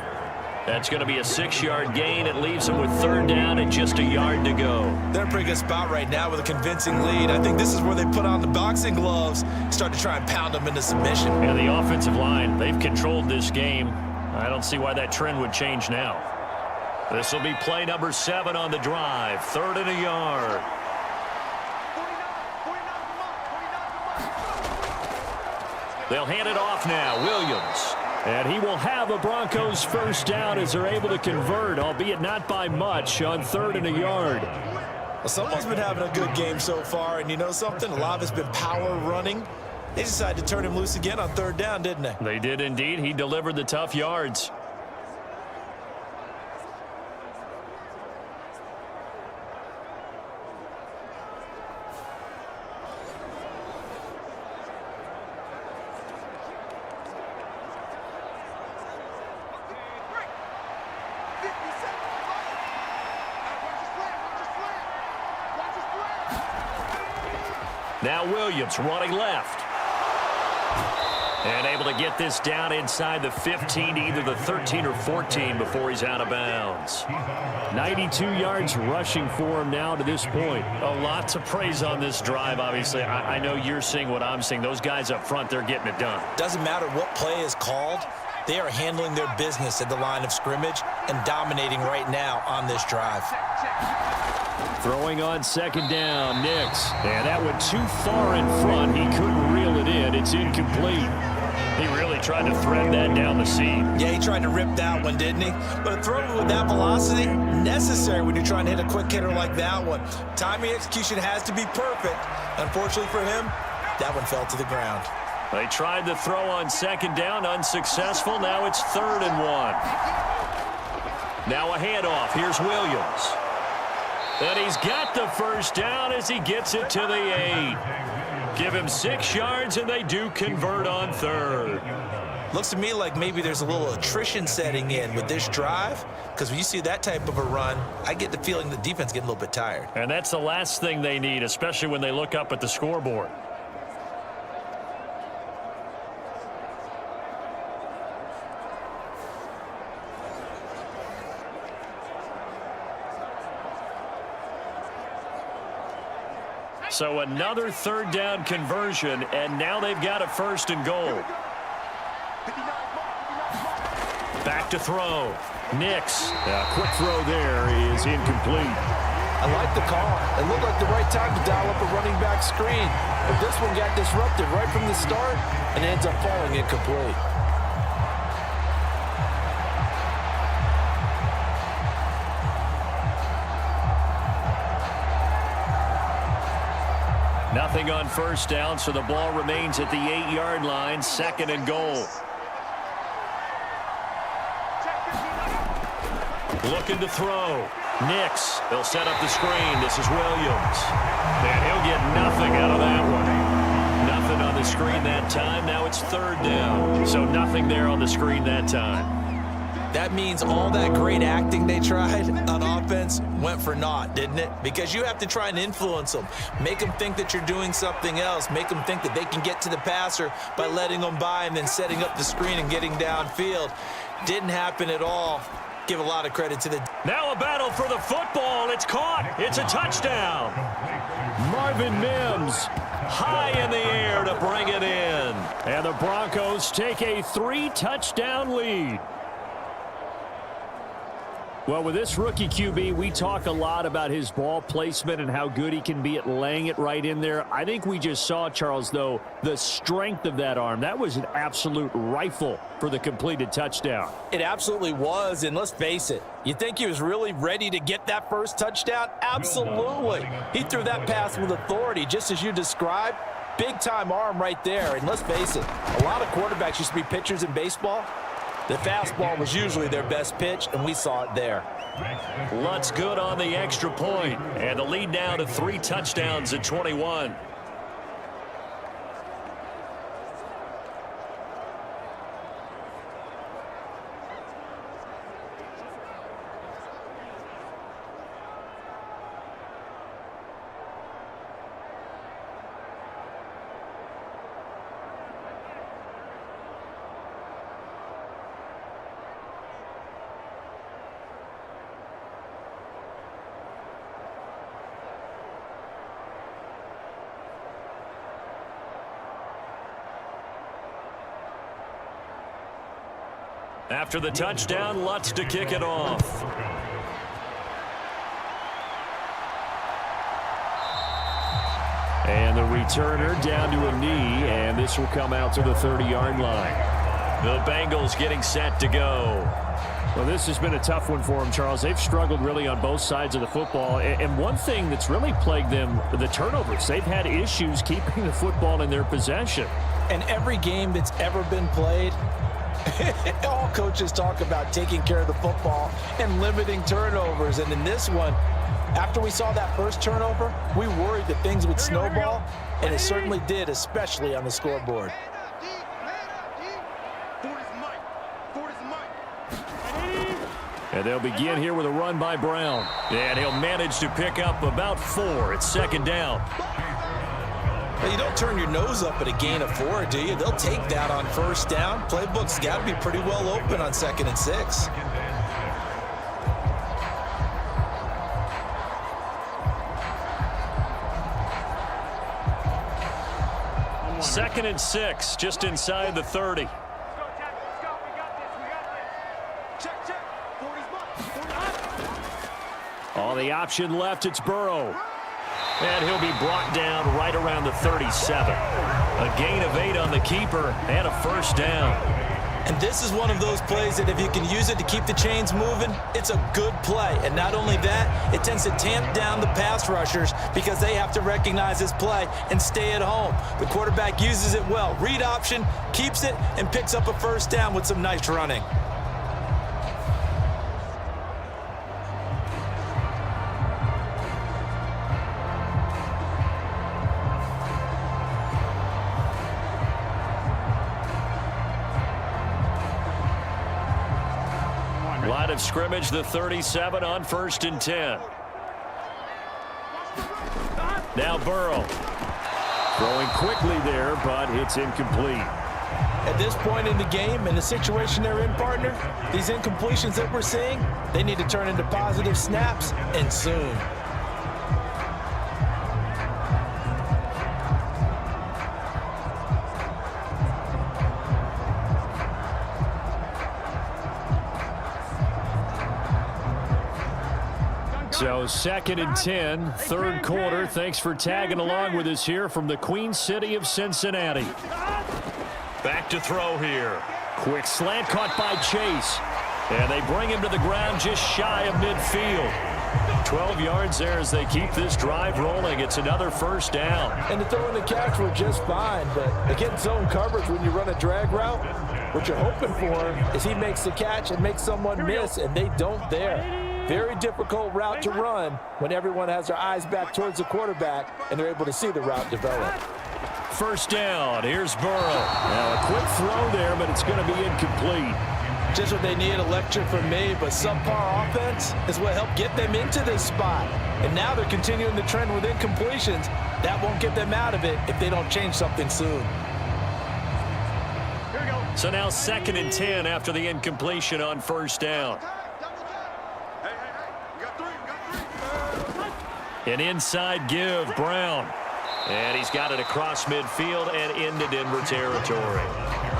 Speaker 5: That's going to be a 6-yard gain. It leaves them with third down and just a yard to go.
Speaker 3: They're in a pretty good spot right now with a convincing lead. I think this is where they put on the boxing gloves, start to try and pound them into submission.
Speaker 5: And the offensive line, they've controlled this game. I don't see why that trend would change now. This will be play number 7 on the drive. 3rd and a yard. They'll hand it off now. Williams.
Speaker 2: And he will have a Broncos first down as they're able to convert, albeit not by much, on 3rd and a yard.
Speaker 3: Well, someone's been having a good game so far, and you know something? A lot of it's been power running. They decided to turn him loose again on 3rd down, didn't they?
Speaker 5: They did indeed. He delivered the tough yards. Now Williams running left. And able to get this down inside the 15 to either the 13 or 14 before he's out of bounds.
Speaker 2: 92 yards rushing for him now to this point.
Speaker 5: A lot to praise on this drive, obviously. I know you're seeing what I'm seeing. Those guys up front, they're getting it done.
Speaker 3: Doesn't matter what play is called. They are handling their business at the line of scrimmage and dominating right now on this drive.
Speaker 2: Throwing on 2nd down, Nix. And that went too far in front. He couldn't reel it in. It's incomplete.
Speaker 5: He really tried to thread that down the seam.
Speaker 3: Yeah, he tried to rip that one, didn't he? But a throw with that velocity, necessary when you're trying to hit a quick hitter like that one. Timing execution has to be perfect. Unfortunately for him, that one fell to the ground.
Speaker 5: They tried the throw on 2nd down, unsuccessful. Now it's 3rd and 1. Now a handoff. Here's Williams. And he's got the first down as he gets it to the 8. Give him 6 yards, and they do convert on 3rd.
Speaker 3: Looks to me like maybe there's a little attrition setting in with this drive, because when you see that type of a run, I get the feeling the defense getting a little bit tired.
Speaker 5: And that's the last thing they need, especially when they look up at the scoreboard. So another 3rd down conversion, and now they've got a 1st and goal. Back to throw. Nix.
Speaker 2: A quick throw there is incomplete.
Speaker 6: I like the call. It looked like the right time to dial up a running back screen. But this one got disrupted right from the start and ends up falling incomplete.
Speaker 5: Nothing on first down, so the ball remains at the 8-yard line, 2nd and goal. Looking to throw. Nix. They'll set up the screen. This is Williams. And he'll get nothing out of that one. Nothing on the screen that time. Now it's 3rd down. So nothing there on the screen that time.
Speaker 3: That means all that great acting they tried on offense went for naught, didn't it? Because you have to try and influence them. Make them think that you're doing something else. Make them think that they can get to the passer by letting them by and then setting up the screen and getting downfield. Didn't happen at all. Give a lot of credit to the...
Speaker 2: Now a battle for the football. It's caught. It's a touchdown. Marvin Mims high in the air to bring it in. And the Broncos take a 3-touchdown lead. Well, with this rookie QB, we talk a lot about his ball placement and how good he can be at laying it right in there. I think we just saw, Charles, though, the strength of that arm. That was an absolute rifle for the completed touchdown.
Speaker 6: It absolutely was, and let's face it, you think he was really ready to get that first touchdown? Absolutely. He threw that pass with authority, just as you described. Big-time arm right there, and let's face it, a lot of quarterbacks used to be pitchers in baseball. The fastball was usually their best pitch, and we saw it there.
Speaker 2: Lutz good on the extra point, and the lead now to 3 touchdowns at 21. After the touchdown, Lutz to kick it off. And the returner down to a knee, and this will come out to the 30-yard line. The Bengals getting set to go. Well, this has been a tough one for them, Charles. They've struggled really on both sides of the football. And one thing that's really plagued them, the turnovers. They've had issues keeping the football in their possession.
Speaker 6: And every game that's ever been played, all coaches talk about taking care of the football and limiting turnovers. And in this one, after we saw that first turnover, we worried that things would snowball, and it certainly did, especially on the scoreboard.
Speaker 2: And they'll begin here with a run by Brown. And he'll manage to pick up about 4. It's second down.
Speaker 3: Well, you don't turn your nose up at a gain of 4, do you? They'll take that on first down. Playbook's got to be pretty well open on 2nd and 6.
Speaker 2: Second and 6, just inside the 30. On the option left, it's Burrow. And he'll be brought down right around the 37. A gain of 8 on the keeper and a first down.
Speaker 3: And this is one of those plays that if you can use it to keep the chains moving, it's a good play. And not only that, it tends to tamp down the pass rushers because they have to recognize this play and stay at home. The quarterback uses it well. Read option, keeps it, and picks up a first down with some nice running.
Speaker 2: Line of scrimmage, the 37 on 1st and 10. Now Burrow. Throwing quickly there, but it's incomplete.
Speaker 6: At this point in the game, in the situation they're in, partner, these incompletions that we're seeing, they need to turn into positive snaps, and soon.
Speaker 2: So 2nd and 10, 3rd quarter. Thanks for tagging along with us here from the Queen City of Cincinnati. Back to throw here. Quick slant caught by Chase. And they bring him to the ground just shy of midfield. 12 yards there as they keep this drive rolling. It's another first down.
Speaker 6: And the throw and the catch were just fine, but against zone coverage when you run a drag route, what you're hoping for is he makes the catch and makes someone miss, and they don't there. Very difficult route to run when everyone has their eyes back towards the quarterback and they're able to see the route develop.
Speaker 2: First down. Here's Burrow. Now a quick throw there, but it's going to be incomplete.
Speaker 6: Just what they need, a lecture from me, but subpar offense is what helped get them into this spot. And now they're continuing the trend with incompletions. That won't get them out of it if they don't change something soon.
Speaker 2: So now 2nd and 10 after the incompletion on 1st down. An inside give, Brown. And he's got it across midfield and into Denver territory.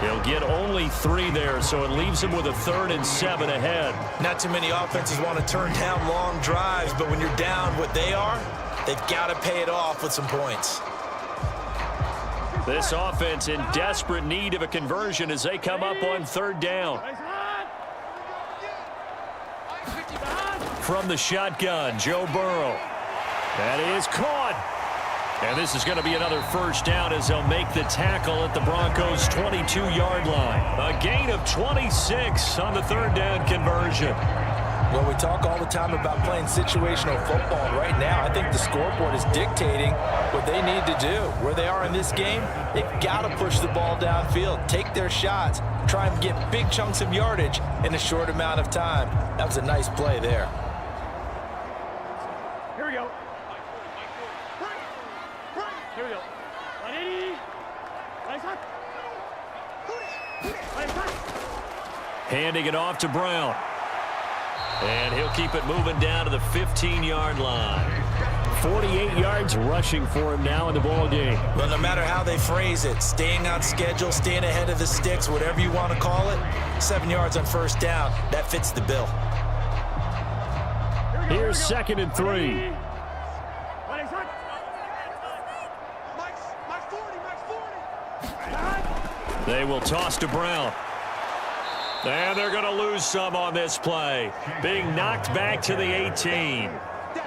Speaker 2: He'll get only 3 there, so it leaves him with a 3rd and 7 ahead.
Speaker 3: Not too many offenses want to turn down long drives, but when you're down what they are, they've got to pay it off with some points.
Speaker 2: This offense in desperate need of a conversion as they come up on 3rd down. From the shotgun, Joe Burrow. That is caught. And this is going to be another 1st down as they'll make the tackle at the Broncos' 22-yard line. A gain of 26 on the 3rd down conversion.
Speaker 6: Well, we talk all the time about playing situational football, and right now I think the scoreboard is dictating what they need to do. Where they are in this game, they've got to push the ball downfield, take their shots, try and get big chunks of yardage in a short amount of time. That was a nice play there.
Speaker 4: Here we go. Here we go. 180. Nice hot. Nice hot.
Speaker 2: Handing it off to Brown. And he'll keep it moving down to the 15-yard line. 48 yards rushing for him now in the ball game.
Speaker 3: Well, no matter how they phrase it, staying on schedule, staying ahead of the sticks, whatever you want to call it, 7 yards on 1st down, that fits the bill.
Speaker 2: Here's 2nd and 3. They will toss to Brown. And they're going to lose some on this play. Being knocked back to the 18.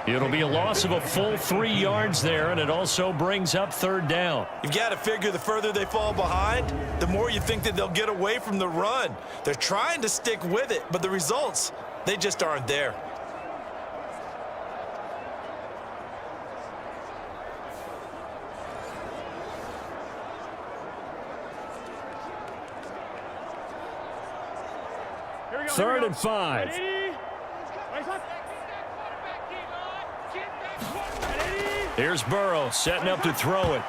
Speaker 2: It'll be a loss of a full 3 yards there, and it also brings up 3rd down.
Speaker 3: You've got to figure the further they fall behind, the more you think that they'll get away from the run. They're trying to stick with it, but the results, they just aren't there.
Speaker 2: Third and 5. Here's Burrow setting up to throw it.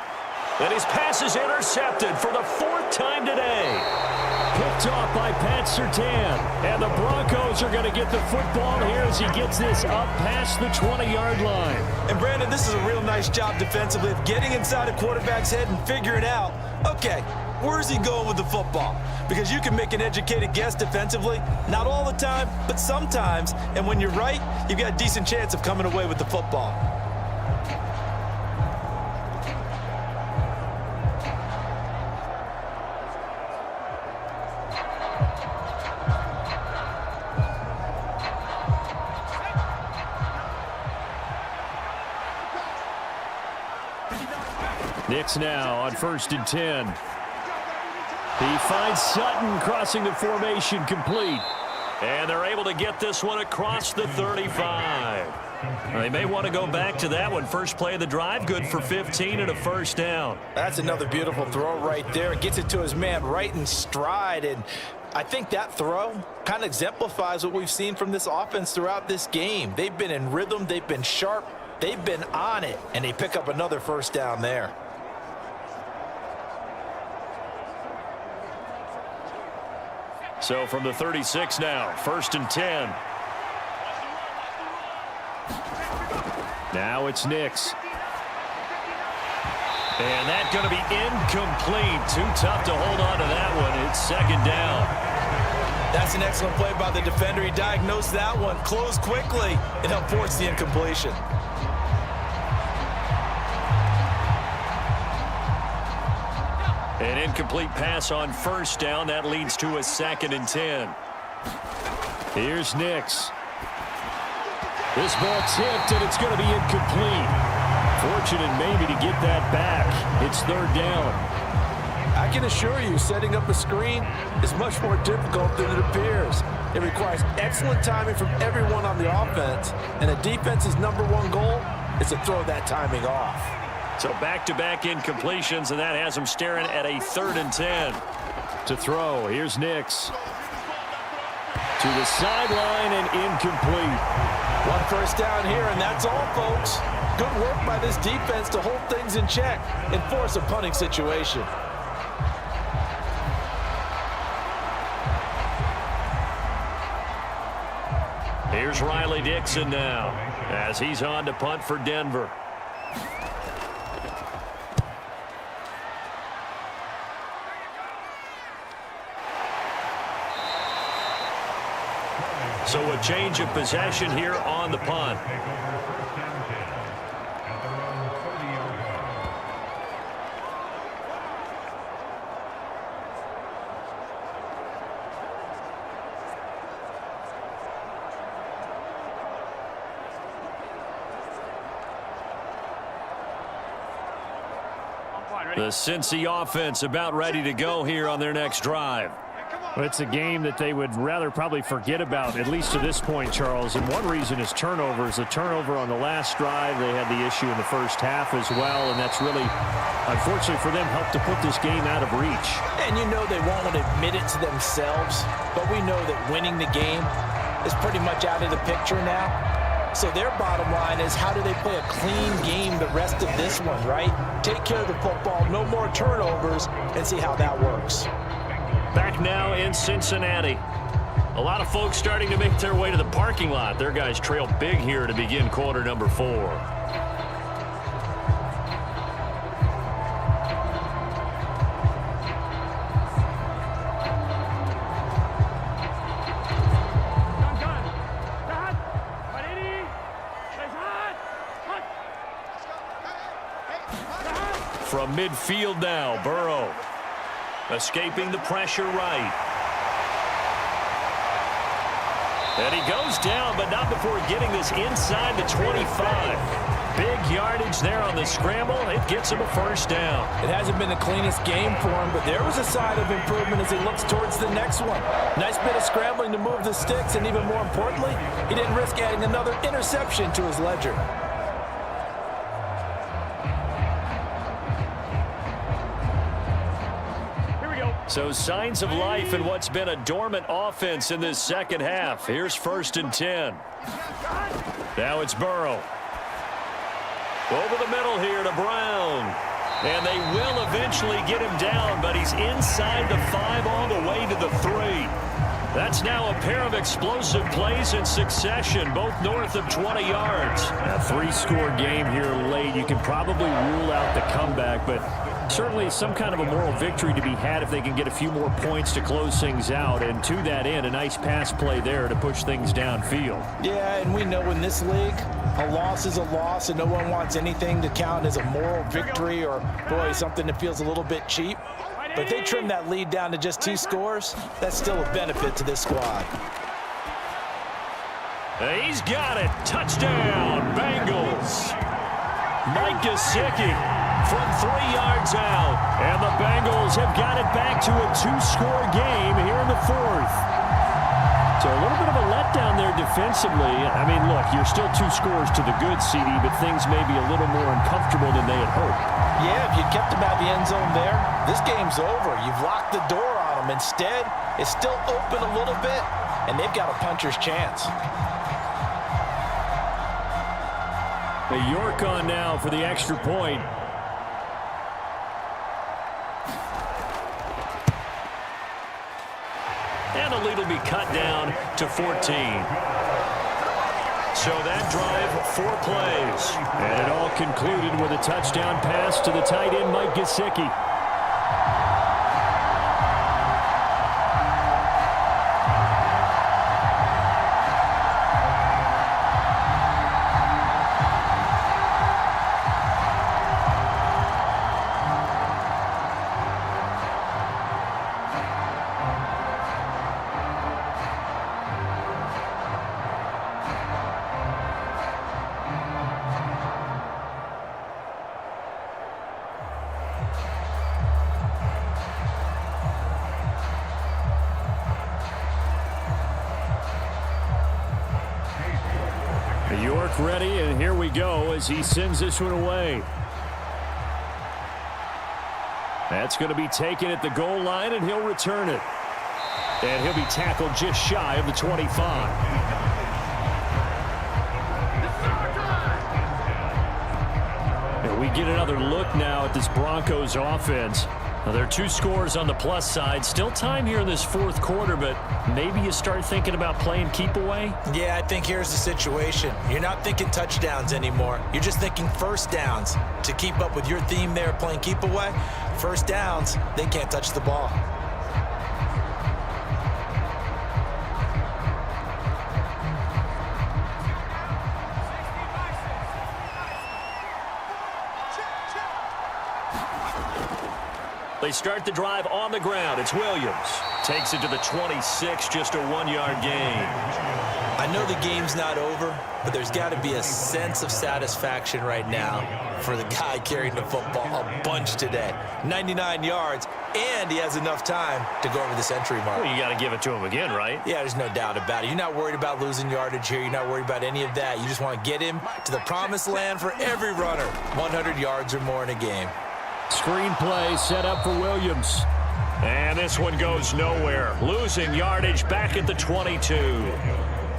Speaker 2: And his pass is intercepted for the 4th time today. Picked off by Pat Surtain. And the Broncos are going to get the football here as he gets this up past the 20-yard line.
Speaker 3: And Brandon, this is a real nice job defensively of getting inside a quarterback's head and figuring out, okay, where's he going with the football? Because you can make an educated guess defensively, not all the time, but sometimes. And when you're right, you've got a decent chance of coming away with the football.
Speaker 2: Nix now on 1st and 10. He finds Sutton crossing the formation complete. And they're able to get this one across the 35. They may want to go back to that one. First play of the drive, good for 15 and a 1st down.
Speaker 6: That's another beautiful throw right there. Gets it to his man right in stride. And I think that throw kind of exemplifies what we've seen from this offense throughout this game. They've been in rhythm. They've been sharp. They've been on it. And they pick up another 1st down there.
Speaker 2: So from the 36 now, 1st and 10. Now it's Nix. And that's going to be incomplete. Too tough to hold on to that one. It's 2nd down.
Speaker 3: That's an excellent play by the defender. He diagnosed that one, closed quickly, and helped force the incompletion.
Speaker 2: An incomplete pass on 1st down. That leads to a 2nd and 10. Here's Nix. This ball tipped, and it's going to be incomplete. Fortunate maybe to get that back. It's 3rd down.
Speaker 6: I can assure you, setting up a screen is much more difficult than it appears. It requires excellent timing from everyone on the offense, and the defense's #1 goal is to throw that timing off.
Speaker 2: So back-to-back incompletions, and that has him staring at a 3rd and 10. To throw, here's Nix. To the sideline and incomplete.
Speaker 6: One first down here, and that's all, folks. Good work by this defense to hold things in check and force a punting situation.
Speaker 2: Here's Riley Dixon now as he's on to punt for Denver. So a change of possession here on the punt. The Cincy offense about ready to go here on their next drive.
Speaker 5: Well, it's a game that they would rather probably forget about, at least to this point, Charles. And one reason is turnovers. The turnover on the last drive, they had the issue in the first half as well, and that's really, unfortunately for them, helped to put this game out of reach.
Speaker 3: And you know they won't admit it to themselves, but we know that winning the game is pretty much out of the picture now. So their bottom line is, how do they play a clean game the rest of this one, right? Take care of the football, no more turnovers, and see how that works.
Speaker 2: Back now in Cincinnati. A lot of folks starting to make their way to the parking lot. Their guys trail big here to begin quarter number 4. From midfield now, Burrow. Escaping the pressure right. And he goes down, but not before getting this inside the 25. Big yardage there on the scramble. It gets him a first down.
Speaker 3: It hasn't been the cleanest game for him, but there was a sign of improvement as he looks towards the next one. Nice bit of scrambling to move the sticks, and even more importantly, he didn't risk adding another interception to his ledger.
Speaker 2: So signs of life in what's been a dormant offense in this second half. Here's 1st and 10. Now it's Burrow. Over the middle here to Brown. And they will eventually get him down, but he's inside the 5 all the way to the 3. That's now a pair of explosive plays in succession, both north of 20 yards.
Speaker 5: A 3-score game here late. You can probably rule out the comeback, but certainly some kind of a moral victory to be had if they can get a few more points to close things out. And to that end, a nice pass play there to push things downfield.
Speaker 3: Yeah, and we know in this league, a loss is a loss, and no one wants anything to count as a moral victory or, boy, something that feels a little bit cheap. But if they trim that lead down to just 2 scores, that's still a benefit to this squad.
Speaker 2: He's got it. Touchdown, Bengals. Mike Gesicki from 3 yards out. And the Bengals have got it back to a 2-score game here in the 4th. So a little bit of a letdown there defensively. I mean, look, you're still 2 scores to the good, CD, but things may be a little more uncomfortable than they had hoped.
Speaker 3: Yeah, if you kept them out of the end zone there, this game's over. You've locked the door on them. Instead, it's still open a little bit, and they've got a puncher's chance.
Speaker 2: York on now for the extra point. And the lead will be cut down to 14. So that drive, 4 plays.
Speaker 5: And it all concluded with a touchdown pass to the tight end, Mike Gesicki. York ready, and here we go as he sends this one away. That's going to be taken at the goal line, and he'll return it.
Speaker 2: And he'll be tackled just shy of the 25. We get another look now at this Broncos offense. Now, there are 2 scores on the plus side. Still time here in this fourth quarter, but maybe you start thinking about playing keep away?
Speaker 3: Yeah, I think here's the situation. You're not thinking touchdowns anymore. You're just thinking first downs. To keep up with your theme there, playing keep away, first downs, they can't touch the ball.
Speaker 2: They start the drive on the ground. It's Williams. Takes it to the 26, just a 1-yard gain.
Speaker 3: I know the game's not over, but there's got to be a sense of satisfaction right now for the guy carrying the football a bunch today. 99 yards, and he has enough time to go over the century mark.
Speaker 2: Well, you got to give it to him again, right?
Speaker 3: Yeah, there's no doubt about it. You're not worried about losing yardage here. You're not worried about any of that. You just want to get him to the promised land for every runner. 100 yards or more in a game.
Speaker 2: Screen play set up for Williams. And this one goes nowhere. Losing yardage back at the 22.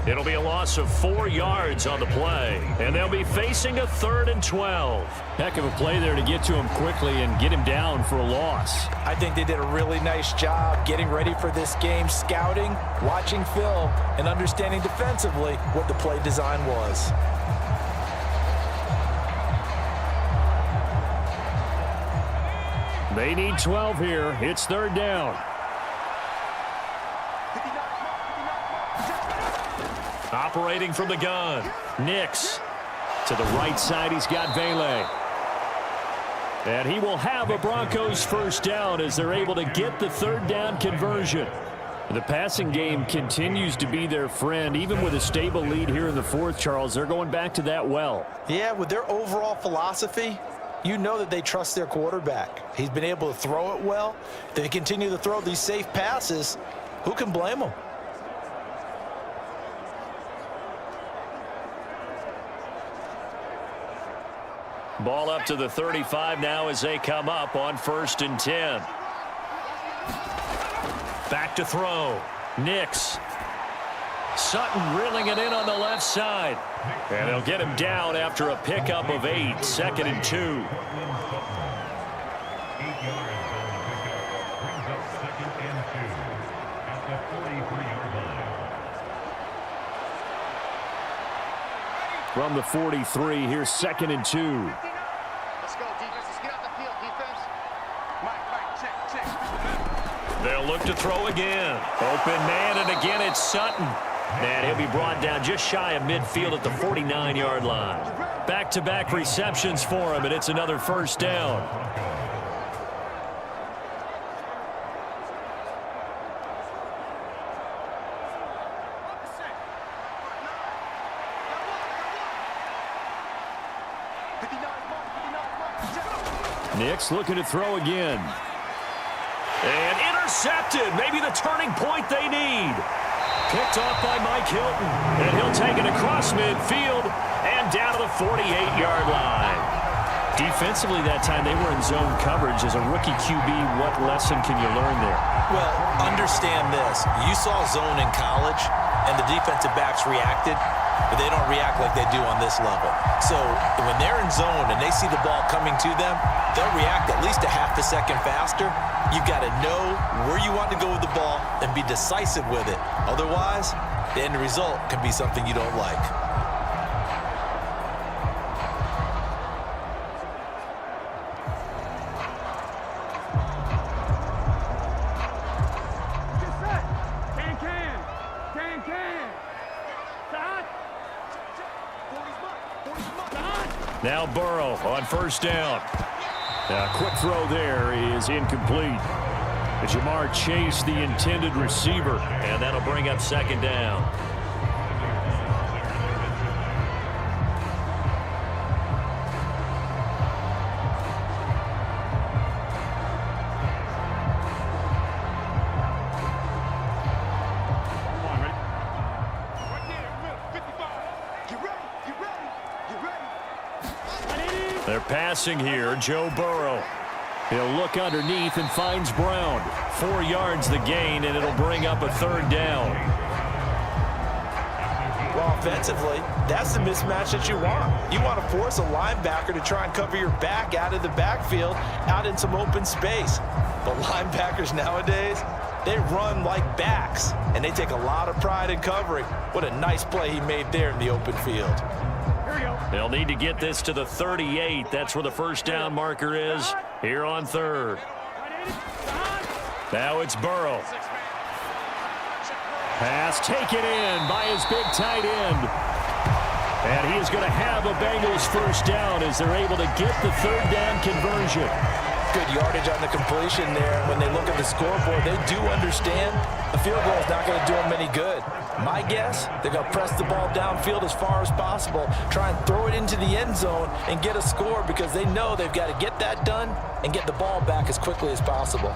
Speaker 2: It'll be a loss of 4 yards on the play. And they'll be facing a 3rd and 12. Heck of a play there to get to him quickly and get him down for a loss.
Speaker 6: I think they did a really nice job getting ready for this game, scouting, watching film, and understanding defensively what the play design was.
Speaker 2: They need 12 here. It's 3rd down. Operating from the gun. Nix. To the right side, he's got Vele. And he will have a Broncos first down as they're able to get the 3rd down conversion. The passing game continues to be their friend. Even with a stable lead here in the 4th, Charles, they're going back to that well.
Speaker 6: Yeah, with their overall philosophy, you know that they trust their quarterback. He's been able to throw it well. They continue to throw these safe passes. Who can blame them?
Speaker 2: Ball up to the 35 now as they come up on 1st and 10. Back to throw. Nix. Sutton reeling it in on the left side. And they'll get him down after a pickup of 8. 2nd and 2. From the 43, here's 2nd and 2.
Speaker 8: Let's go, defense. Let's get out the field, defense. Mike, check.
Speaker 2: They'll look to throw again. Open man, and again it's Sutton. And he'll be brought down just shy of midfield at the 49-yard line. Back-to-back receptions for him, and it's another first down. Nix looking to throw again. And intercepted. Maybe the turning point they need. Picked off by Mike Hilton. And he'll take it across midfield and down to the 48-yard line. Defensively that time, they were in zone coverage. As a rookie QB, what lesson can you learn there?
Speaker 3: Well, understand this. You saw zone in college, and the defensive backs reacted, but they don't react like they do on this level. So when they're in zone and they see the ball coming to them, they'll react at least a half a second faster. You've got to know where you want to go with the ball and be decisive with it. Otherwise, the end result can be something you don't like.
Speaker 2: Now Burrow on first down. A quick throw there is incomplete. Jamar Chase, the intended receiver, and that'll bring up 2nd down. They're passing here, Joe Burrow. He'll look underneath and finds Brown. 4 yards the gain, and it'll bring up a 3rd down.
Speaker 3: Well, offensively, that's the mismatch that you want. You want to force a linebacker to try and cover your back out of the backfield, out in some open space. But linebackers nowadays, they run like backs, and they take a lot of pride in covering. What a nice play he made there in the open field.
Speaker 2: They'll need to get this to the 38. That's where the 1st down marker is here on 3rd. Now it's Burrow. Pass taken in by his big tight end. And he is going to have a Bengals 1st down as they're able to get the 3rd down conversion.
Speaker 3: Good yardage on the completion there. When they look at the scoreboard, they do understand the field goal is not going to do them any good. My guess, they're going to press the ball downfield as far as possible, try and throw it into the end zone and get a score because they know they've got to get that done and get the ball back as quickly as possible.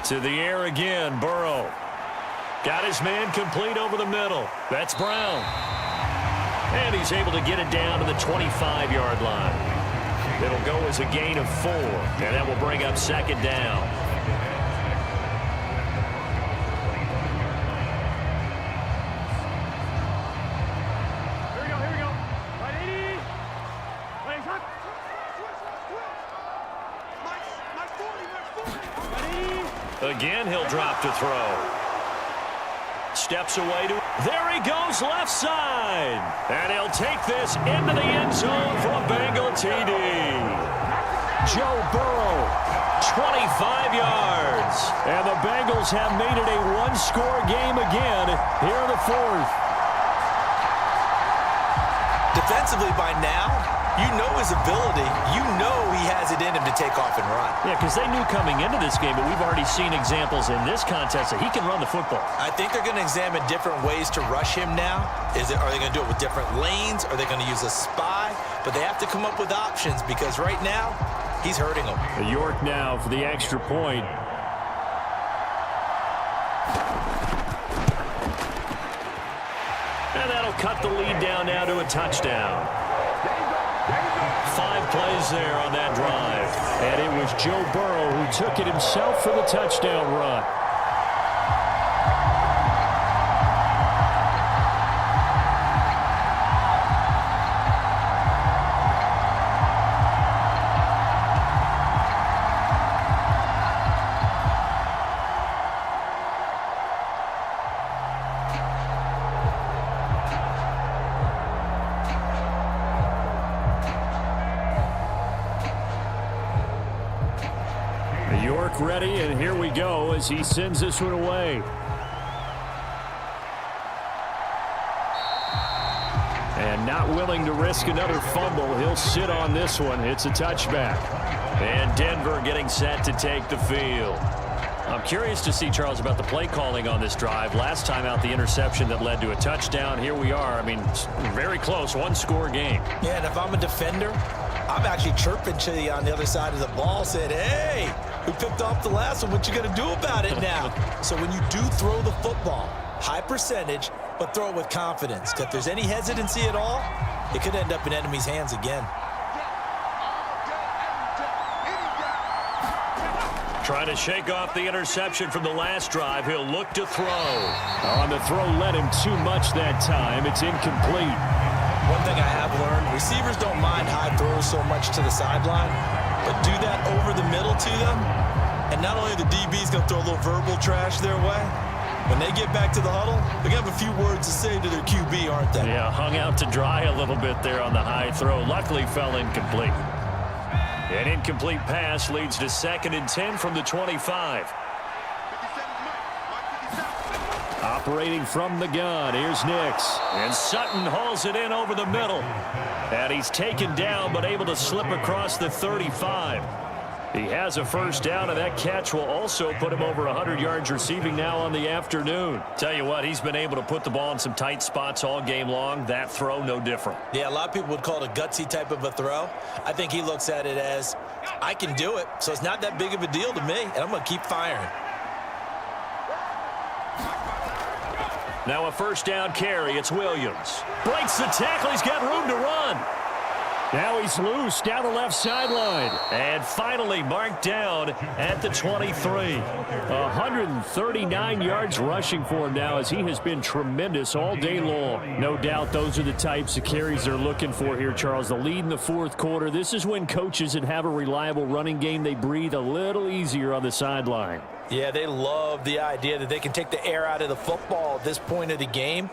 Speaker 2: To the air again, Burrow. Got his man complete over the middle. That's Brown. And he's able to get it down to the 25-yard line. It'll go as a gain of 4, and that will bring up 2nd down.
Speaker 4: Here we go. Right 80. Right, hot.
Speaker 2: Again, he'll drop to throw. Steps away to... There he goes, left side. And he'll take this into the end zone for a Bengal TD. Joe Burrow, 25 yards. And the Bengals have made it a 1-score game again here in the 4th.
Speaker 3: Defensively by now, you know his ability. You know he has it in him to take off and run.
Speaker 2: Yeah, because they knew coming into this game, but we've already seen examples in this contest that he can run the football.
Speaker 3: I think they're going to examine different ways to rush him now. Are they going to do it with different lanes? Are they going to use a spy? But they have to come up with options because right now, he's hurting them.
Speaker 2: York now for the extra point. And that'll cut the lead down now to a touchdown. 5 plays there on that drive. And it was Joe Burrow who took it himself for the touchdown run. York ready, and here we go as he sends this one away. And not willing to risk another fumble, he'll sit on this one. It's a touchback. And Denver getting set to take the field. I'm curious to see, Charles, about the play calling on this drive. Last time out, the interception that led to a touchdown. Here we are. I mean, very close, 1-score game.
Speaker 3: Yeah, and if I'm a defender, I'm actually chirping to you on the other side of the ball, saying, hey, we picked off the last one. What you going to do about it now? So when you do throw the football, high percentage, but throw it with confidence. Because if there's any hesitancy at all, it could end up in enemy's hands again.
Speaker 2: Trying to shake off the interception from the last drive. He'll look to throw. On the throw led him too much that time. It's incomplete.
Speaker 3: One thing I have learned, receivers don't mind high throws so much to the sideline, but do that over the middle to them, and not only the DB's going to throw a little verbal trash their way, when they get back to the huddle, they're going to have a few words to say to their QB, aren't they?
Speaker 2: Yeah, hung out to dry a little bit there on the high throw. Luckily fell incomplete. An incomplete pass leads to 2nd and 10 from the 25. Operating from the gun, here's Nix. And Sutton hauls it in over the middle. And he's taken down, but able to slip across the 35. He has a first down, and that catch will also put him over 100 yards receiving now on the afternoon. Tell you what, he's been able to put the ball in some tight spots all game long. That throw, no different.
Speaker 3: Yeah, a lot of people would call it a gutsy type of a throw. I think he looks at it as, I can do it, so it's not that big of a deal to me, and I'm going to keep firing.
Speaker 2: Now a first down carry. It's Williams. Breaks the tackle. He's got room to run. Now he's loose down the left sideline. And finally marked down at the 23. 139 yards rushing for him now, as he has been tremendous all day long. No doubt those are the types of carries they're looking for here, Charles. The lead in the fourth quarter. This is when coaches that have a reliable running game, they breathe a little easier on the sideline.
Speaker 6: Yeah, they love the idea that they can take the air out of the football at this point of the game.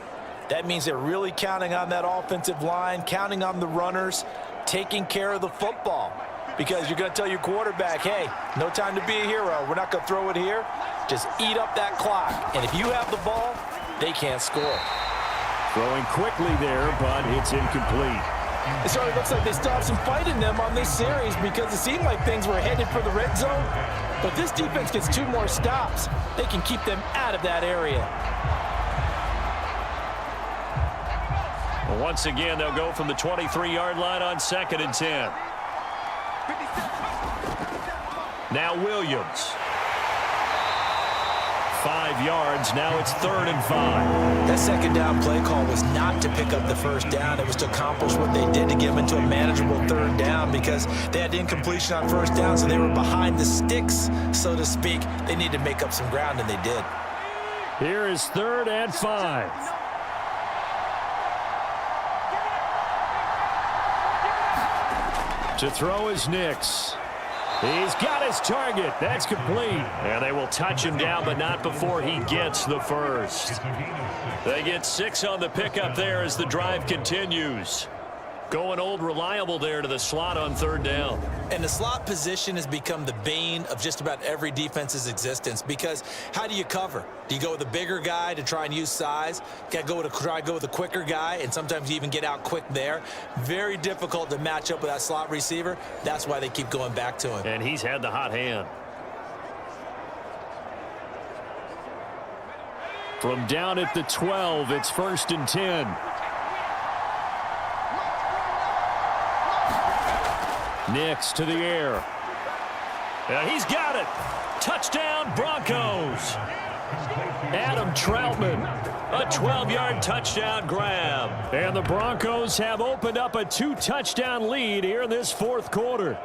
Speaker 6: That means they're really counting on that offensive line, counting on the runners, taking care of the football. Because you're going to tell your quarterback, hey, no time to be a hero. We're not going to throw it here. Just eat up that clock. And if you have the ball, they can't score.
Speaker 2: Throwing quickly there, but it's incomplete.
Speaker 6: It certainly looks like they still have some fight in them on this series, because it seemed like things were headed for the red zone. But this defense gets 2 more stops. They can keep them out of that area.
Speaker 2: Well, once again, they'll go from the 23-yard line on 2nd and 10. Now Williams. 5 yards. Now it's 3rd and 5.
Speaker 3: That second down play call was not to pick up the first down. It was to accomplish what they did to get them into a manageable 3rd down, because they had incompletion on first down, so they were behind the sticks, so to speak. They needed to make up some ground, and they did.
Speaker 2: Here is 3rd and 5. To throw is Nix. He's got his target. That's complete. And they will touch him down, but not before he gets the first. They get 6 on the pickup there as the drive continues. Going old reliable there to the slot on 3rd down.
Speaker 3: And the slot position has become the bane of just about every defense's existence, because how do you cover? Do you go with a bigger guy to try and use size? You got to try to go with a quicker guy, and sometimes you even get out quick there. Very difficult to match up with that slot receiver. That's why they keep going back to him.
Speaker 2: And he's had the hot hand. From down at the 12, it's 1st and 10. Nix to the air. And he's got it. Touchdown, Broncos. Adam Troutman, a 12-yard touchdown grab. And the Broncos have opened up a 2-touchdown lead here in this fourth quarter.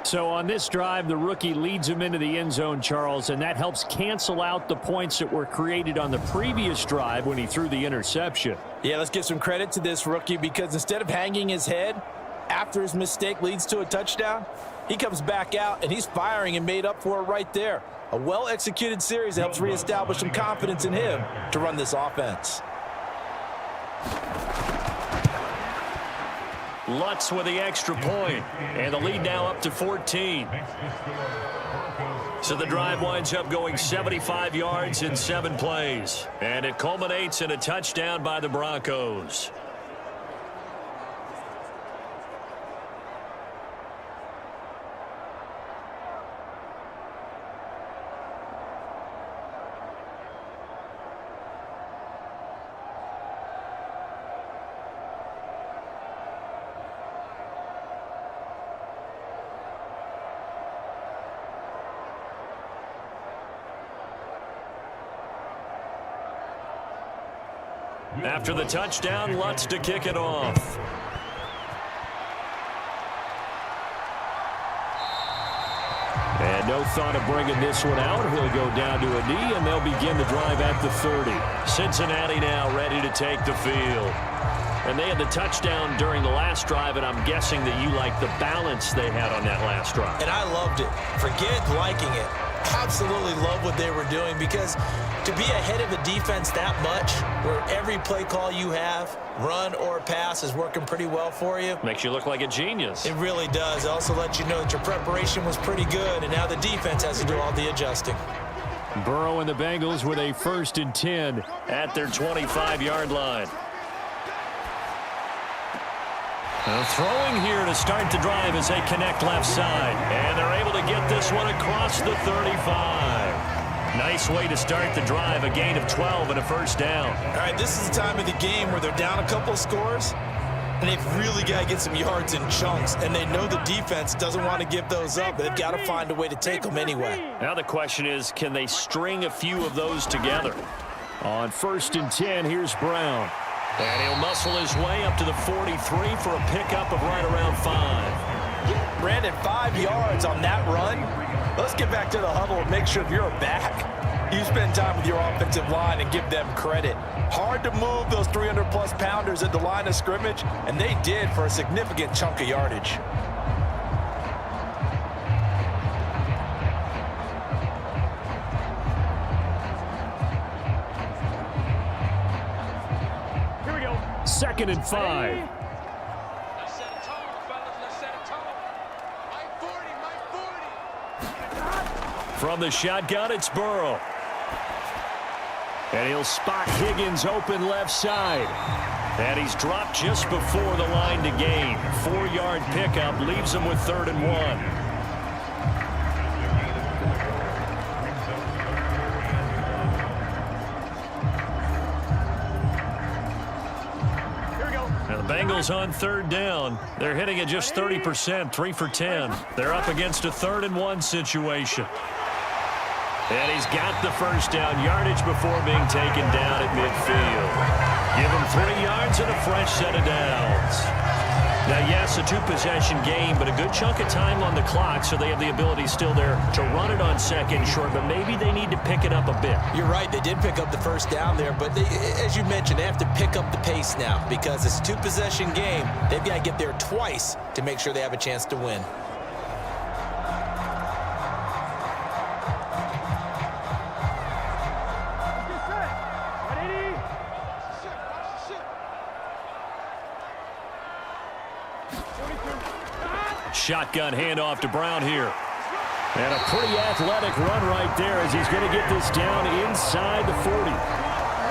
Speaker 2: So on this drive, the rookie leads him into the end zone, Charles, and that helps cancel out the points that were created on the previous drive when he threw the interception.
Speaker 6: Yeah, let's give some credit to this rookie, because instead of hanging his head after his mistake leads to a touchdown, he comes back out and he's firing and made up for it right there. A well-executed series that helps reestablish some confidence in him to run this offense.
Speaker 2: Lutz with the extra point, and the lead now up to 14. So the drive winds up going 75 yards in 7 plays, and it culminates in a touchdown by the Broncos. After the touchdown, Lutz to kick it off. And no thought of bringing this one out. He'll go down to a knee, and they'll begin the drive at the 30. Cincinnati now ready to take the field. And they had the touchdown during the last drive, and I'm guessing that you like the balance they had on that last drive.
Speaker 3: And I loved it. Forget liking it. Absolutely love what they were doing, because to be ahead of a defense that much, where every play call you have, run or pass, is working pretty well for you.
Speaker 2: Makes you look like a genius.
Speaker 3: It really does. It also lets you know that your preparation was pretty good, and now the defense has to do all the adjusting.
Speaker 2: Burrow and the Bengals with a 1st and 10 at their 25-yard line. Throwing here to start the drive as they connect left side. And they're able to get this one across the 35. Nice way to start the drive, a gain of 12 and a first down.
Speaker 3: All right, this is the time of the game where they're down a couple of scores, and they've really got to get some yards in chunks, and they know the defense doesn't want to give those up, but they've got to find a way to take them anyway.
Speaker 2: Now the question is, can they string a few of those together? On 1st and 10, here's Brown. And he'll muscle his way up to the 43 for a pickup of right around 5.
Speaker 6: Brandon, 5 yards on that run. Let's get back to the huddle and make sure if you're a back, you spend time with your offensive line and give them credit. Hard to move those 300-plus pounders at the line of scrimmage, and they did for a significant chunk of yardage.
Speaker 4: Here we go.
Speaker 2: 2nd and 5.
Speaker 8: Let's set a tone, fellas. Let's set a tone. Mike 40, Mike 40.
Speaker 2: From the shotgun, it's Burrow. And he'll spot Higgins open left side. And he's dropped just before the line to gain. 4-yard pickup leaves him with 3rd and 1. Bengals on 3rd down. They're hitting at just 30%, 3 for 10. They're up against a 3rd and 1 situation. And he's got the first down, yardage before being taken down at midfield. Give him 3 yards and a fresh set of downs. Now, yes, a 2-possession game, but a good chunk of time on the clock, so they have the ability still there to run it on 2nd and short, but maybe they need to pick it up a bit.
Speaker 3: You're right. They did pick up the first down there, but they, as you mentioned, they have to pick up the pace now because it's a 2-possession game. They've got to get there twice to make sure they have a chance to win.
Speaker 2: Shotgun handoff to Brown here. And a pretty athletic run right there as he's going to get this down inside the 40.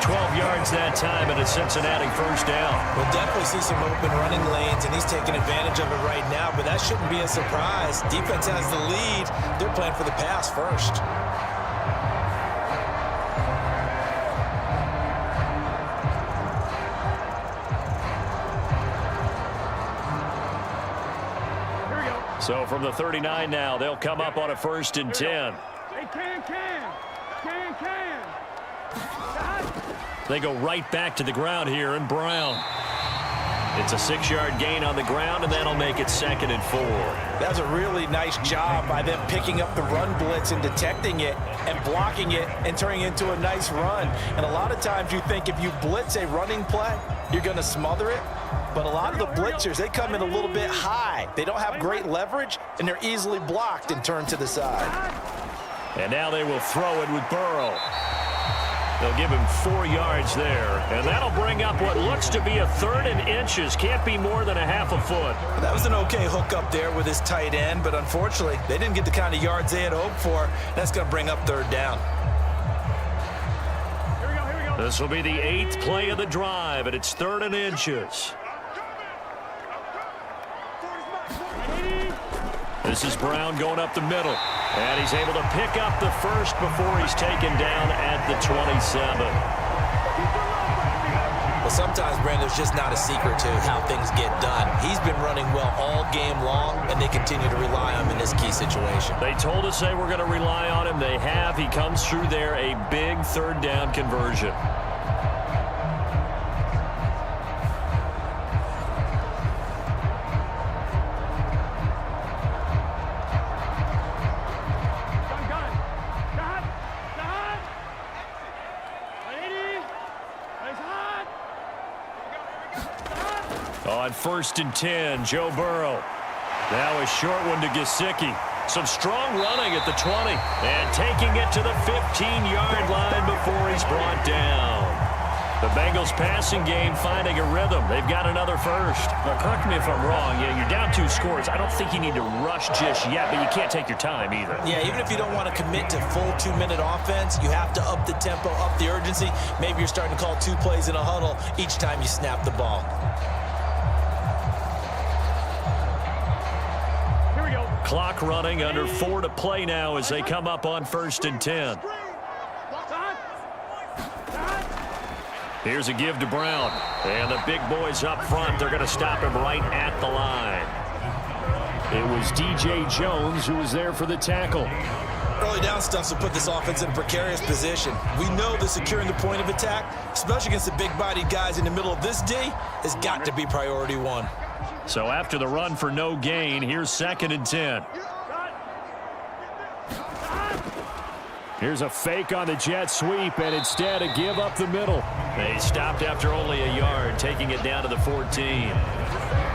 Speaker 2: 12 yards that time and a Cincinnati first down.
Speaker 3: We'll definitely see some open running lanes, and he's taking advantage of it right now, but that shouldn't be a surprise. Defense has the lead. They're playing for the pass first.
Speaker 2: So from the 39 now, they'll come up on a 1st and 10. They go right back to the ground here, and Brown. It's a 6-yard gain on the ground, and that'll make it 2nd and 4.
Speaker 6: That was a really nice job by them picking up the run blitz and detecting it and blocking it and turning it into a nice run. And a lot of times you think if you blitz a running play, you're going to smother it. But a lot of the blitzers, they come in a little bit high. They don't have great leverage, and they're easily blocked and turned to the side.
Speaker 2: And now they will throw it with Burrow. They'll give him 4 yards there, and that'll bring up what looks to be a 3rd and inches. Can't be more than a half a foot.
Speaker 3: That was an okay hook up there with his tight end, but unfortunately, they didn't get the kind of yards they had hoped for. That's going to bring up 3rd down.
Speaker 2: This will be the 8th play of the drive, and it's 3rd and inches. This is Brown going up the middle, and he's able to pick up the first before he's taken down at the 27.
Speaker 3: Well, sometimes, Brandon, there's just not a secret to how things get done. He's been running well all game long, and they continue to rely on him in this key situation.
Speaker 2: They told us they were going to rely on him. They have. He comes through there, a big 3rd down conversion. On 1st and 10, Joe Burrow. Now a short one to Gesicki. Some strong running at the 20. And taking it to the 15-yard line before he's brought down. The Bengals passing game finding a rhythm. They've got another first. Now, correct me if I'm wrong. Yeah, you're down 2 scores. I don't think you need to rush just yet, but you can't take your time either.
Speaker 3: Yeah, even if you don't want to commit to full 2-minute offense, you have to up the tempo, up the urgency. Maybe you're starting to call 2 plays in a huddle each time you snap the ball.
Speaker 2: clock running, under 4 to play now as they come up on 1st and 10. Here's a give to Brown. And the big boys up front, they're going to stop him right at the line. It was DJ Jones who was there for the tackle.
Speaker 3: Early down stuff will put this offense in a precarious position. We know that securing the point of attack, especially against the big-bodied guys in the middle of this D, has got to be priority one.
Speaker 2: So after the run for no gain, here's 2nd and 10. Here's a fake on the jet sweep, and instead a give up the middle. They stopped after only a yard, taking it down to the 14.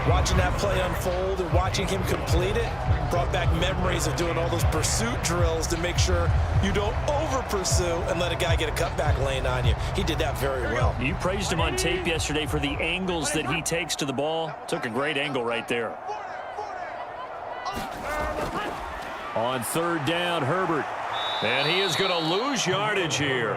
Speaker 3: Watching that play unfold and watching him complete it brought back memories of doing all those pursuit drills to make sure you don't over-pursue and let a guy get a cutback lane on you. He did that very well.
Speaker 2: You praised him on tape yesterday for the angles that he takes to the ball. Took a great angle right there. On 3rd down, Herbert. And he is going to lose yardage here.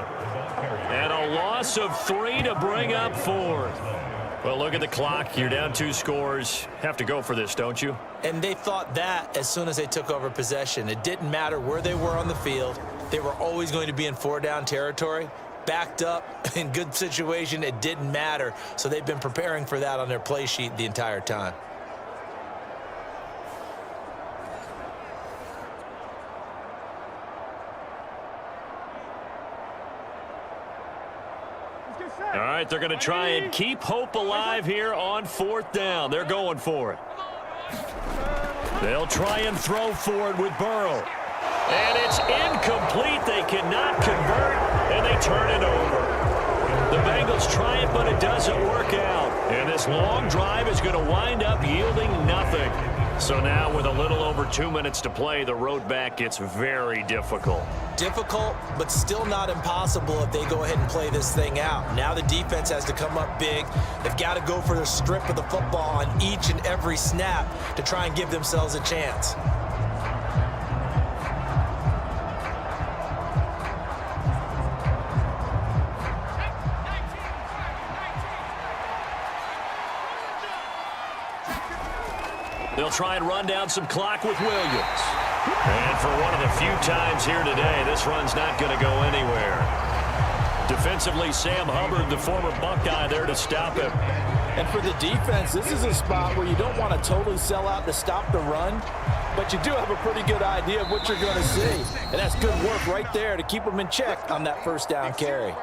Speaker 2: And a loss of 3 to bring up 4th. Well, look at the clock. You're down 2 scores. Have to go for this, don't you?
Speaker 3: And they thought that as soon as they took over possession. It didn't matter where they were on the field. They were always going to be in 4-down territory. Backed up, in good situation, it didn't matter. So they've been preparing for that on their play sheet the entire time.
Speaker 2: All right, they're going to try and keep hope alive here on 4th down. They're going for it. They'll try and throw for it with Burrow. And it's incomplete. They cannot convert, and they turn it over. The Bengals try it, but it doesn't work out. And this long drive is going to wind up yielding nothing. So now with a little over 2 minutes to play, the road back gets very difficult.
Speaker 3: Difficult, but still not impossible if they go ahead and play this thing out. Now the defense has to come up big. They've got to go for the strip of the football on each and every snap to try and give themselves a chance.
Speaker 2: They'll try and run down some clock with Williams. And for one of the few times here today, this run's not going to go anywhere. Defensively, Sam Hubbard, the former Buckeye, there to stop him.
Speaker 6: And for the defense, this is a spot where you don't want to totally sell out to stop the run, but you do have a pretty good idea of what you're going to see. And that's good work right there to keep them in check on that 1st down carry.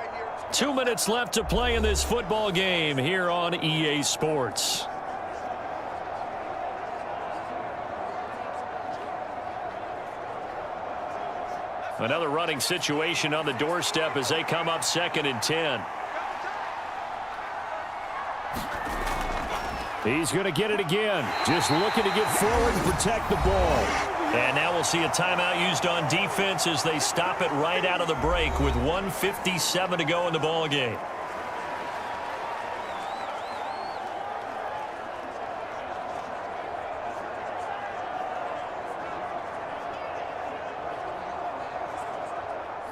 Speaker 2: 2 minutes left to play in this football game here on EA Sports. Another running situation on the doorstep as they come up 2nd and 10. He's going to get it again. Just looking to get forward and protect the ball. And now we'll see a timeout used on defense as they stop it right out of the break with 1:57 to go in the ball game.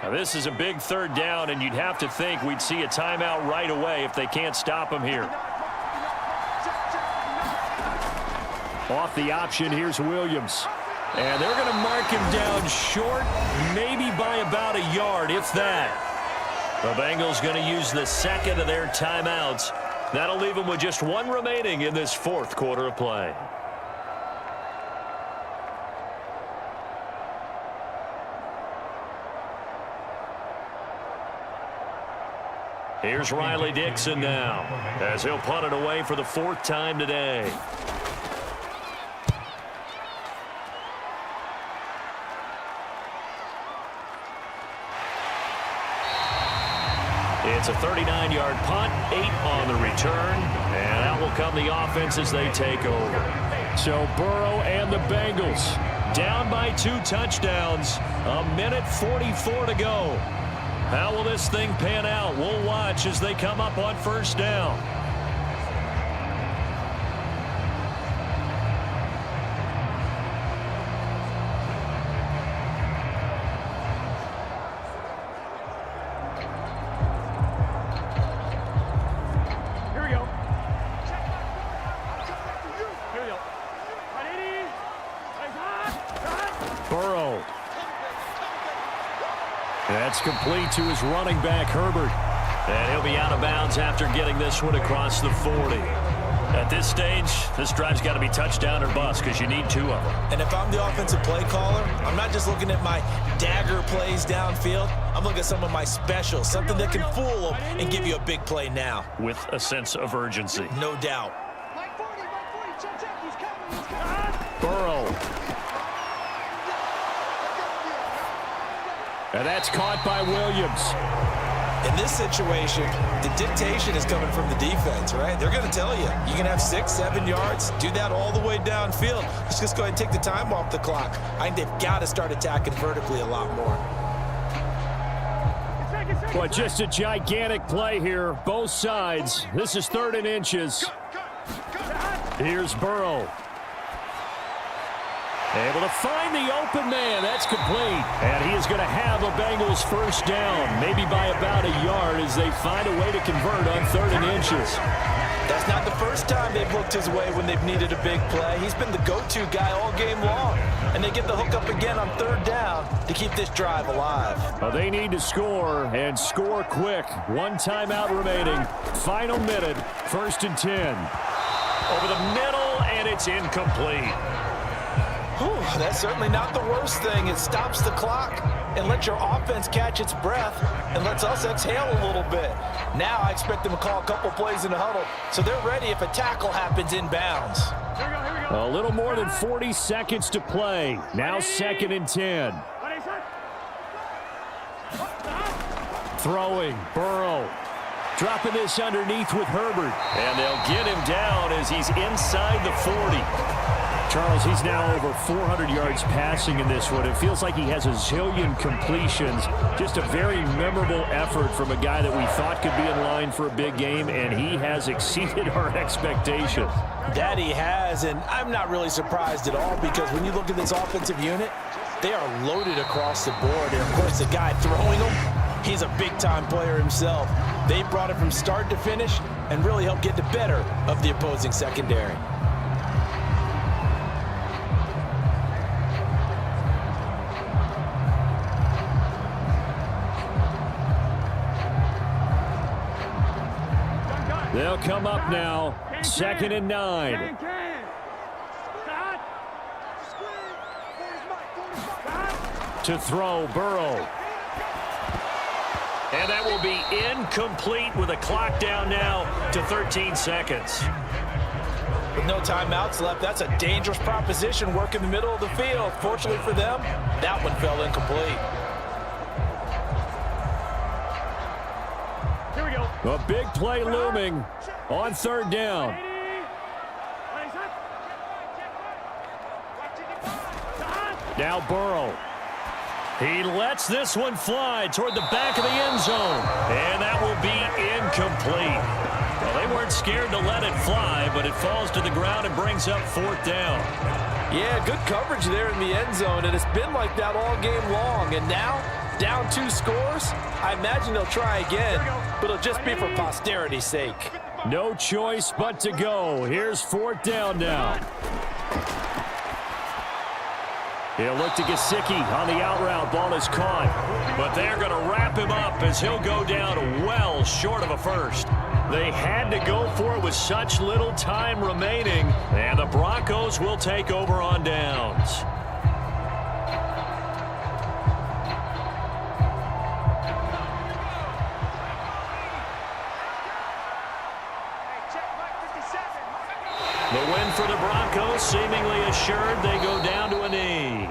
Speaker 2: Now this is a big 3rd down, and you'd have to think we'd see a timeout right away if they can't stop him here. Off the option, here's Williams. And they're going to mark him down short, maybe by about a yard, if that. The Bengals going to use the 2nd of their timeouts. That'll leave them with just 1 remaining in this 4th quarter of play. Here's Riley Dixon now, as he'll punt it away for the 4th time today. It's a 39-yard punt, 8 on the return, and out will come the offense as they take over. So Burrow and the Bengals down by 2 touchdowns, 1:44 to go. How will this thing pan out? We'll watch as they come up on 1st down.
Speaker 4: Here we go. Here we go. 180. Nice hot.
Speaker 2: That's complete to his running back, Herbert. And he'll be out of bounds after getting this one across the 40. At this stage, this drive's got to be touchdown or bust because you need 2 of them.
Speaker 3: And if I'm the offensive play caller, I'm not just looking at my dagger plays downfield. I'm looking at some of my specials, something that can fool them and give you a big play now.
Speaker 2: With a sense of urgency.
Speaker 3: No doubt.
Speaker 8: Mike 40, check, he's coming.
Speaker 2: Burrow. And that's caught by Williams.
Speaker 3: In this situation, the dictation is coming from the defense, right? They're going to tell you, you can have 6, 7 yards, do that all the way downfield. Let's just go ahead and take the time off the clock. I think they've got to start attacking vertically a lot more.
Speaker 2: Boy, just a gigantic play here, both sides. This is 3rd and inches. Here's Burrow. Able to find the open man. That's complete. And he is going to have a Bengals first down, maybe by about a yard as they find a way to convert on 3rd and inches.
Speaker 6: That's not the first time they've looked his way when they've needed a big play. He's been the go-to guy all game long. And they get the hook up again on 3rd down to keep this drive alive.
Speaker 2: Well, they need to score, and score quick. 1 timeout remaining. Final minute, 1st and 10. Over the middle, and it's incomplete.
Speaker 6: Whew, that's certainly not the worst thing. It stops the clock and lets your offense catch its breath and lets us exhale a little bit. Now I expect them to call a couple plays in the huddle, so they're ready if a tackle happens inbounds.
Speaker 2: A little more than 40 seconds to play. Now 2nd and 10. Throwing, Burrow. Dropping this underneath with Herbert. And they'll get him down as he's inside the 40. Charles, he's now over 400 yards passing in this one. It feels like he has a zillion completions. Just a very memorable effort from a guy that we thought could be in line for a big game, and he has exceeded our expectations.
Speaker 3: That he has, and I'm not really surprised at all because when you look at this offensive unit, they are loaded across the board. And, of course, the guy throwing them, he's a big-time player himself. They brought it from start to finish and really helped get the better of the opposing secondary.
Speaker 2: They'll come up now, 2nd and 9. To throw, Burrow. And that will be incomplete with a clock down now to 13 seconds.
Speaker 6: With no timeouts left, that's a dangerous proposition. Work in the middle of the field. Fortunately for them, that one fell incomplete.
Speaker 2: A big play looming on 3rd down. Now Burrow. He lets this one fly toward the back of the end zone. And that will be incomplete. Well, they weren't scared to let it fly, but it falls to the ground and brings up 4th down.
Speaker 6: Yeah, good coverage there in the end zone, and it's been like that all game long. And now, down 2 scores, I imagine they'll try again, but it'll just be for posterity's sake.
Speaker 2: No choice but to go. Here's 4th down now. He'll look to Gesicki on the out route. Ball is caught. But they're going to wrap him up as he'll go down well short of a first. They had to go for it with such little time remaining. And the Broncos will take over on downs. The win for the Broncos seemingly assured. They go down to a knee.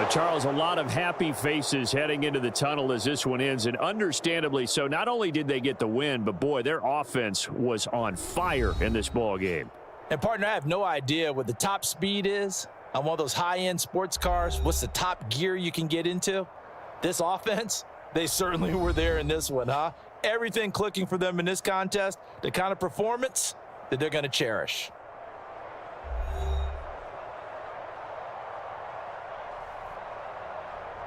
Speaker 2: Charles, a lot of happy faces heading into the tunnel as this one ends, and understandably so. Not only did they get the win, but boy, their offense was on fire in this ball game.
Speaker 3: And partner, I have no idea what the top speed is on one of those high-end sports cars. What's the top gear you can get into? This offense, they certainly were there in this one, huh? Everything clicking for them in this contest, the kind of performance that they're going to cherish.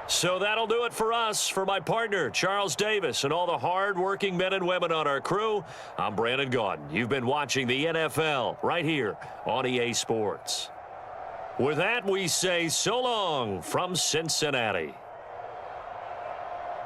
Speaker 2: So that'll do it for us. For my partner, Charles Davis, and all the hard-working men and women on our crew, I'm Brandon Gaudin. You've been watching the NFL right here on EA Sports. With that, we say so long from Cincinnati.